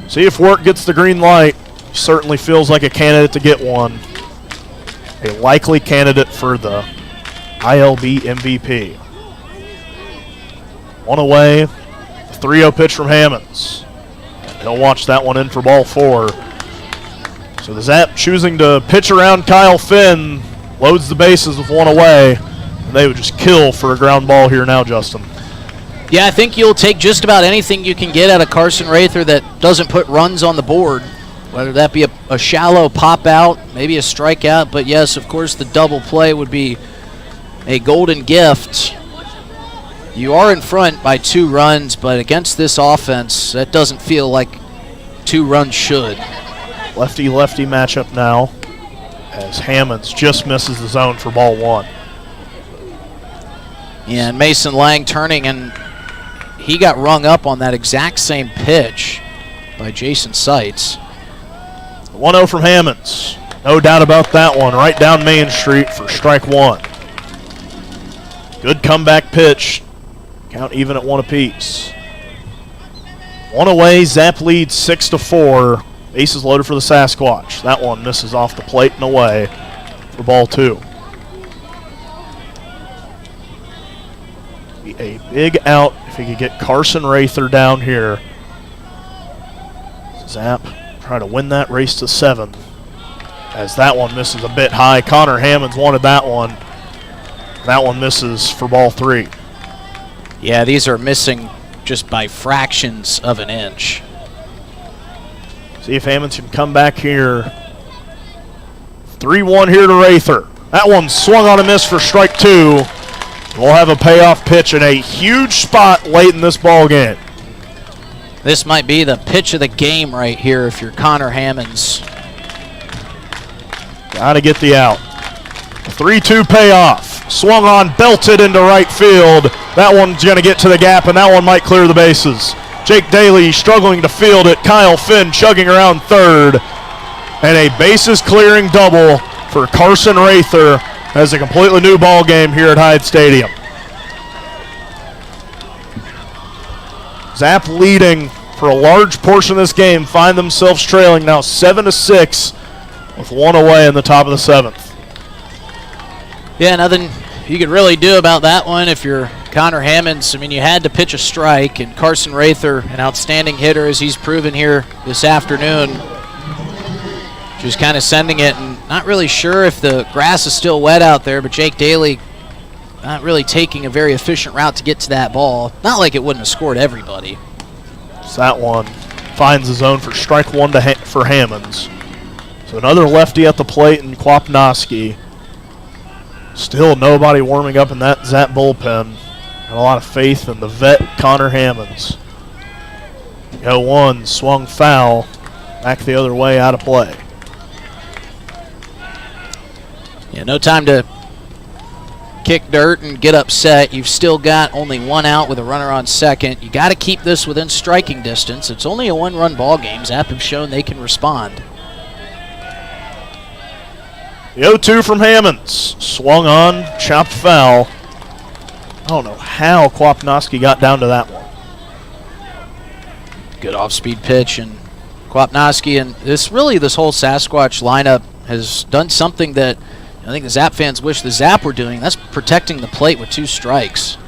See if Work gets the green light. He certainly feels like a candidate to get one. A likely candidate for the ILB MVP. One away. The 3-0 pitch from Hammonds. He'll watch that one in for ball four. So the Zap choosing to pitch around Kyle Finn, loads the bases with one away, and they would just kill for a ground ball here now, Justin. Yeah, I think you'll take just about anything you can get out of Carson Rather that doesn't put runs on the board, whether that be a shallow pop out, maybe a strikeout, but yes, of course, the double play would be a golden gift. You are in front by 2 runs, but against this offense, that doesn't feel like 2 runs should. Lefty-lefty matchup now as Hammonds just misses the zone for ball one. Yeah, and Mason Lang turning, and he got rung up on that exact same pitch by Jason Seitz. 1-0 from Hammonds. No doubt about that one. Right down Main Street for strike one. Good comeback pitch. Count even at 1 apiece. One away. Zap leads 6-4. Bases loaded for the Sasquatch. That one misses off the plate and away for ball two. a big out if he could get Carson Rather down here. Zap trying to win that race to 7. As that one misses a bit high. Connor Hammonds wanted that one. That one misses for ball 3. Yeah, these are missing just by fractions of an inch. See if Hammonds can come back here. 3-1 here to Rather. That one swung on a miss for strike 2. We'll have a payoff pitch in a huge spot late in this ball game. This might be the pitch of the game right here if you're Connor Hammonds. Got to get the out. 3-2 payoff. Swung on, belted into right field. That one's going to get to the gap, and that one might clear the bases. Jake Daly struggling to field it. Kyle Finn chugging around third. And a bases-clearing double for Carson Rather as a completely new ball game here at Hyde Stadium. Zap leading for a large portion of this game. Find themselves trailing now 7-6 with one away in the top of the 7th. Yeah, nothing you could really do about that one if you're Connor Hammonds. I mean, you had to pitch a strike, and Carson Rather, an outstanding hitter as he's proven here this afternoon, just kind of sending it, and not really sure if the grass is still wet out there, but Jake Daly not really taking a very efficient route to get to that ball. Not like it wouldn't have scored everybody. So that one finds the zone for strike 1 for Hammonds. So another lefty at the plate in Kwapnoski. Still nobody warming up in that Zap bullpen. Got a lot of faith in the vet Connor Hammonds. 0-1, swung foul. Back the other way, out of play. Yeah, no time to kick dirt and get upset. You've still got only one out with a runner on second. You got to keep this within striking distance. It's only a one-run ball game. Zap have shown they can respond. The 0-2 from Hammonds. Swung on, chopped foul. I don't know how Kwapnoski got down to that one. Good off-speed pitch, and Kwapnoski, and this whole Sasquatch lineup has done something that I think the Zap fans wish the Zap were doing. That's protecting the plate with 2 strikes.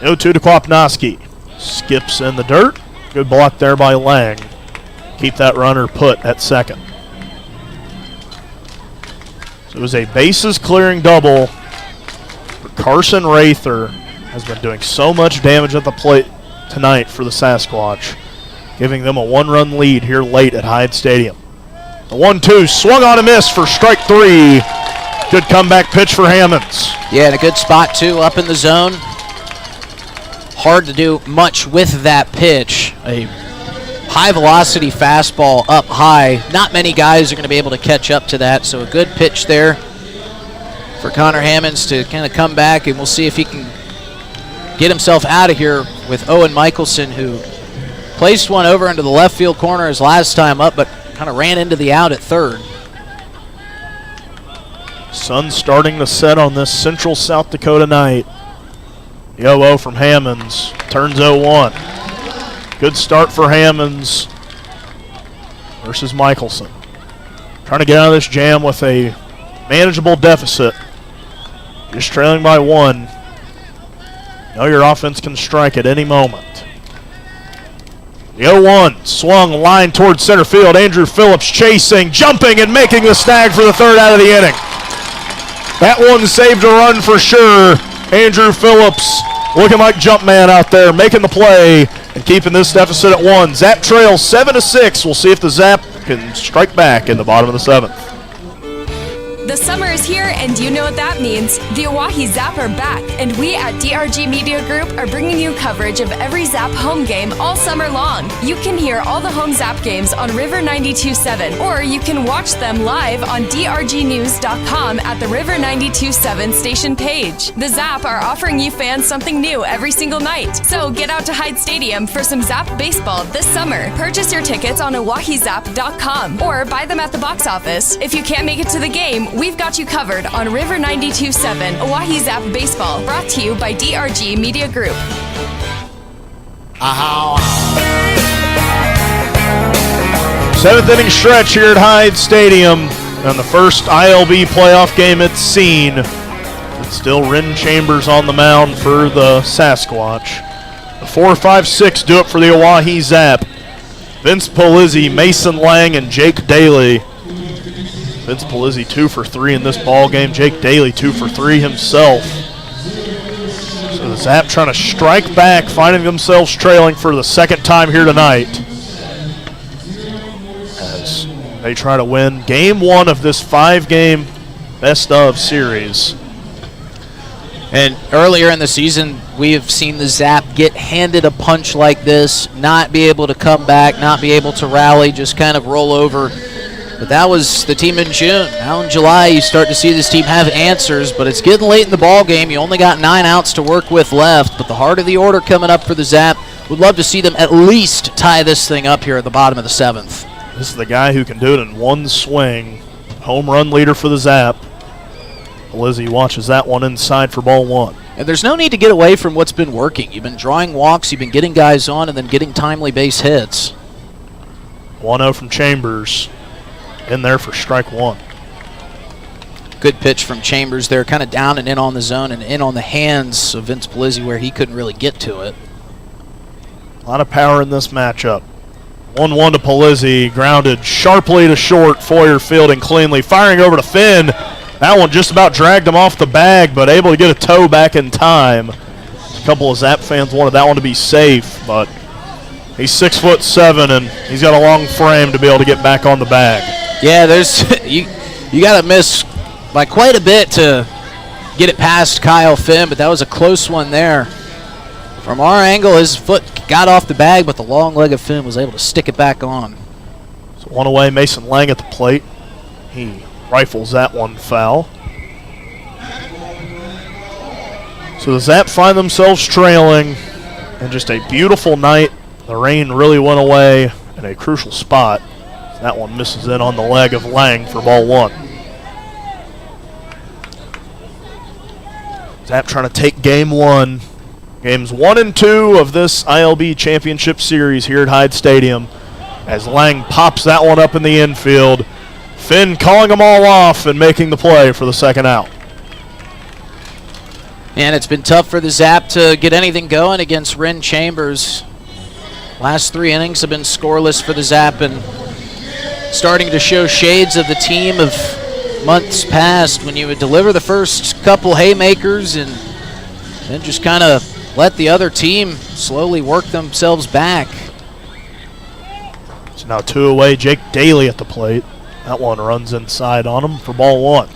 0-2 to Kwapnoski. Skips in the dirt. Good block there by Lang. Keep that runner put at second. So it was a bases-clearing double for Carson Rather. Has been doing so much damage at the plate tonight for the Sasquatch, giving them a 1-run lead here late at Hyde Stadium. The 1-2 swung on a miss for strike 3. Good comeback pitch for Hammonds. Yeah, and a good spot, too, up in the zone. Hard to do much with that pitch. A high-velocity fastball up high. Not many guys are going to be able to catch up to that, so a good pitch there for Connor Hammonds to kind of come back, and we'll see if he can get himself out of here with Owen Michelson, who placed one over into the left field corner his last time up, but kind of ran into the out at third. Sun starting to set on this central South Dakota night. The 0-0 from Hammonds turns 0-1. Good start for Hammonds versus Michelson. Trying to get out of this jam with a manageable deficit. Just trailing by 1. You know your offense can strike at any moment. The 0-1 swung line towards center field. Andrew Phillips chasing, jumping, and making the snag for the 3rd out of the inning. That one saved a run for sure. Andrew Phillips looking like Jumpman out there, making the play and keeping this deficit at 1. Zap trails 7-6. We'll see if the Zap can strike back in the bottom of the 7th. The summer is here, and you know what that means. The Oahe Zap are back, and we at DRG Media Group are bringing you coverage of every Zap home game all summer long. You can hear all the home Zap games on River 92.7, or you can watch them live on drgnews.com at the River 92.7 station page. The Zap are offering you fans something new every single night, so get out to Hyde Stadium for some Zap baseball this summer. Purchase your tickets on oahezap.com or buy them at the box office. If you can't make it to the game, we've got you covered on River 92.7 Oahe Zap Baseball, brought to you by DRG Media Group. 7th inning stretch here at Hyde Stadium, and the first ILB playoff game it's seen. It's still Ren Chambers on the mound for the Sasquatch. The 4, 5, 6 do it for the Oahe Zap. Vince Polizzi, Mason Lang, and Jake Daly. Vince Polizzi 2 for 3 in this ball game. Jake Daly 2 for 3 himself. So the Zap trying to strike back, finding themselves trailing for the second time here tonight, as they try to win game 1 of this 5-game best-of series. And earlier in the season, we have seen the Zap get handed a punch like this, not be able to come back, not be able to rally, just kind of roll over. But that was the team in June. Now in July, you start to see this team have answers, but it's getting late in the ball game. You only got 9 outs to work with left, but the heart of the order coming up for the Zap. Would love to see them at least tie this thing up here at the bottom of the 7th. This is the guy who can do it in one swing. Home run leader for the Zap. Lizzie watches that one inside for ball 1. And there's no need to get away from what's been working. You've been drawing walks, you've been getting guys on, and then getting timely base hits. 1-0 from Chambers. In there for strike 1. Good pitch from Chambers there, kind of down and in on the zone and in on the hands of Vince Polizzi where he couldn't really get to it. A lot of power in this matchup. 1-1 to Polizzi, grounded sharply to short. Foyer fielding cleanly, firing over to Finn. That one just about dragged him off the bag, but able to get a toe back in time. A couple of Zap fans wanted that one to be safe, but he's 6'7", and he's got a long frame to be able to get back on the bag. Yeah, there's you got to miss by quite a bit to get it past Kyle Finn, but that was a close one there. From our angle, his foot got off the bag, but the long leg of Finn was able to stick it back on. So 1 away, Mason Lang at the plate. He rifles that one foul. So the Zap find themselves trailing, and just a beautiful night. The rain really went away in a crucial spot. That one misses in on the leg of Lang for ball 1. Zap trying to take game 1. Games 1 and 2 of this ILB championship series here at Hyde Stadium, as Lang pops that one up in the infield. Finn calling them all off and making the play for the second out. And it's been tough for the Zap to get anything going against Ren Chambers. Last 3 innings have been scoreless for the Zap, and starting to show shades of the team of months past when you would deliver the first couple haymakers and then just kind of let the other team slowly work themselves back. So now 2 away, Jake Daly at the plate. That one runs inside on him for ball 1.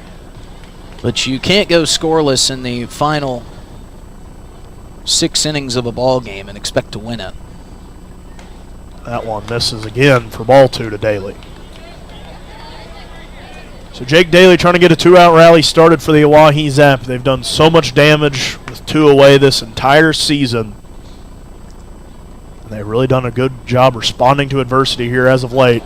But you can't go scoreless in the final 6 innings of a ball game and expect to win it. That one misses again for ball 2 to Daly. So Jake Daly trying to get a 2-out rally started for the Oahe Zap. They've done so much damage with 2 away this entire season. And they've really done a good job responding to adversity here as of late,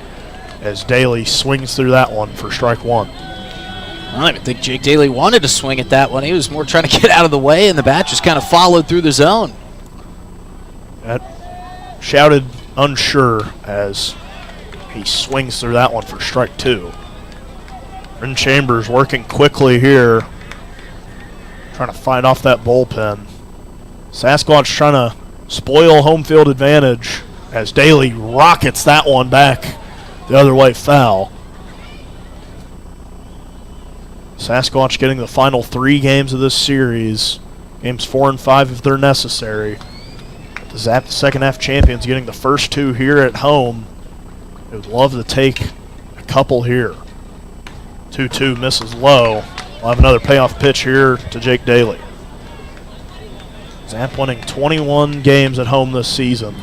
as Daly swings through that one for strike 1. I don't even think Jake Daly wanted to swing at that one. He was more trying to get out of the way, and the bat just kind of followed through the zone. That shouted unsure as he swings through that one for strike 2. Ren Chambers working quickly here, trying to fight off that bullpen. Sasquatch trying to spoil home field advantage as Daly rockets that one back the other way foul. Sasquatch getting the final 3 games of this series, games 4 and 5 if they're necessary. The Zap, the second half champions, getting the first 2 here at home. They would love to take a couple here. 2-2 misses low. We'll have another payoff pitch here to Jake Daly. Zap winning 21 games at home this season.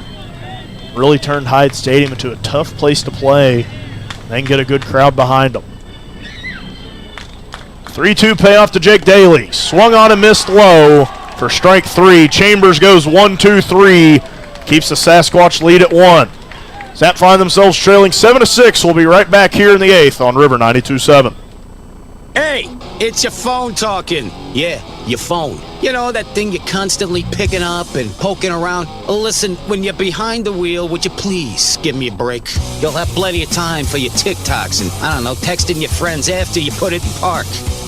Really turned Hyde Stadium into a tough place to play. They can get a good crowd behind them. 3-2 payoff to Jake Daly. Swung on and missed low for strike 3. Chambers goes 1-2-3. Keeps the Sasquatch lead at 1. Zap find themselves trailing 7-6. We'll be right back here in the 8th on River 92.7. Hey, it's your phone talking. Yeah, your phone. You know, that thing you're constantly picking up and poking around. Listen, when you're behind the wheel, would you please give me a break? You'll have plenty of time for your TikToks and, I don't know, texting your friends after you put it in park.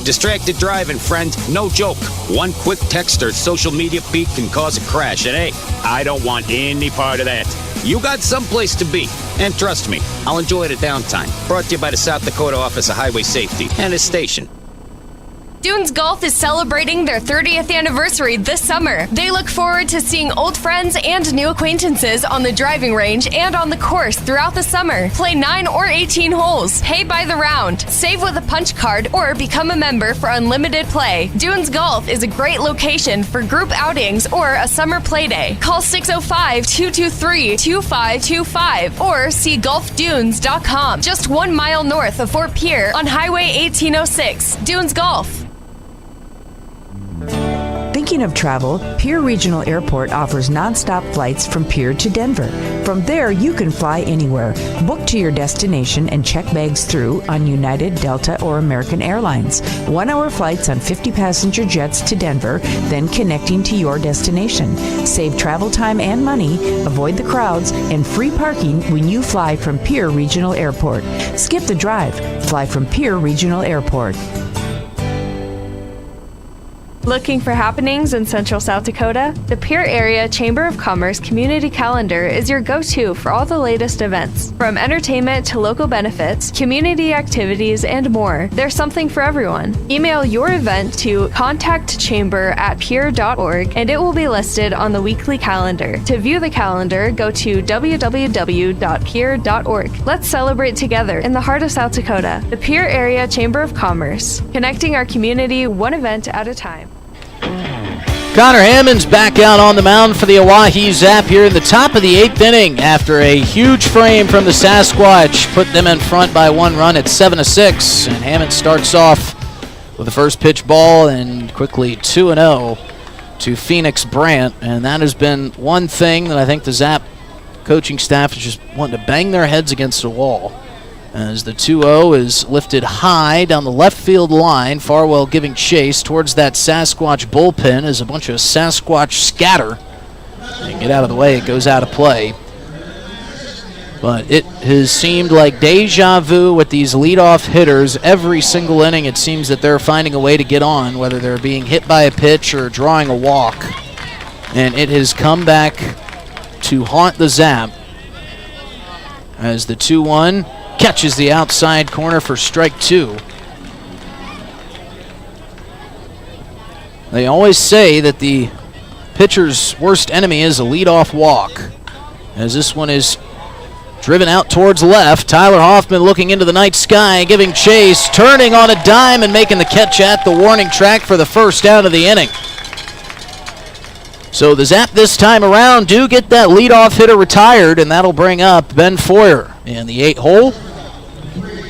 Distracted driving, friend. No joke. One quick text or social media feed can cause a crash. And hey, I don't want any part of that. You got someplace to be. And trust me, I'll enjoy the downtime. Brought to you by the South Dakota Office of Highway Safety and its station. Dunes Golf is celebrating their 30th anniversary this summer. They look forward to seeing old friends and new acquaintances on the driving range and on the course throughout the summer. Play 9 or 18 holes, pay by the round, save with a punch card, or become a member for unlimited play. Dunes Golf is a great location for group outings or a summer play day. Call 605-223-2525 or see golfdunes.com, just 1 mile north of Fort Pierre on Highway 1806. Dunes Golf. Thinking of travel, Pierre Regional Airport offers nonstop flights from Pierre to Denver. From there, you can fly anywhere. Book to your destination and check bags through on United, Delta, or American Airlines. 1-hour flights on 50-passenger jets to Denver, then connecting to your destination. Save travel time and money, avoid the crowds, and free parking when you fly from Pierre Regional Airport. Skip the drive. Fly from Pierre Regional Airport. Looking for happenings in Central South Dakota? The Pierre Area Chamber of Commerce Community Calendar is your go-to for all the latest events. From entertainment to local benefits, community activities, and more, there's something for everyone. Email your event to contactchamber@pierre.org and it will be listed on the weekly calendar. To view the calendar, go to www.pierre.org. Let's celebrate together in the heart of South Dakota. The Pierre Area Chamber of Commerce, connecting our community one event at a time. Connor Hammond's back out on the mound for the Oahe Zap here in the top of the 8th inning after a huge frame from the Sasquatch put them in front by 1 run at 7-6. And Hammond starts off with the first pitch ball and quickly 2-0 to Phoenix Brant. And that has been one thing that I think the Zap coaching staff is just wanting to bang their heads against the wall. As the 2-0 is lifted high down the left field line, Farwell giving chase towards that Sasquatch bullpen as a bunch of Sasquatch scatter. And get out of the way, it goes out of play. But it has seemed like deja vu with these leadoff hitters. Every single inning it seems that they're finding a way to get on, whether they're being hit by a pitch or drawing a walk. And it has come back to haunt the Zap as the 2-1 catches the outside corner for strike 2. They always say that the pitcher's worst enemy is a leadoff walk. As this one is driven out towards left, Tyler Hoffman looking into the night sky, giving chase, turning on a dime and making the catch at the warning track for the first out of the inning. So the Zap this time around do get that leadoff hitter retired, and that'll bring up Ben Foyer in the 8 hole.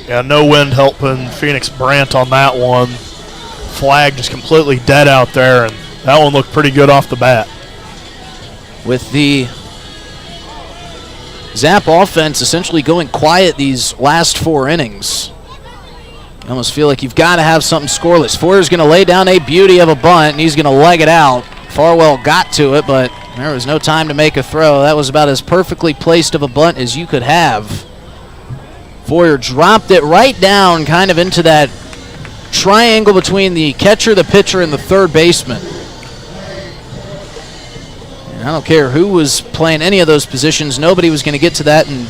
Yeah, no wind helping Phoenix Brant on that one. Flag just completely dead out there, and that one looked pretty good off the bat. With the Zap offense essentially going quiet these last 4 innings. You almost feel like you've got to have something scoreless. Foyer's going to lay down a beauty of a bunt, and he's going to leg it out. Farwell got to it, but there was no time to make a throw. That was about as perfectly placed of a bunt as you could have. Foyer dropped it right down kind of into that triangle between the catcher, the pitcher, and the third baseman. And I don't care who was playing any of those positions. Nobody was going to get to that and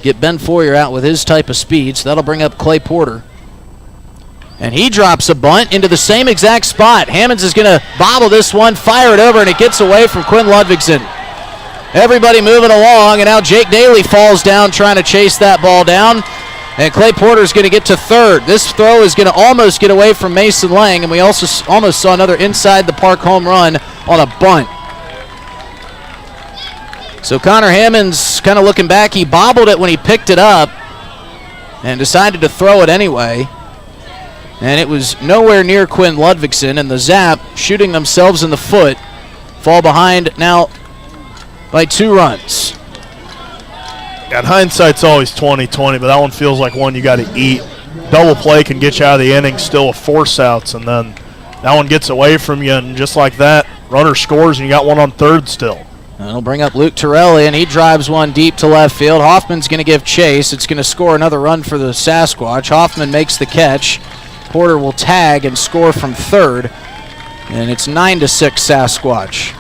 get Ben Foyer out with his type of speed, so that'll bring up Clay Porter. And he drops a bunt into the same exact spot. Hammonds is going to bobble this one, fire it over, and it gets away from Quinn Ludvigsen. Everybody moving along, and now Jake Daly falls down trying to chase that ball down. And Clay Porter's going to get to third. This throw is going to almost get away from Mason Lang, and we also almost saw another inside the park home run on a bunt. So Connor Hammonds kind of looking back. He bobbled it when he picked it up and decided to throw it anyway. And it was nowhere near Quinn Ludvigsen, and the Zap shooting themselves in the foot. Fall behind now by 2 runs. And hindsight's always 20/20, but that one feels like one you got to eat. Double play can get you out of the inning still with 4 outs, and then that one gets away from you, and just like that, runner scores, and you got one on third still. That'll bring up Luke Torelli, and he drives one deep to left field. Hoffman's going to give chase. It's going to score another run for the Sasquatch. Hoffman makes the catch, Porter will tag and score from third, and it's 9-6 Sasquatch.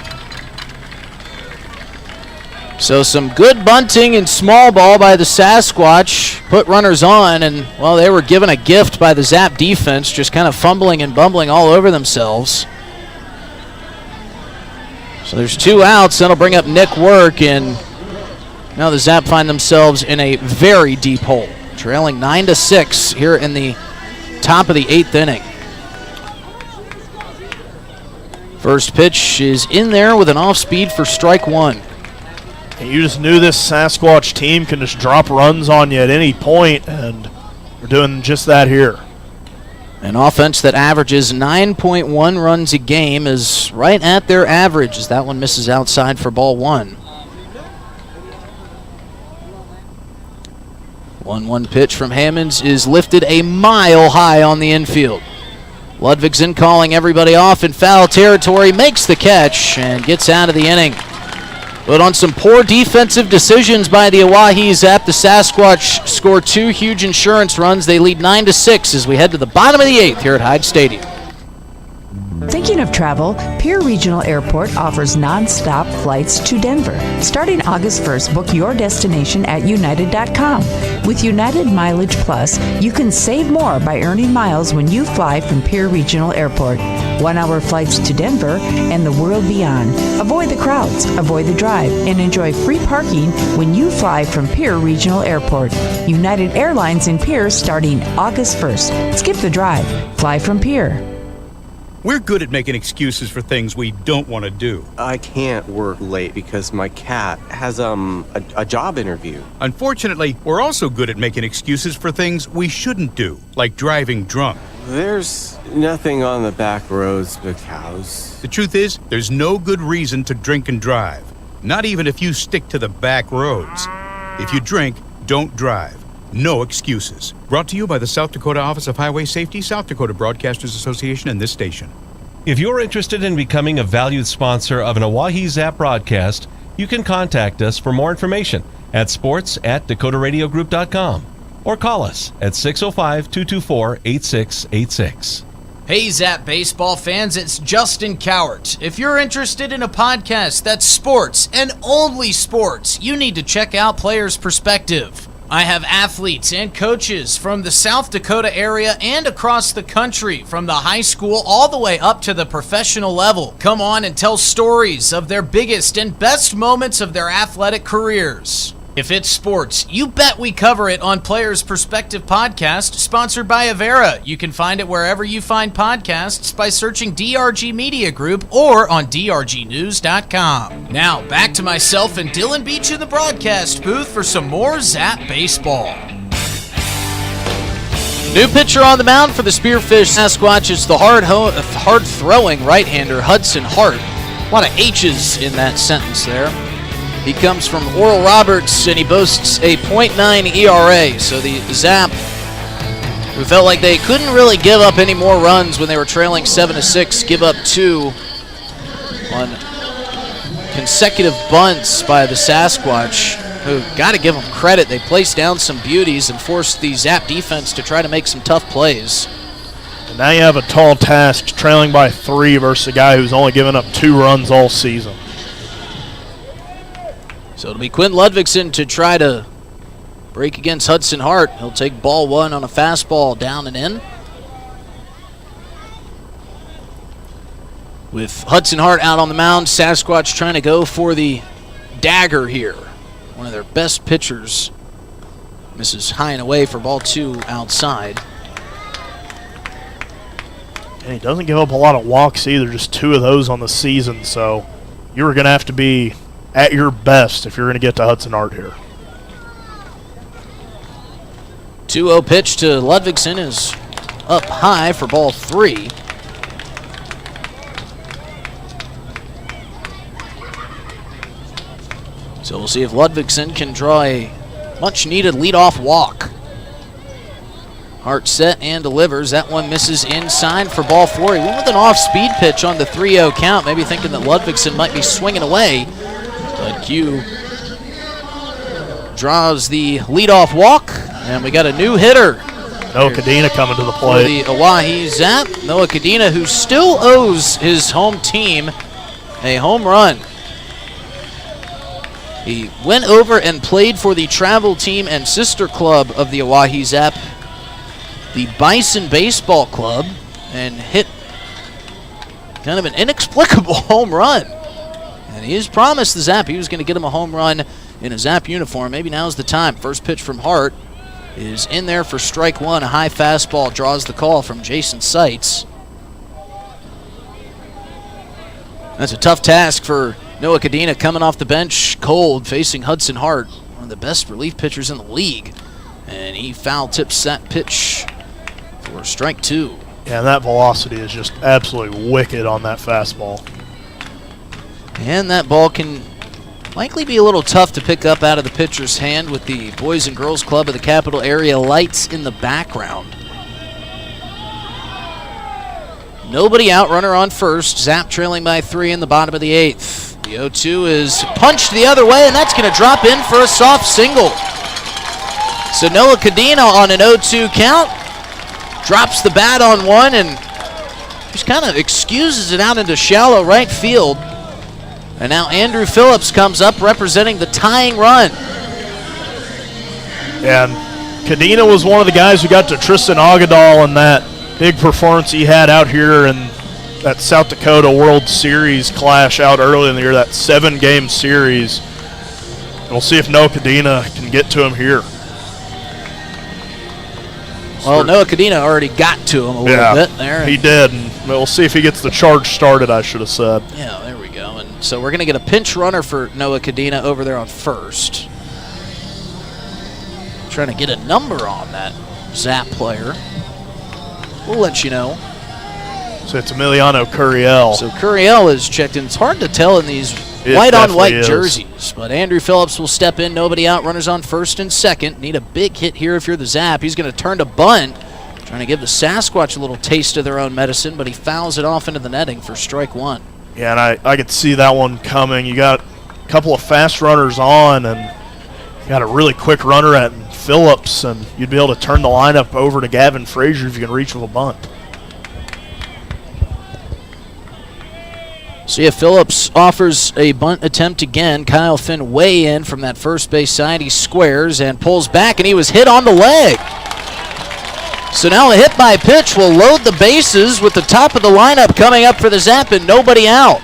So some good bunting and small ball by the Sasquatch put runners on, and, well, they were given a gift by the Zap defense, just kind of fumbling and bumbling all over themselves. So there's 2 outs. That'll bring up Nick Work, and now the Zap find themselves in a very deep hole, trailing 9-6 here in the top of the 8th inning. First pitch is in there with an off speed for strike 1. And you just knew this Sasquatch team can just drop runs on you at any point, and we're doing just that here. An offense that averages 9.1 runs a game is right at their average, as that one misses outside for ball 1. 1-1 pitch from Hammonds is lifted a mile high on the infield. Ludvigsen calling everybody off in foul territory, makes the catch, and gets out of the inning. But on some poor defensive decisions by the Oahe Zap, the Sasquatch score 2 huge insurance runs. They lead 9-6 as we head to the bottom of the 8th here at Hyde Stadium. Thinking of travel? Pierre Regional Airport offers non-stop flights to Denver. Starting August 1st, book your destination at United.com. With United Mileage Plus, you can save more by earning miles when you fly from Pierre Regional Airport. 1-hour flights to Denver and the world beyond. Avoid the crowds, avoid the drive, and enjoy free parking when you fly from Pierre Regional Airport. United Airlines in Pierre starting August 1st. Skip the drive. Fly from Pierre. We're good at making excuses for things we don't want to do. I can't work late because my cat has a job interview. Unfortunately, we're also good at making excuses for things we shouldn't do, like driving drunk. There's nothing on the back roads but cows. The truth is, there's no good reason to drink and drive. Not even if you stick to the back roads. If you drink, don't drive. No excuses. Brought to you by the South Dakota Office of Highway Safety, South Dakota Broadcasters Association, and this station. If you're interested in becoming a valued sponsor of an Oahe Zap broadcast, you can contact us for more information at sports@dakotaradiogroup.com or call us at 605-224-8686. Hey Zap baseball fans, it's Justin Cowart. If you're interested in a podcast that's sports and only sports, you need to check out Players Perspective. I have athletes and coaches from the South Dakota area and across the country, from the high school all the way up to the professional level. Come on and tell stories of their biggest and best moments of their athletic careers. If it's sports, you bet we cover it on Players Perspective Podcast, sponsored by Avera. You can find it wherever you find podcasts by searching DRG Media Group or on drgnews.com. Now, back to myself and Dylan Beach in the broadcast booth for some more Zap baseball. New pitcher on the mound for the Spearfish Sasquatch is the hard-throwing right-hander Hudson Hart. A lot of H's in that sentence there. He comes from Oral Roberts, and he boasts a .9 ERA. So the Zap, who felt like they couldn't really give up any more runs when they were trailing 7-6, give up 2 on consecutive bunts by the Sasquatch, who, got to give them credit, they placed down some beauties and forced the Zap defense to try to make some tough plays. And now you have a tall task, trailing by 3 versus a guy who's only given up 2 runs all season. So it'll be Quinn Ludvigsen to try to break against Hudson Hart. He'll take ball 1 on a fastball down and in. With Hudson Hart out on the mound, Sasquatch trying to go for the dagger here. One of their best pitchers misses high and away for ball 2 outside. And he doesn't give up a lot of walks either, just 2 of those on the season. So you were going to have to be at your best if you're going to get to Hudson Hart here. 2-0 pitch to Ludvigsen is up high for ball 3. So we'll see if Ludvigsen can draw a much-needed leadoff walk. Hart set and delivers. That one misses inside for ball 4. He went with an off-speed pitch on the 3-0 count, maybe thinking that Ludvigsen might be swinging away. But Q draws the leadoff walk, and we got a new hitter Noah Cadena coming to the For plate. the Oahe Zap, Noah Cadena, who still owes his home team a home run. He went over and played for the travel team and sister club of the Oahe Zap, the Bison Baseball Club, and hit kind of an inexplicable home run. And he has promised the Zap he was going to get him a home run in a Zap uniform. Maybe now's the time. First pitch from Hart is in there for strike one. A high fastball draws the call from Jason Seitz. That's a tough task for Noah Cadena, coming off the bench cold, facing Hudson Hart, one of the best relief pitchers in the league. And he foul tips that pitch for strike two. Yeah, and that velocity is just absolutely wicked on that fastball. And that ball can likely be a little tough to pick up out of the pitcher's hand with the Boys and Girls Club of the Capital Area lights in the background. Nobody out, runner on first. Zap trailing by 3 in the bottom of the 8th. The 0-2 is punched the other way, and that's going to drop in for a soft single. So Noah Cadena on an 0-2 count drops the bat on one and just kind of excuses it out into shallow right field. And now Andrew Phillips comes up representing the tying run. And Cadena was one of the guys who got to Tristan Agadal in that big performance he had out here in that South Dakota World Series clash out early in the year, that 7-game series. And we'll see if Noah Cadena can get to him here. Well, Noah Cadena already got to him a little bit there. He did, and we'll see if he gets the charge started, I should have said. Yeah, there we go. And so we're going to get a pinch runner for Noah Cadena over there on first. Trying to get a number on that Zap player. We'll let you know. So it's Emiliano Curiel. So Curiel is checked in. It's hard to tell in these white-on-white jerseys. But Andrew Phillips will step in. Nobody out. Runners on first and second. Need a big hit here if you're the Zap. He's going to turn to bunt. Trying to give the Sasquatch a little taste of their own medicine, but he fouls it off into the netting for strike one. Yeah, and I could see that one coming. You got a couple of fast runners on, and you got a really quick runner at Phillips, and you'd be able to turn the lineup over to Gavin Frazier if you can reach with a bunt. See if Phillips offers a bunt attempt again. Kyle Finn way in from that first base side. He squares and pulls back, and he was hit on the leg. So now a hit by pitch will load the bases with the top of the lineup coming up for the Zap and nobody out.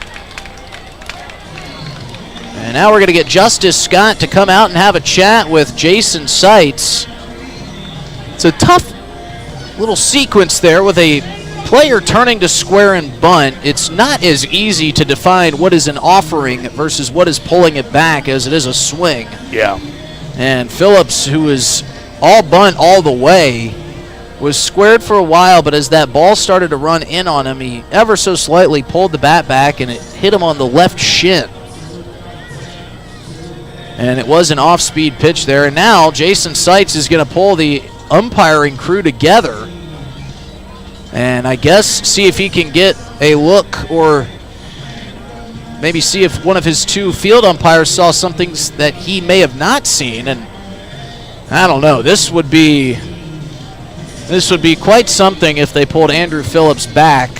And now we're going to get Justice Scott to come out and have a chat with Jason Seitz. It's a tough little sequence there with a player turning to square and bunt. It's not as easy to define what is an offering versus what is pulling it back as it is a swing. Yeah. And Phillips, who is all bunt all the way, was squared for a while, but as that ball started to run in on him, he ever so slightly pulled the bat back and it hit him on the left shin. And it was an off-speed pitch there. And now Jason Seitz is going to pull the umpiring crew together and I guess see if he can get a look, or maybe see if one of his two field umpires saw something that he may have not seen. And I don't know. This would be quite something if they pulled Andrew Phillips back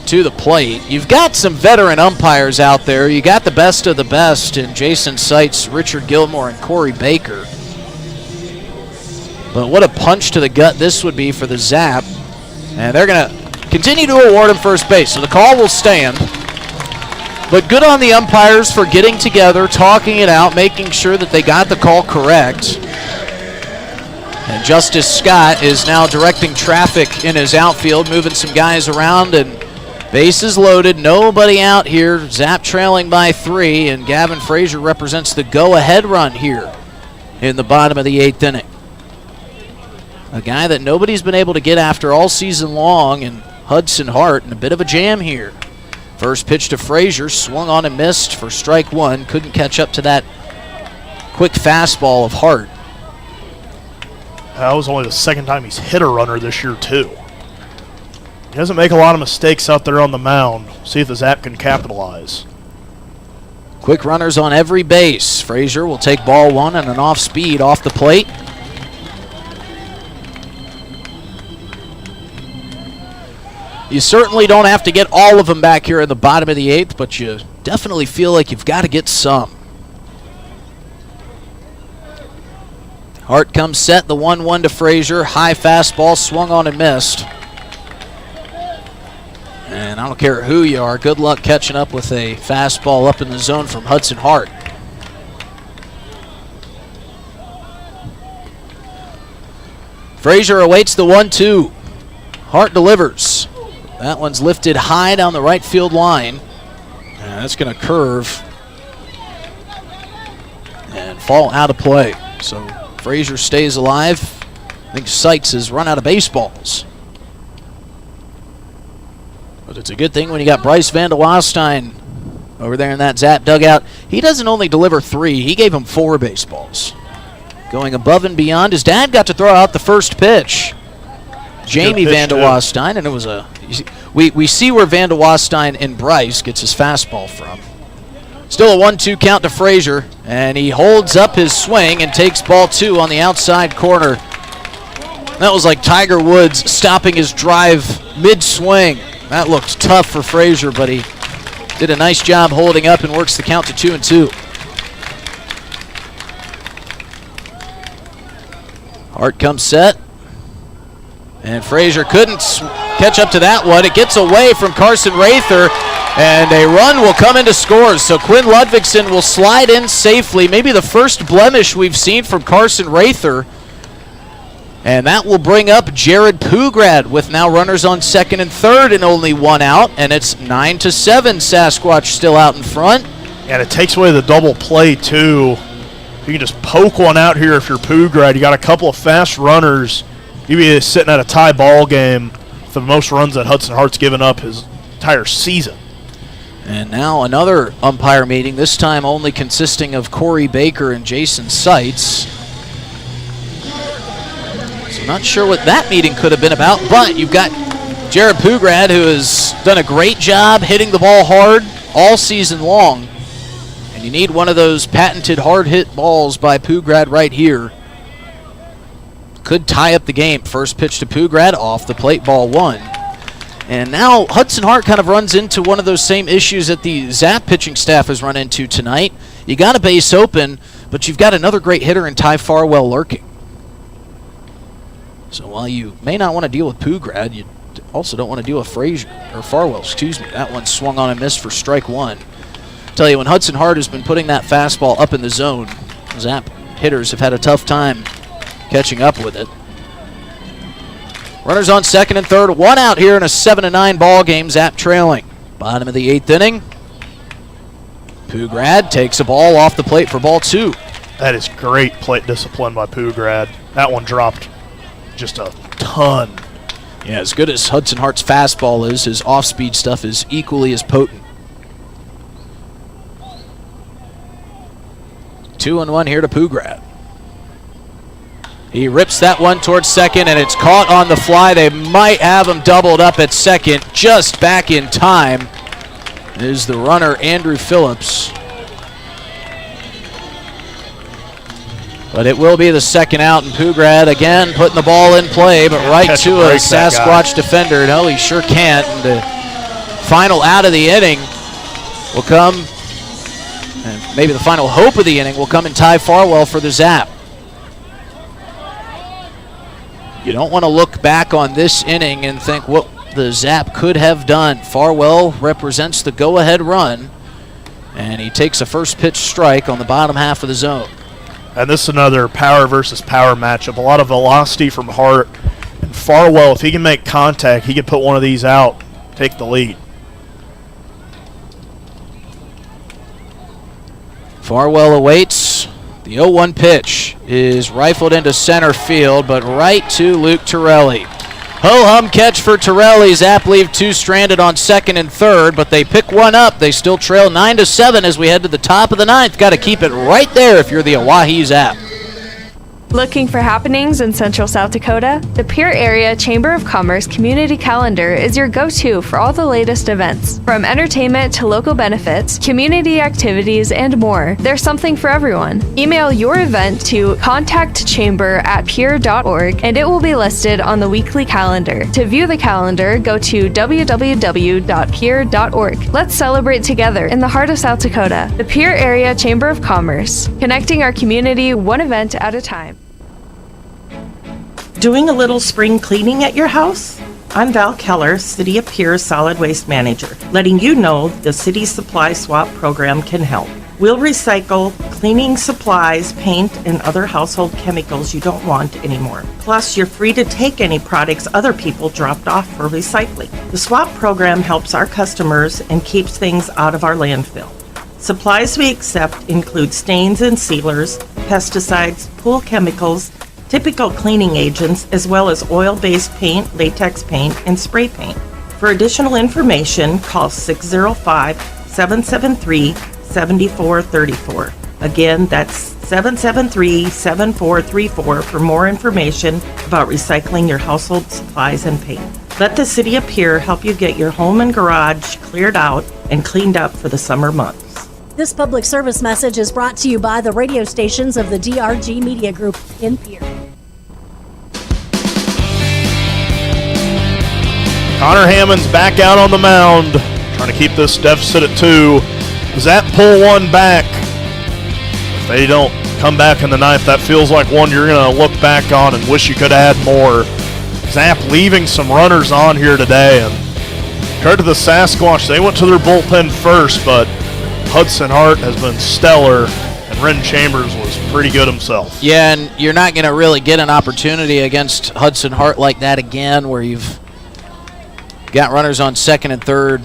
to the plate. You've got some veteran umpires out there. You got the best of the best in Jason Seitz, Richard Gilmore, and Corey Baker. But what a punch to the gut this would be for the Zap. And they're going to continue to award him first base. So the call will stand. But good on the umpires for getting together, talking it out, making sure that they got the call correct. And Justice Scott is now directing traffic in his outfield, moving some guys around, and bases loaded, nobody out here. Zap trailing by 3, and Gavin Frazier represents the go-ahead run here in the bottom of the 8th inning. A guy that nobody's been able to get after all season long, and Hudson Hart in a bit of a jam here. First pitch to Frazier, swung on and missed for strike one. Couldn't catch up to that quick fastball of Hart. That was only the second time he's hit a runner this year, too. He doesn't make a lot of mistakes out there on the mound. See if the Zap can capitalize. Quick runners on every base. Frazier will take ball one and an off speed off the plate. You certainly don't have to get all of them back here in the bottom of the 8th, but you definitely feel like you've got to get some. Hart comes set, the 1-1 to Frazier. High fastball, swung on and missed. And I don't care who you are, good luck catching up with a fastball up in the zone from Hudson Hart. Frazier awaits the 1-2. Hart delivers. That one's lifted high down the right field line. And that's going to curve and fall out of play. So Frazier stays alive. I think Seitz has run out of baseballs. But it's a good thing when you got Bryce Van de Wastein over there in that Zap dugout. He doesn't only deliver 3, he gave him 4 baseballs. Going above and beyond. His dad got to throw out the first pitch. Jamie Van de Wastein, and it was a... We see where Van de Wastein and Bryce gets his fastball from. Still a 1-2 count to Frazier, and he holds up his swing and takes ball 2 on the outside corner. That was like Tiger Woods stopping his drive mid-swing. That looked tough for Frazier, but he did a nice job holding up and works the count to 2-2. Hart comes set, and Frazier couldn't catch up to that one. It gets away from Carson Rather, and a run will come into scores. So Quinn Ludvigsen will slide in safely, maybe the first blemish we've seen from Carson Rather. And that will bring up Jared Pugrad with now runners on second and third and only 1 out. And it's 9-7, Sasquatch still out in front. And it takes away the double play, too. You can just poke one out here if you're Pugrad. You got a couple of fast runners. You'd be sitting at a tie ball game for the most runs that Hudson Hart's given up his entire season. And now another umpire meeting, this time only consisting of Corey Baker and Jason Seitz. So not sure what that meeting could have been about, but you've got Jared Pugrad, who has done a great job hitting the ball hard all season long. And you need one of those patented hard-hit balls by Pugrad right here. Could tie up the game. First pitch to Pugrad, off the plate, ball 1. And now Hudson Hart kind of runs into one of those same issues that the Zap pitching staff has run into tonight. You got a base open, but you've got another great hitter in Ty Farwell lurking. So while you may not want to deal with Pugrad, you also don't want to deal with Farwell, excuse me. That one swung on and missed for strike 1. Tell you, when Hudson Hart has been putting that fastball up in the zone, Zap hitters have had a tough time catching up with it. Runners on second and third, 1 out here in a 7-9 ball game. Zap trailing. Bottom of the 8th inning. Pugrad takes a ball off the plate for ball 2. That is great plate discipline by Pugrad. That one dropped just a ton. Yeah, as good as Hudson Hart's fastball is, his off-speed stuff is equally as potent. 2-1 here to Pugrad. He rips that one towards second, and it's caught on the fly. They might have him doubled up at second. Just back in time is the runner, Andrew Phillips. But it will be the second out, and Pugrad again putting the ball in play, but right to a Sasquatch defender. No, he sure can't. And the final out of the inning will come, and maybe the final hope of the inning will come in Ty Farwell for the Zap. You don't want to look back on this inning and think what the Zap could have done. Farwell represents the go-ahead run, and he takes a first pitch strike on the bottom half of the zone. And this is another power versus power matchup. A lot of velocity from Hart. And Farwell, if he can make contact, he can put one of these out, take the lead. Farwell awaits. The 0-1 pitch is rifled into center field, but right to Luke Torelli. Ho-hum catch for Torelli. Zap leave 2 stranded on second and third, but they pick one up. They still trail 9-7 as we head to the top of the 9th. Got to keep it right there if you're the Oahe Zap. Looking for happenings in Central South Dakota? The Pierre Area Chamber of Commerce Community Calendar is your go-to for all the latest events. From entertainment to local benefits, community activities, and more, there's something for everyone. Email your event to contactchamber@pierre.org and it will be listed on the weekly calendar. To view the calendar, go to www.pierre.org. Let's celebrate together in the heart of South Dakota. The Pierre Area Chamber of Commerce, connecting our community one event at a time. Doing a little spring cleaning at your house? I'm Val Keller, City of Pierre Solid Waste Manager, letting you know the City Supply Swap program can help. We'll recycle cleaning supplies, paint, and other household chemicals you don't want anymore. Plus, you're free to take any products other people dropped off for recycling. The swap program helps our customers and keeps things out of our landfill. Supplies we accept include stains and sealers, pesticides, pool chemicals, typical cleaning agents, as well as oil-based paint, latex paint, and spray paint. For additional information, call 605-773-7434. Again, that's 773-7434 for more information about recycling your household supplies and paint. Let the City of Pierre help you get your home and garage cleared out and cleaned up for the summer months. This public service message is brought to you by the radio stations of the DRG Media Group in Pierre. Connor Hammond's back out on the mound, trying to keep this deficit at 2. Zap pull one back. If they don't come back in the ninth, that feels like one you're going to look back on and wish you could add more. Zap leaving some runners on here today, and compared to the Sasquatch, they went to their bullpen first, but Hudson Hart has been stellar, and Ren Chambers was pretty good himself. Yeah, and you're not going to really get an opportunity against Hudson Hart like that again, where you've got runners on second and third.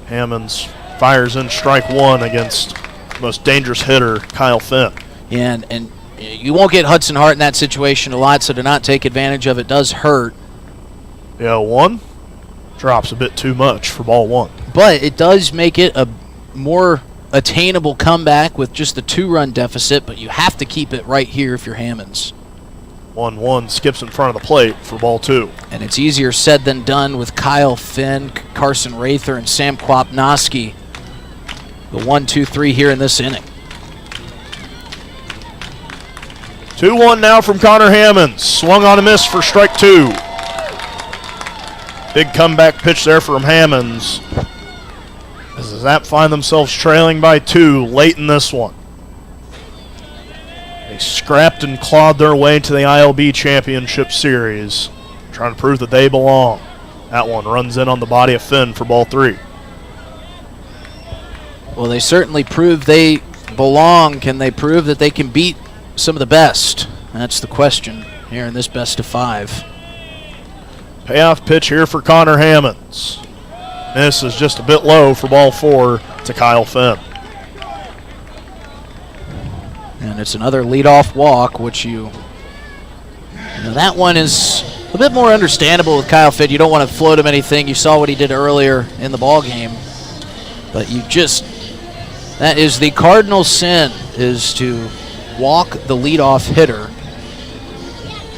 Hammonds fires in strike one against the most dangerous hitter, Kyle Finn. Yeah, and you won't get Hudson Hart in that situation a lot, so to not take advantage of it does hurt. Yeah, 1 drops a bit too much for ball 1. But it does make it a more attainable comeback with just the 2-run deficit, but you have to keep it right here if you're Hammonds. 1-1 skips in front of the plate for ball 2. And it's easier said than done with Kyle Finn, Carson Rather, and Sam Kwapnoski. The 1-2-3 here in this inning. 2-1 now from Connor Hammonds. Swung on a miss for strike 2. Big comeback pitch there from Hammonds. As the Zap find themselves trailing by 2 late in this one. They scrapped and clawed their way to the ILB Championship Series, trying to prove that they belong. That one runs in on the body of Finn for ball 3. Well, they certainly prove they belong. Can they prove that they can beat some of the best? That's the question here in this best of 5. Payoff pitch here for Connor Hammonds. This is just a bit low for ball 4 to Kyle Finn. And it's another leadoff walk, which you know, that one is a bit more understandable with Kyle Finn. You don't want to float him anything. You saw what he did earlier in the ball game. But that is the cardinal sin, is to walk the leadoff hitter.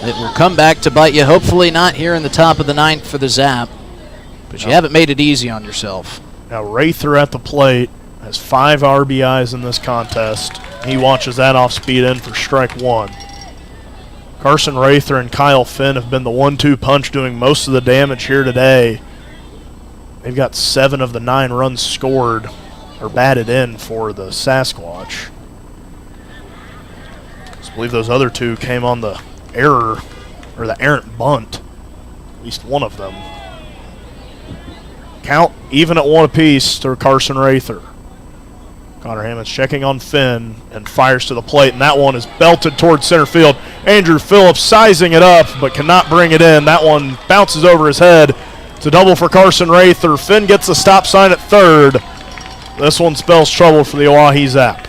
It will come back to bite you, hopefully not here in the top of the 9th for the Zap. But you haven't made it easy on yourself. Now Rather at the plate has 5 RBIs in this contest. He watches that off speed in for strike 1. Carson Rather and Kyle Finn have been the 1-2 punch doing most of the damage here today. They've got 7 of the 9 runs scored or batted in for the Sasquatch. I believe those other 2 came on the error or the errant bunt. At least one of them. Count even at 1 apiece to Carson Rather. Connor Hammonds checking on Finn and fires to the plate, and that one is belted towards center field. Andrew Phillips sizing it up but cannot bring it in. That one bounces over his head. It's a double for Carson Rather. Finn gets the stop sign at third. This one spells trouble for the Oahe Zap.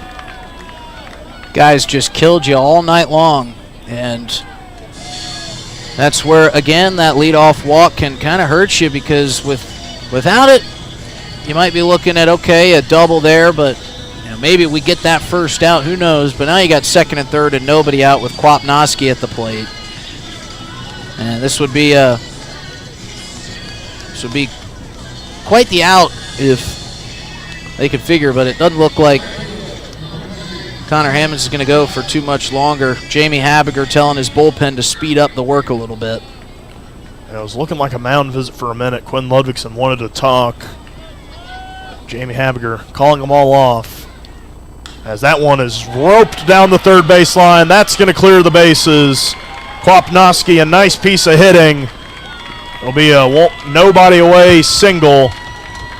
Guys just killed you all night long, and that's where, again, that leadoff walk can kind of hurt you, because without it, you might be looking at, okay, a double there, but maybe we get that first out, who knows? But now you got second and third and nobody out with Kwapnoski at the plate. And this would be quite the out if they could figure, but it doesn't look like Connor Hammonds is going to go for too much longer. Jamie Habiger telling his bullpen to speed up the work a little bit. It was looking like a mound visit for a minute. Quinn Ludvigson wanted to talk. Jamie Habiger calling them all off. As that one is roped down the third baseline. That's going to clear the bases. Kwapnoski, a nice piece of hitting. It'll be a nobody away single.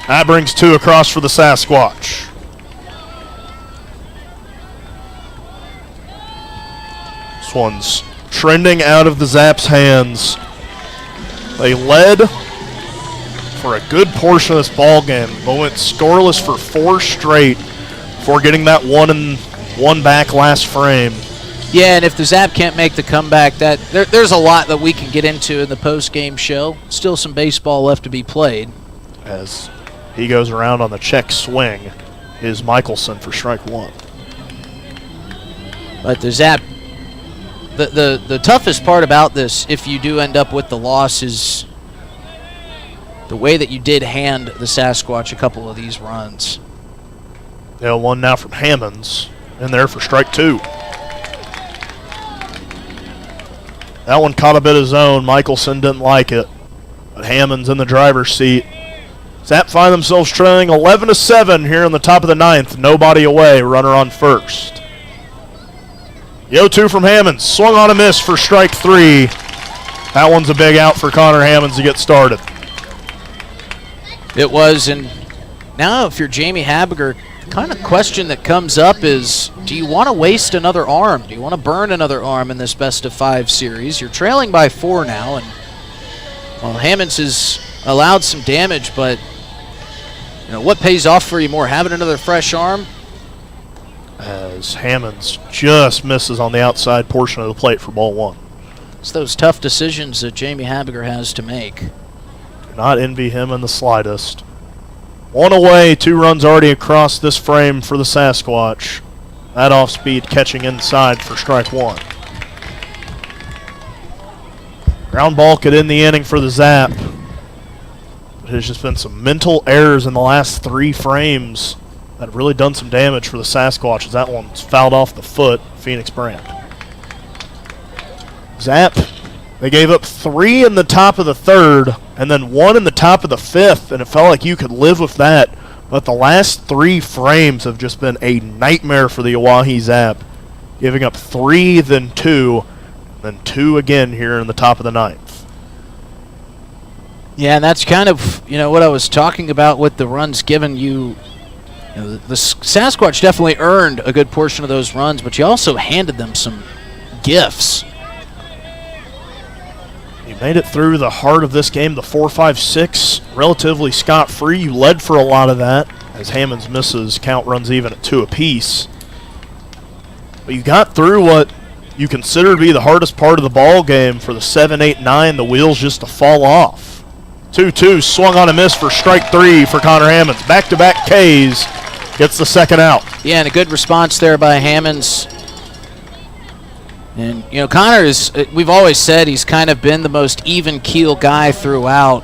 That brings 2 across for the Sasquatch. This one's trending out of the Zap's hands. They led for a good portion of this ball game, but went scoreless for 4 straight before getting that 1-1 back last frame. Yeah, and if the Zap can't make the comeback, there's a lot that we can get into in the post-game show. Still some baseball left to be played. As he goes around on the check swing is Michelson for strike 1. But the Zap, the toughest part about this, if you do end up with the loss, is the way that you did hand the Sasquatch a couple of these runs. Yeah, one now from Hammonds in there for strike 2. That one caught a bit of zone. Michelson didn't like it, but Hammonds in the driver's seat. Zap find themselves trailing 11-7 here in the top of the 9th. Nobody away, runner on first. The 0-2 from Hammonds, swung on a miss for strike 3. That one's a big out for Connor Hammonds to get started. It was, and now if you're Jamie Habiger, the kind of question that comes up is, do you want to waste another arm? Do you want to burn another arm in this best-of-5 series? You're trailing by 4 now, and well, Hammonds has allowed some damage, but what pays off for you more, having another fresh arm? As Hammonds just misses on the outside portion of the plate for ball 1. It's those tough decisions that Jamie Habiger has to make. Do not envy him in the slightest. 1 away, 2 runs already across this frame for the Sasquatch. That off speed catching inside for strike 1. Ground ball could end the inning for the Zap. There's just been some mental errors in the last 3 frames that have really done some damage for the Sasquatch, as that one's fouled off the foot, Phoenix Brand. Zap, they gave up 3 in the top of the 3rd, and then 1 in the top of the 5th, and it felt like you could live with that. But the last 3 frames have just been a nightmare for the Oahe Zap, giving up 3, then 2, then 2 again here in the top of the 9th. Yeah, and that's kind of what I was talking about with the runs given you. The Sasquatch definitely earned a good portion of those runs, but you also handed them some gifts. You made it through the heart of this game, the 4-5-6, relatively scot-free. You led for a lot of that, as Hammonds misses, count runs even at 2 apiece. But you got through what you consider to be the hardest part of the ball game for the 7, 8, 9, the wheels just to fall off. 2-2, swung on a miss for strike 3 for Connor Hammonds. Back-to-back Ks, gets the second out. Yeah, and a good response there by Hammonds. And, Connor is, we've always said he's kind of been the most even-keel guy throughout.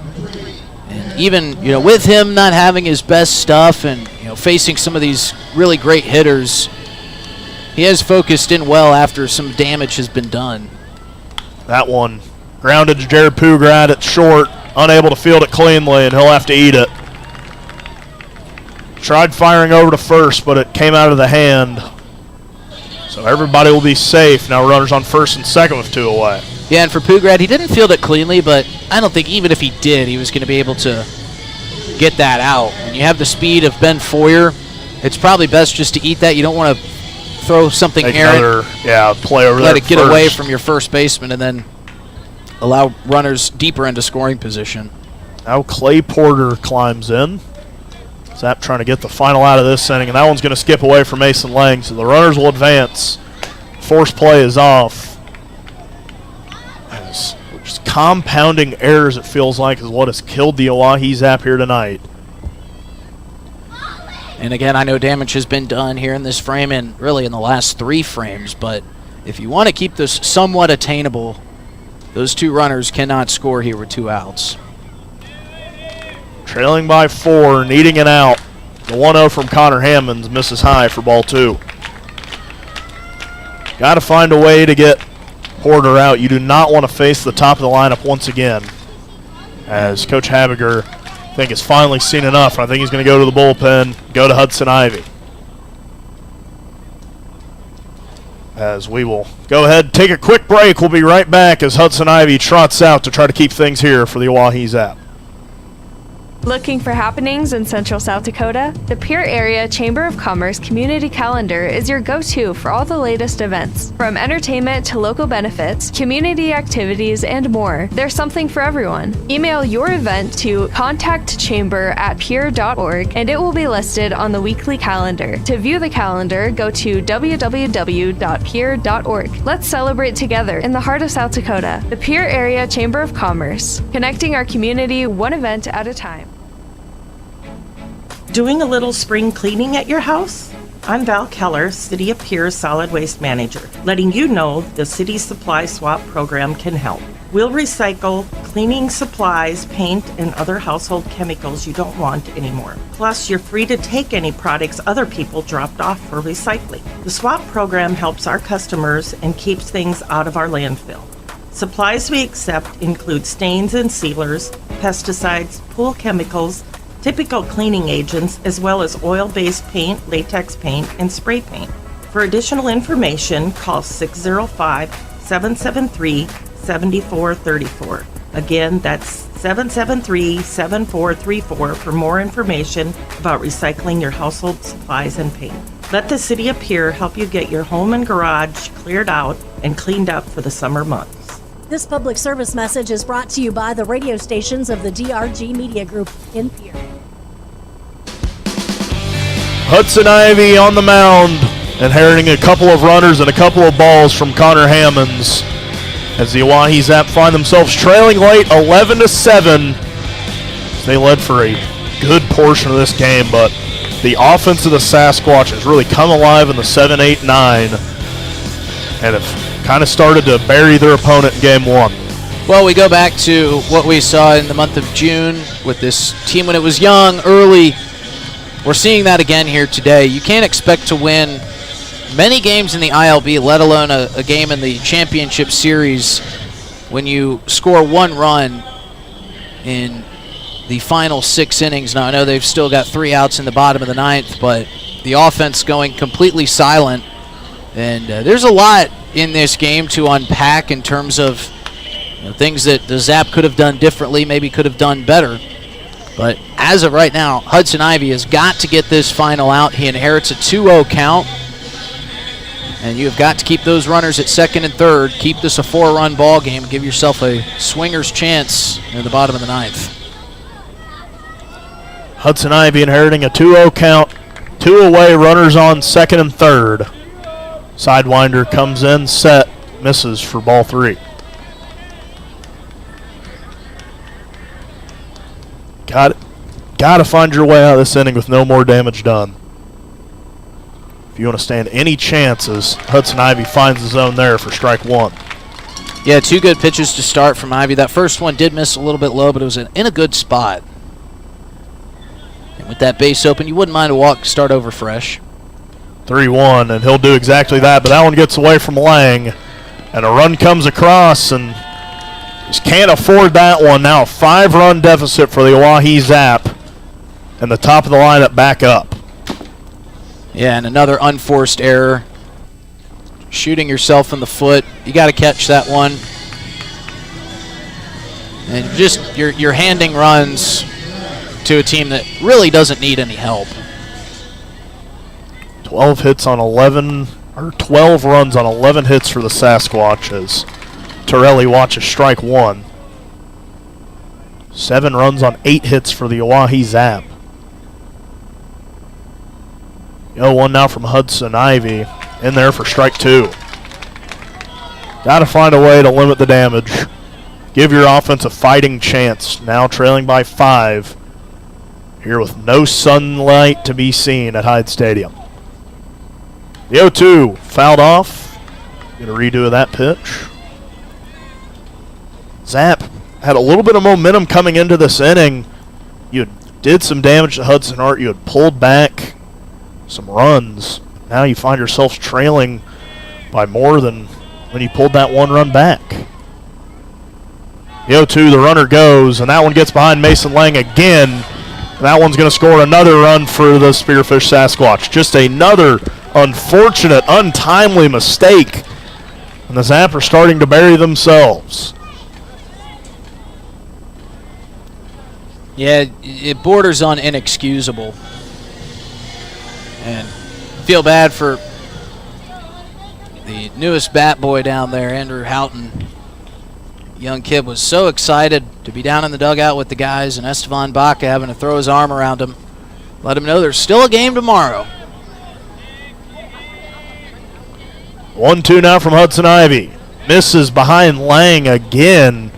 And even, with him not having his best stuff and, facing some of these really great hitters, he has focused in well after some damage has been done. That one grounded to Jared Pugrad at short, unable to field it cleanly, and he'll have to eat it. Tried firing over to first, but it came out of the hand. So everybody will be safe. Now runners on first and second with 2 away. Yeah, and for Pugrad, he didn't field it cleanly, but I don't think even if he did, he was going to be able to get that out. When you have the speed of Ben Foyer, it's probably best just to eat that. You don't want to throw something errant. Play over there. Let it get away from your first baseman and then allow runners deeper into scoring position. Now Clay Porter climbs in. Zap trying to get the final out of this inning, and that one's going to skip away from Mason Lang, so the runners will advance. Force play is off. Just compounding errors, it feels like, is what has killed the Oahe Zap here tonight. And again, I know damage has been done here in this frame and really in the last 3 frames, but if you want to keep this somewhat attainable, those 2 runners cannot score here with 2 outs. Trailing by 4, needing an out. The 1-0 from Connor Hammonds misses high for ball 2. Got to find a way to get Porter out. You do not want to face the top of the lineup once again, as Coach Habiger, I think, has finally seen enough. I think he's going to go to the bullpen, go to Hudson Ivy. As we will go ahead and take a quick break. We'll be right back as Hudson Ivy trots out to try to keep things here for the Oahe Zap. Looking for happenings in Central South Dakota? The Pierre Area Chamber of Commerce Community Calendar is your go-to for all the latest events. From entertainment to local benefits, community activities, and more, there's something for everyone. Email your event to contactchamber@pierre.org and it will be listed on the weekly calendar. To view the calendar, go to www.pierre.org. Let's celebrate together in the heart of South Dakota. The Pierre Area Chamber of Commerce, connecting our community one event at a time. Doing a little spring cleaning at your house? I'm Val Keller, City of Pierre Solid Waste Manager, letting you know the City Supply Swap program can help. We'll recycle cleaning supplies, paint, and other household chemicals you don't want anymore. Plus, you're free to take any products other people dropped off for recycling. The swap program helps our customers and keeps things out of our landfill. Supplies we accept include stains and sealers, pesticides, pool chemicals, typical cleaning agents, as well as oil-based paint, latex paint, and spray paint. For additional information, call 605-773-7434. Again, that's 773-7434 for more information about recycling your household supplies and paint. Let the City of Pierre help you get your home and garage cleared out and cleaned up for the summer months. This public service message is brought to you by the radio stations of the DRG Media Group in Pierre. Hudson Ivy on the mound, inheriting a couple of runners and a couple of balls from Connor Hammonds, as the Oahe Zap find themselves trailing late 11-7. They led for a good portion of this game, but the offense of the Sasquatch has really come alive in the 7, 8, 9, and have kind of started to bury their opponent in game 1. Well, we go back to what we saw in the month of June with this team when it was young, early. We're seeing that again here today. You can't expect to win many games in the ILB, let alone a game in the championship series, when you score 1 run in the final 6 innings. Now, I know they've still got 3 outs in the bottom of the 9th, but the offense going completely silent. And there's a lot in this game to unpack in terms of things that the Zap could have done differently, maybe could have done better. But as of right now, Hudson Ivy has got to get this final out. He inherits a 2-0 count. And you have got to keep those runners at second and third. Keep this a 4-run ball game. Give yourself a swinger's chance in the bottom of the 9th. Hudson Ivy inheriting a 2-0 count. 2 away, runners on second and third. Sidewinder comes in, set, misses for ball 3. Got to find your way out of this inning with no more damage done. If you want to stand any chances, Hudson Ivy finds the zone there for strike 1. Yeah, 2 good pitches to start from Ivy. That first one did miss a little bit low, but it was in a good spot. And with that base open, you wouldn't mind a walk, start over fresh. 3-1, and he'll do exactly that, but that one gets away from Lang, and a run comes across, and just can't afford that one. Now a 5-run deficit for the Oahe Zap, and the top of the lineup back up. Yeah, and another unforced error. Shooting yourself in the foot. You got to catch that one. And just you're handing runs to a team that really doesn't need any help. 12 hits on 11, or 12 runs on 11 hits for the Sasquatch as Torelli watches strike 1. 7 runs on 8 hits for the Oahe Zap. 0-1 now from Hudson Ivy, in there for strike 2. Got to find a way to limit the damage. Give your offense a fighting chance. Now trailing by 5 here with no sunlight to be seen at Hyde Stadium. The 0-2 fouled off. Going to redo that pitch. Zap had a little bit of momentum coming into this inning. You did some damage to Hudson Hart. You had pulled back some runs. Now you find yourselves trailing by more than when you pulled that one run back. The 0-2, the runner goes, and that one gets behind Mason Lang again. That one's going to score another run for the Spearfish Sasquatch. Just another unfortunate, untimely mistake. And the Zap are starting to bury themselves. Yeah, it borders on inexcusable. And feel bad for the newest bat boy down there, Andrew Houghton. Young kid was so excited to be down in the dugout with the guys, and Estevan Baca having to throw his arm around him. Let him know there's still a game tomorrow. 1-2 now from Hudson Ivy. Misses behind Lang again.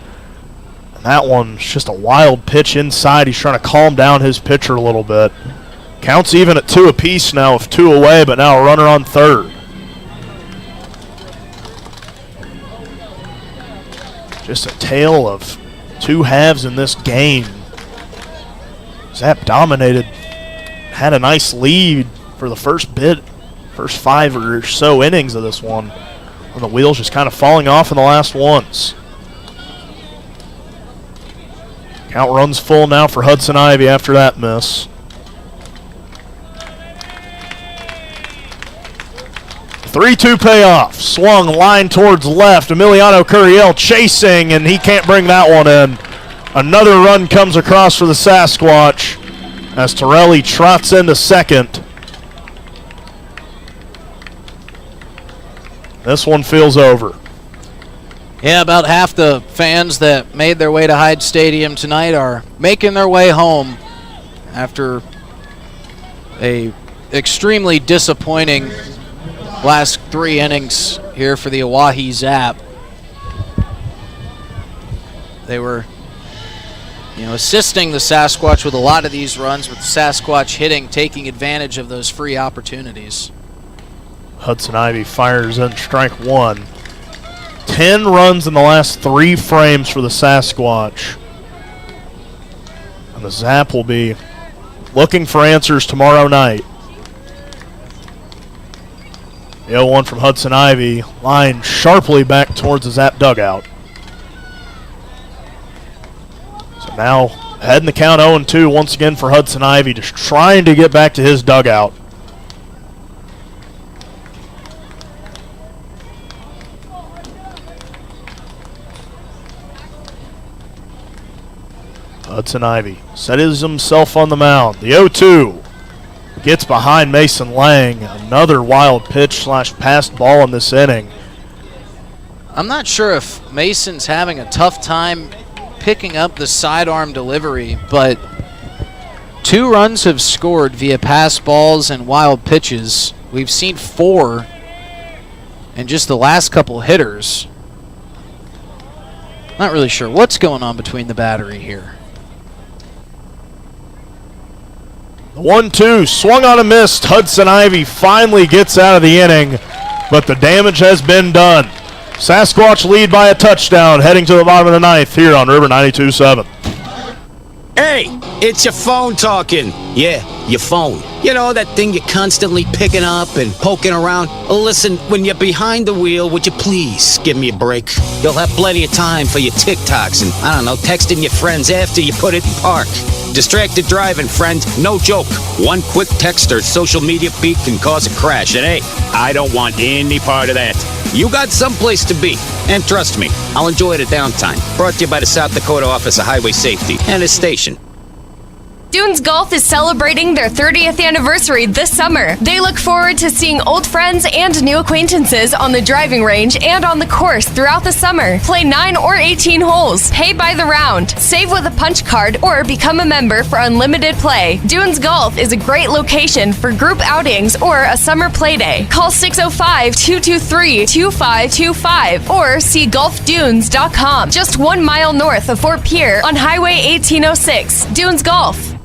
And that one's just a wild pitch inside. He's trying to calm down his pitcher a little bit. Counts even at 2 apiece now with 2 away, but now a runner on third. Just a tale of 2 halves in this game. Zap dominated, had a nice lead for the first 5 or so innings of this one. And the wheels just kind of falling off in the last ones. Count runs full now for Hudson Ivy after that miss. 3-2 payoff. Swung line towards left. Emiliano Curiel chasing, and he can't bring that one in. Another run comes across for the Sasquatch as Torelli trots into second. This one feels over. Yeah, about half the fans that made their way to Hyde Stadium tonight are making their way home after a extremely disappointing last 3 innings here for the Oahe Zap. They were, assisting the Sasquatch with a lot of these runs, with the Sasquatch hitting, taking advantage of those free opportunities. Hudson Ivy fires in strike 1. 10 runs in the last 3 frames for the Sasquatch. And the Zap will be looking for answers tomorrow night. The 0-1 from Hudson Ivy, line sharply back towards the Zap dugout. So now, heading the count 0-2 once again for Hudson Ivy, just trying to get back to his dugout. Hudson Ivy settles himself on the mound. The 0-2 gets behind Mason Lang. Another wild pitch / passed ball in this inning. I'm not sure if Mason's having a tough time picking up the sidearm delivery, but 2 runs have scored via pass balls and wild pitches. We've seen 4 in just the last couple hitters. Not really sure what's going on between the battery here. The 1-2 swung on a miss. Hudson Ivy finally gets out of the inning, but the damage has been done. Sasquatch lead by a touchdown heading to the bottom of the 9th here on River 92.7. Hey, it's your phone talking. Yeah, your phone. You know, that thing you're constantly picking up and poking around. Listen, when you're behind the wheel, would you please give me a break? You'll have plenty of time for your TikToks and, texting your friends after you put it in park. Distracted driving, friend. No joke. One quick text or social media feed can cause a crash. And hey, I don't want any part of that. You got someplace to be. And trust me, I'll enjoy the downtime. Brought to you by the South Dakota Office of Highway Safety and its station. Dunes Golf is celebrating their 30th anniversary this summer. They look forward to seeing old friends and new acquaintances on the driving range and on the course throughout the summer. Play 9 or 18 holes. Pay by the round. Save with a punch card or become a member for unlimited play. Dunes Golf is a great location for group outings or a summer play day. Call 605-223-2525 or see golfdunes.com. Just 1 mile north of Fort Pierre on Highway 1806. Dunes Golf.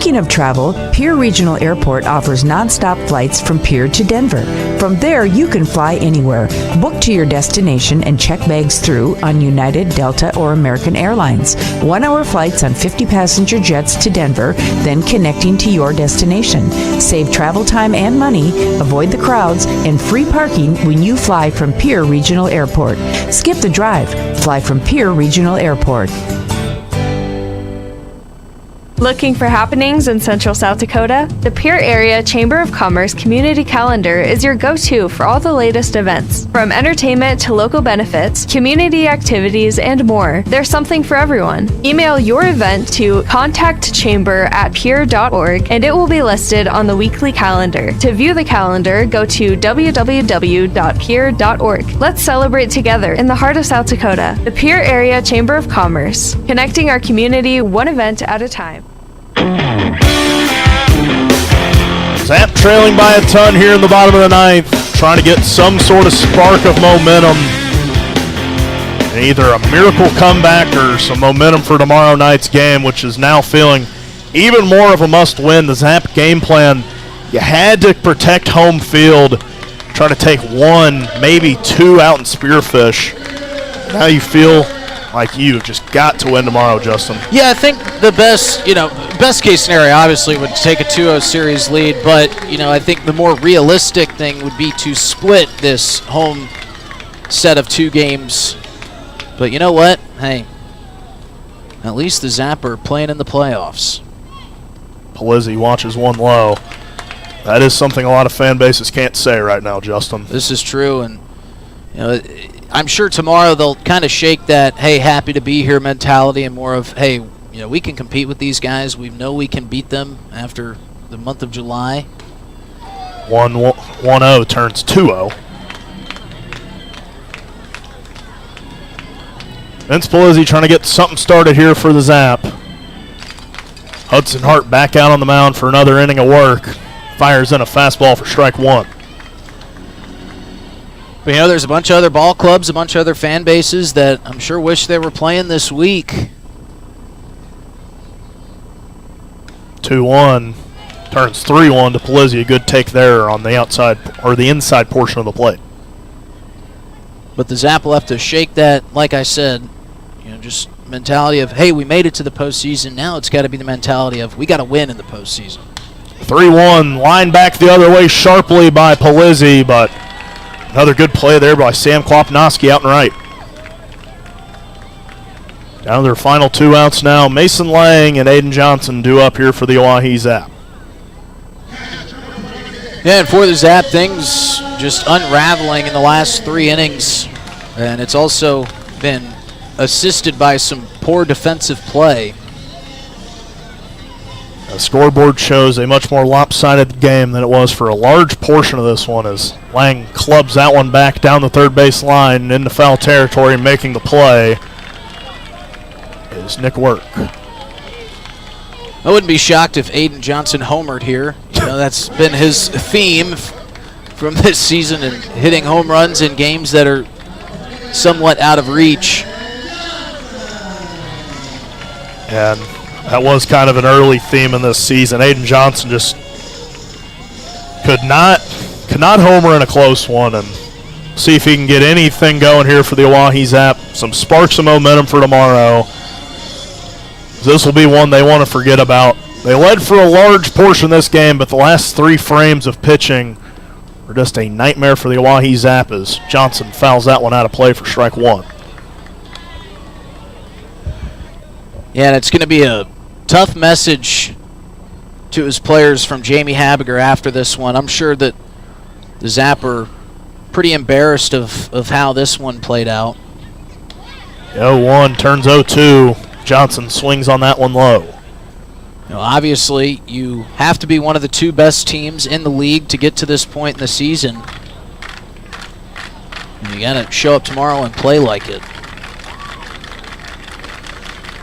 Speaking of travel, Pierre Regional Airport offers nonstop flights from Pierre to Denver. From there, you can fly anywhere. Book to your destination and check bags through on United, Delta, or American Airlines. 1-hour flights on 50-passenger jets to Denver, then connecting to your destination. Save travel time and money, avoid the crowds, and free parking when you fly from Pierre Regional Airport. Skip the drive. Fly from Pierre Regional Airport. Looking for happenings in Central South Dakota? The Pierre Area Chamber of Commerce Community Calendar is your go-to for all the latest events. From entertainment to local benefits, community activities, and more, there's something for everyone. Email your event to contactchamber@pierre.org and it will be listed on the weekly calendar. To view the calendar, go to www.pierre.org. Let's celebrate together in the heart of South Dakota. The Pierre Area Chamber of Commerce, connecting our community one event at a time. Zap trailing by a ton here in the bottom of the ninth, trying to get some sort of spark of momentum. And either a miracle comeback or some momentum for tomorrow night's game, which is now feeling even more of a must-win. The Zap game plan, you had to protect home field, try to take one, maybe two out in Spearfish. Now you feel like you've just got to win tomorrow, Justin. Yeah, I think the best case scenario obviously would take a 2-0 series lead, but, I think the more realistic thing would be to split this home set of 2 games. But you know what? Hey, at least the Zap are playing in the playoffs. Palizzi watches one low. That is something a lot of fan bases can't say right now, Justin. This is true, and I'm sure tomorrow they'll kind of shake that, hey, happy to be here mentality, and more of, hey, we can compete with these guys. We know we can beat them after the month of July. 1-0 turns 2-0. Vince Palizzi trying to get something started here for the Zap. Hudson Hart back out on the mound for another inning of work. Fires in a fastball for strike one. But there's a bunch of other ball clubs, a bunch of other fan bases that I'm sure wish they were playing this week. 2-1 turns 3-1 to Palizzi. A good take there on the outside or the inside portion of the plate. But the Zap will have to shake that, like I said, just mentality of, hey, we made it to the postseason. Now it's got to be the mentality of, we got to win in the postseason. 3-1, line back the other way sharply by Palizzi, but another good play there by Sam Klopnoski out and right. Down to their final 2 outs now. Mason Lang and Aiden Johnson due up here for the Oahe Zap. Yeah, and for the Zap, things just unraveling in the last 3 innings. And it's also been assisted by some poor defensive play. The scoreboard shows a much more lopsided game than it was for a large portion of this one, as Lang clubs that one back down the third base line into foul territory, making the play is Nick Work. I wouldn't be shocked if Aiden Johnson homered here. That's been his theme from this season, and hitting home runs in games that are somewhat out of reach. And that was kind of an early theme in this season. Aiden Johnson just could not homer in a close one, and see if he can get anything going here for the Oahe Zap. Some sparks of momentum for tomorrow. This will be one they want to forget about. They led for a large portion of this game, but the last 3 frames of pitching were just a nightmare for the Oahe Zap as Johnson fouls that one out of play for strike one. Yeah, and it's going to be a tough message to his players from Jamie Habiger after this one. I'm sure that the Zap are pretty embarrassed of how this one played out. 0-1 turns 0-2. Johnson swings on that one low. Obviously, you have to be one of the 2 best teams in the league to get to this point in the season. And you got to show up tomorrow and play like it.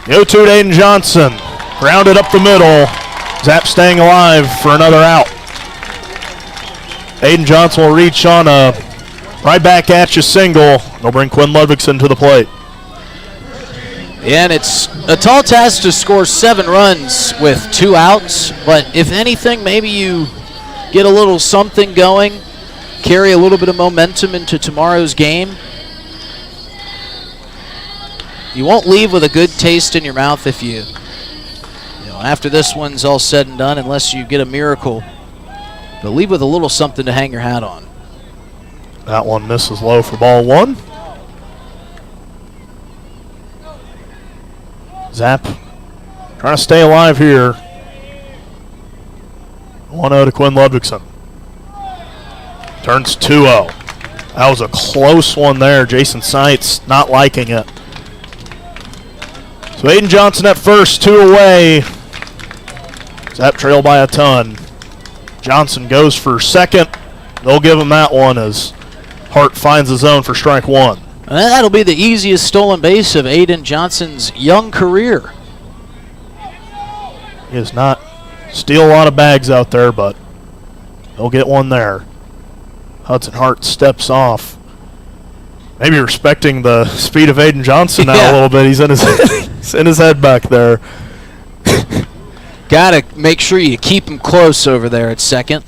0-2 to Aiden Johnson. Grounded up the middle. Zap staying alive for another out. Aiden Johnson will reach on a right back at you single. They'll bring Quinn Ludvigson to the plate. And it's a tall task to score 7 runs with 2 outs, but if anything, maybe you get a little something going, carry a little bit of momentum into tomorrow's game. You won't leave with a good taste in your mouth if you know, after this one's all said and done, unless you get a miracle. But leave with a little something to hang your hat on. That one misses low for ball 1. Zap trying to stay alive here. 1-0 to Quinn Ludwigson. Turns 2-0. That was a close one there. Jason Seitz not liking it. So Aiden Johnson at first, 2 away. Zap trail by a ton. Johnson goes for second. They'll give him that one as Hart finds the zone for strike 1. And that'll be the easiest stolen base of Aiden Johnson's young career. He does not steal a lot of bags out there, but he'll get one there. Hudson Hart steps off. Maybe respecting the speed of Aiden Johnson now a little bit. He's in his head back there. Got to make sure you keep him close over there at second.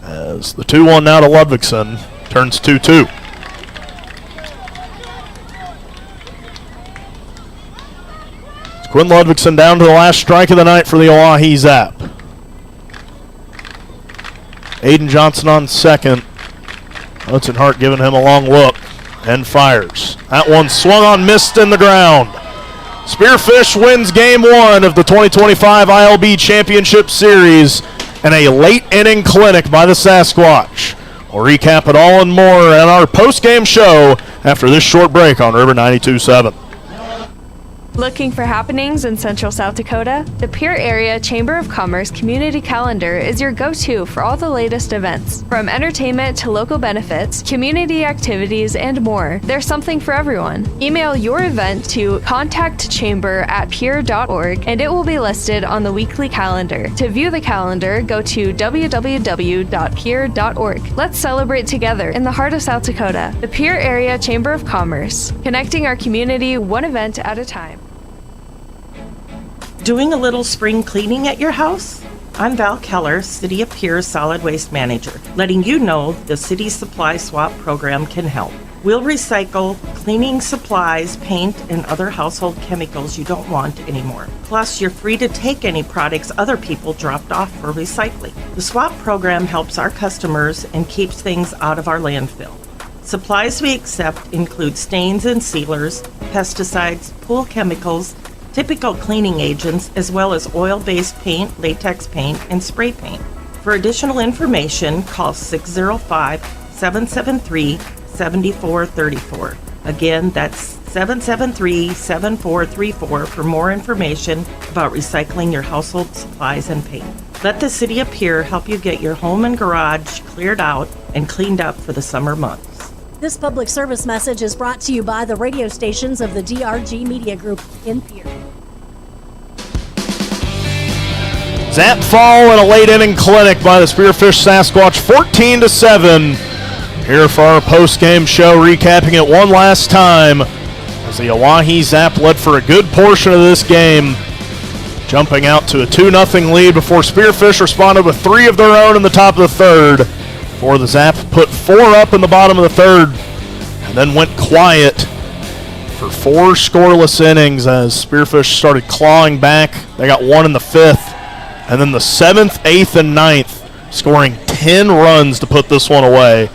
As the 2-1 now to Ludwigson. Turns 2-2. Quinn Ludwigson down to the last strike of the night for the Oahe Zap. Aiden Johnson on second. Hudson Hart giving him a long look and fires. That one swung on, missed in the ground. Spearfish wins game 1 of the 2025 ILB Championship Series in a late inning clinic by the Sasquatch. We'll recap it all and more in our post-game show after this short break on River 92.7. Looking for happenings in Central South Dakota? The Pierre Area Chamber of Commerce Community Calendar is your go-to for all the latest events. From entertainment to local benefits, community activities, and more, there's something for everyone. Email your event to contactchamber@pierre.org and it will be listed on the weekly calendar. To view the calendar, go to www.pierre.org. Let's celebrate together in the heart of South Dakota. The Pierre Area Chamber of Commerce, connecting our community one event at a time. Doing a little spring cleaning at your house? I'm Val Keller, City of Pierre Solid Waste Manager, letting you know the City Supply Swap program can help. We'll recycle cleaning supplies, paint, and other household chemicals you don't want anymore. Plus, you're free to take any products other people dropped off for recycling. The swap program helps our customers and keeps things out of our landfill. Supplies we accept include stains and sealers, pesticides, pool chemicals, typical cleaning agents, as well as oil-based paint, latex paint, and spray paint. For additional information, call 605-773-7434. Again, that's 773-7434 for more information about recycling your household supplies and paint. Let the City of Pierre help you get your home and garage cleared out and cleaned up for the summer months. This public service message is brought to you by the radio stations of the DRG Media Group in Pierre. Zap fall in a late inning clinic by the Spearfish Sasquatch, 14-7. Here for our post-game show, recapping it one last time as the Oahe Zap led for a good portion of this game, jumping out to a 2-0 lead before Spearfish responded with 3 of their own in the top of the third, before the Zap put 4 up in the bottom of the third and then went quiet for 4 scoreless innings as Spearfish started clawing back. They got 1 in the 5th, and then the 7th, 8th, and 9th, scoring 10 runs to put this one away.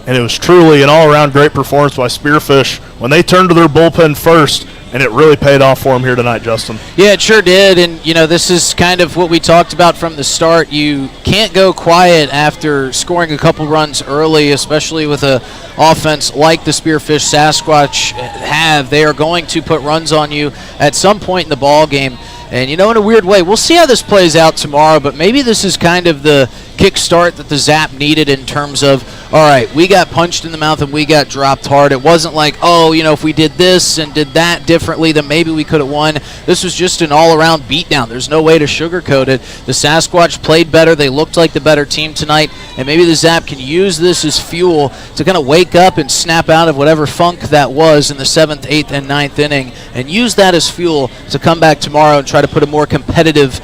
And it was truly an all-around great performance by Spearfish when they turned to their bullpen first, and it really paid off for them here tonight, Justin. Yeah, it sure did, and this is kind of what we talked about from the start. You can't go quiet after scoring a couple runs early, especially with an offense like the Spearfish Sasquatch have. They are going to put runs on you at some point in the ball game. And in a weird way, we'll see how this plays out tomorrow, but maybe this is kind of the kickstart that the Zap needed in terms of, all right, we got punched in the mouth and we got dropped hard. It wasn't like, oh, if we did this and did that differently, then maybe we could have won. This was just an all-around beatdown. There's no way to sugarcoat it. The Sasquatch played better. They looked like the better team tonight, and maybe the Zap can use this as fuel to kind of wake up and snap out of whatever funk that was in the 7th, 8th, and 9th inning, and use that as fuel to come back tomorrow and try to put a more competitive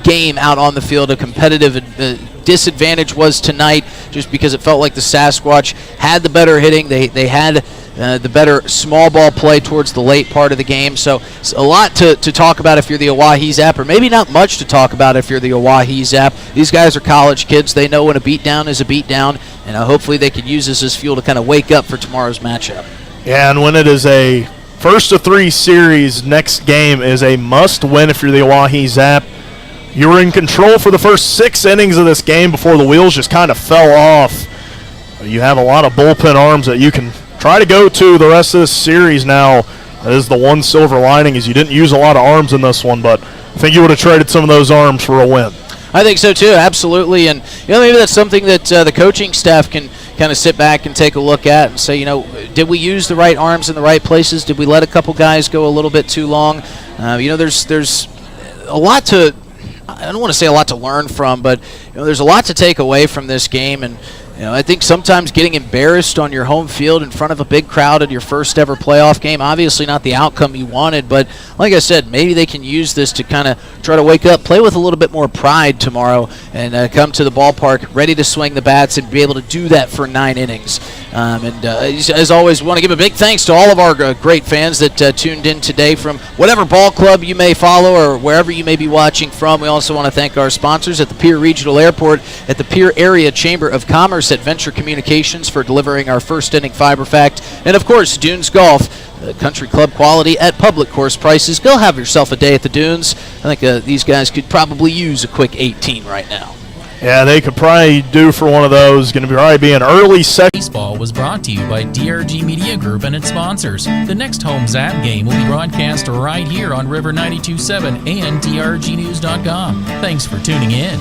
game out on the field. A competitive disadvantage was tonight just because it felt like the Sasquatch had the better hitting. They had the better small ball play towards the late part of the game. So it's a lot to talk about if you're the Oahe Zap, or maybe not much to talk about if you're the Oahe Zap. These guys are college kids. They know when a beatdown is a beatdown, and hopefully they can use this as fuel to kind of wake up for tomorrow's matchup. Yeah, and when it is a first of 3 series, next game is a must-win if you're the Oahe Zap. You were in control for the first 6 innings of this game before the wheels just kind of fell off. You have a lot of bullpen arms that you can try to go to the rest of this series now. That is the one silver lining, is you didn't use a lot of arms in this one, but I think you would have traded some of those arms for a win. I think so too, absolutely. And maybe that's something that the coaching staff can kind of sit back and take a look at and say, did we use the right arms in the right places? Did we let a couple guys go a little bit too long? There's a lot to, I don't want to say a lot to learn from, but there's a lot to take away from this game. And I think sometimes getting embarrassed on your home field in front of a big crowd in your first ever playoff game, obviously not the outcome you wanted, but like I said, maybe they can use this to kind of try to wake up, play with a little bit more pride tomorrow, and come to the ballpark ready to swing the bats and be able to do that for 9 innings. As always, we want to give a big thanks to all of our great fans that tuned in today from whatever ball club you may follow or wherever you may be watching from. We also want to thank our sponsors at the Pierre Regional Airport, at the Pierre Area Chamber of Commerce, at Venture Communications for delivering our first inning fiber fact, and of course Dunes Golf, country club quality at public course prices. Go have yourself a day at the Dunes. I think these guys could probably use a quick 18 right now. Yeah, they could probably do for one of those. Going to probably be an early second. Baseball was brought to you by DRG Media Group and its sponsors. The next home Zap game will be broadcast right here on River 92.7 and DRGnews.com. Thanks for tuning in.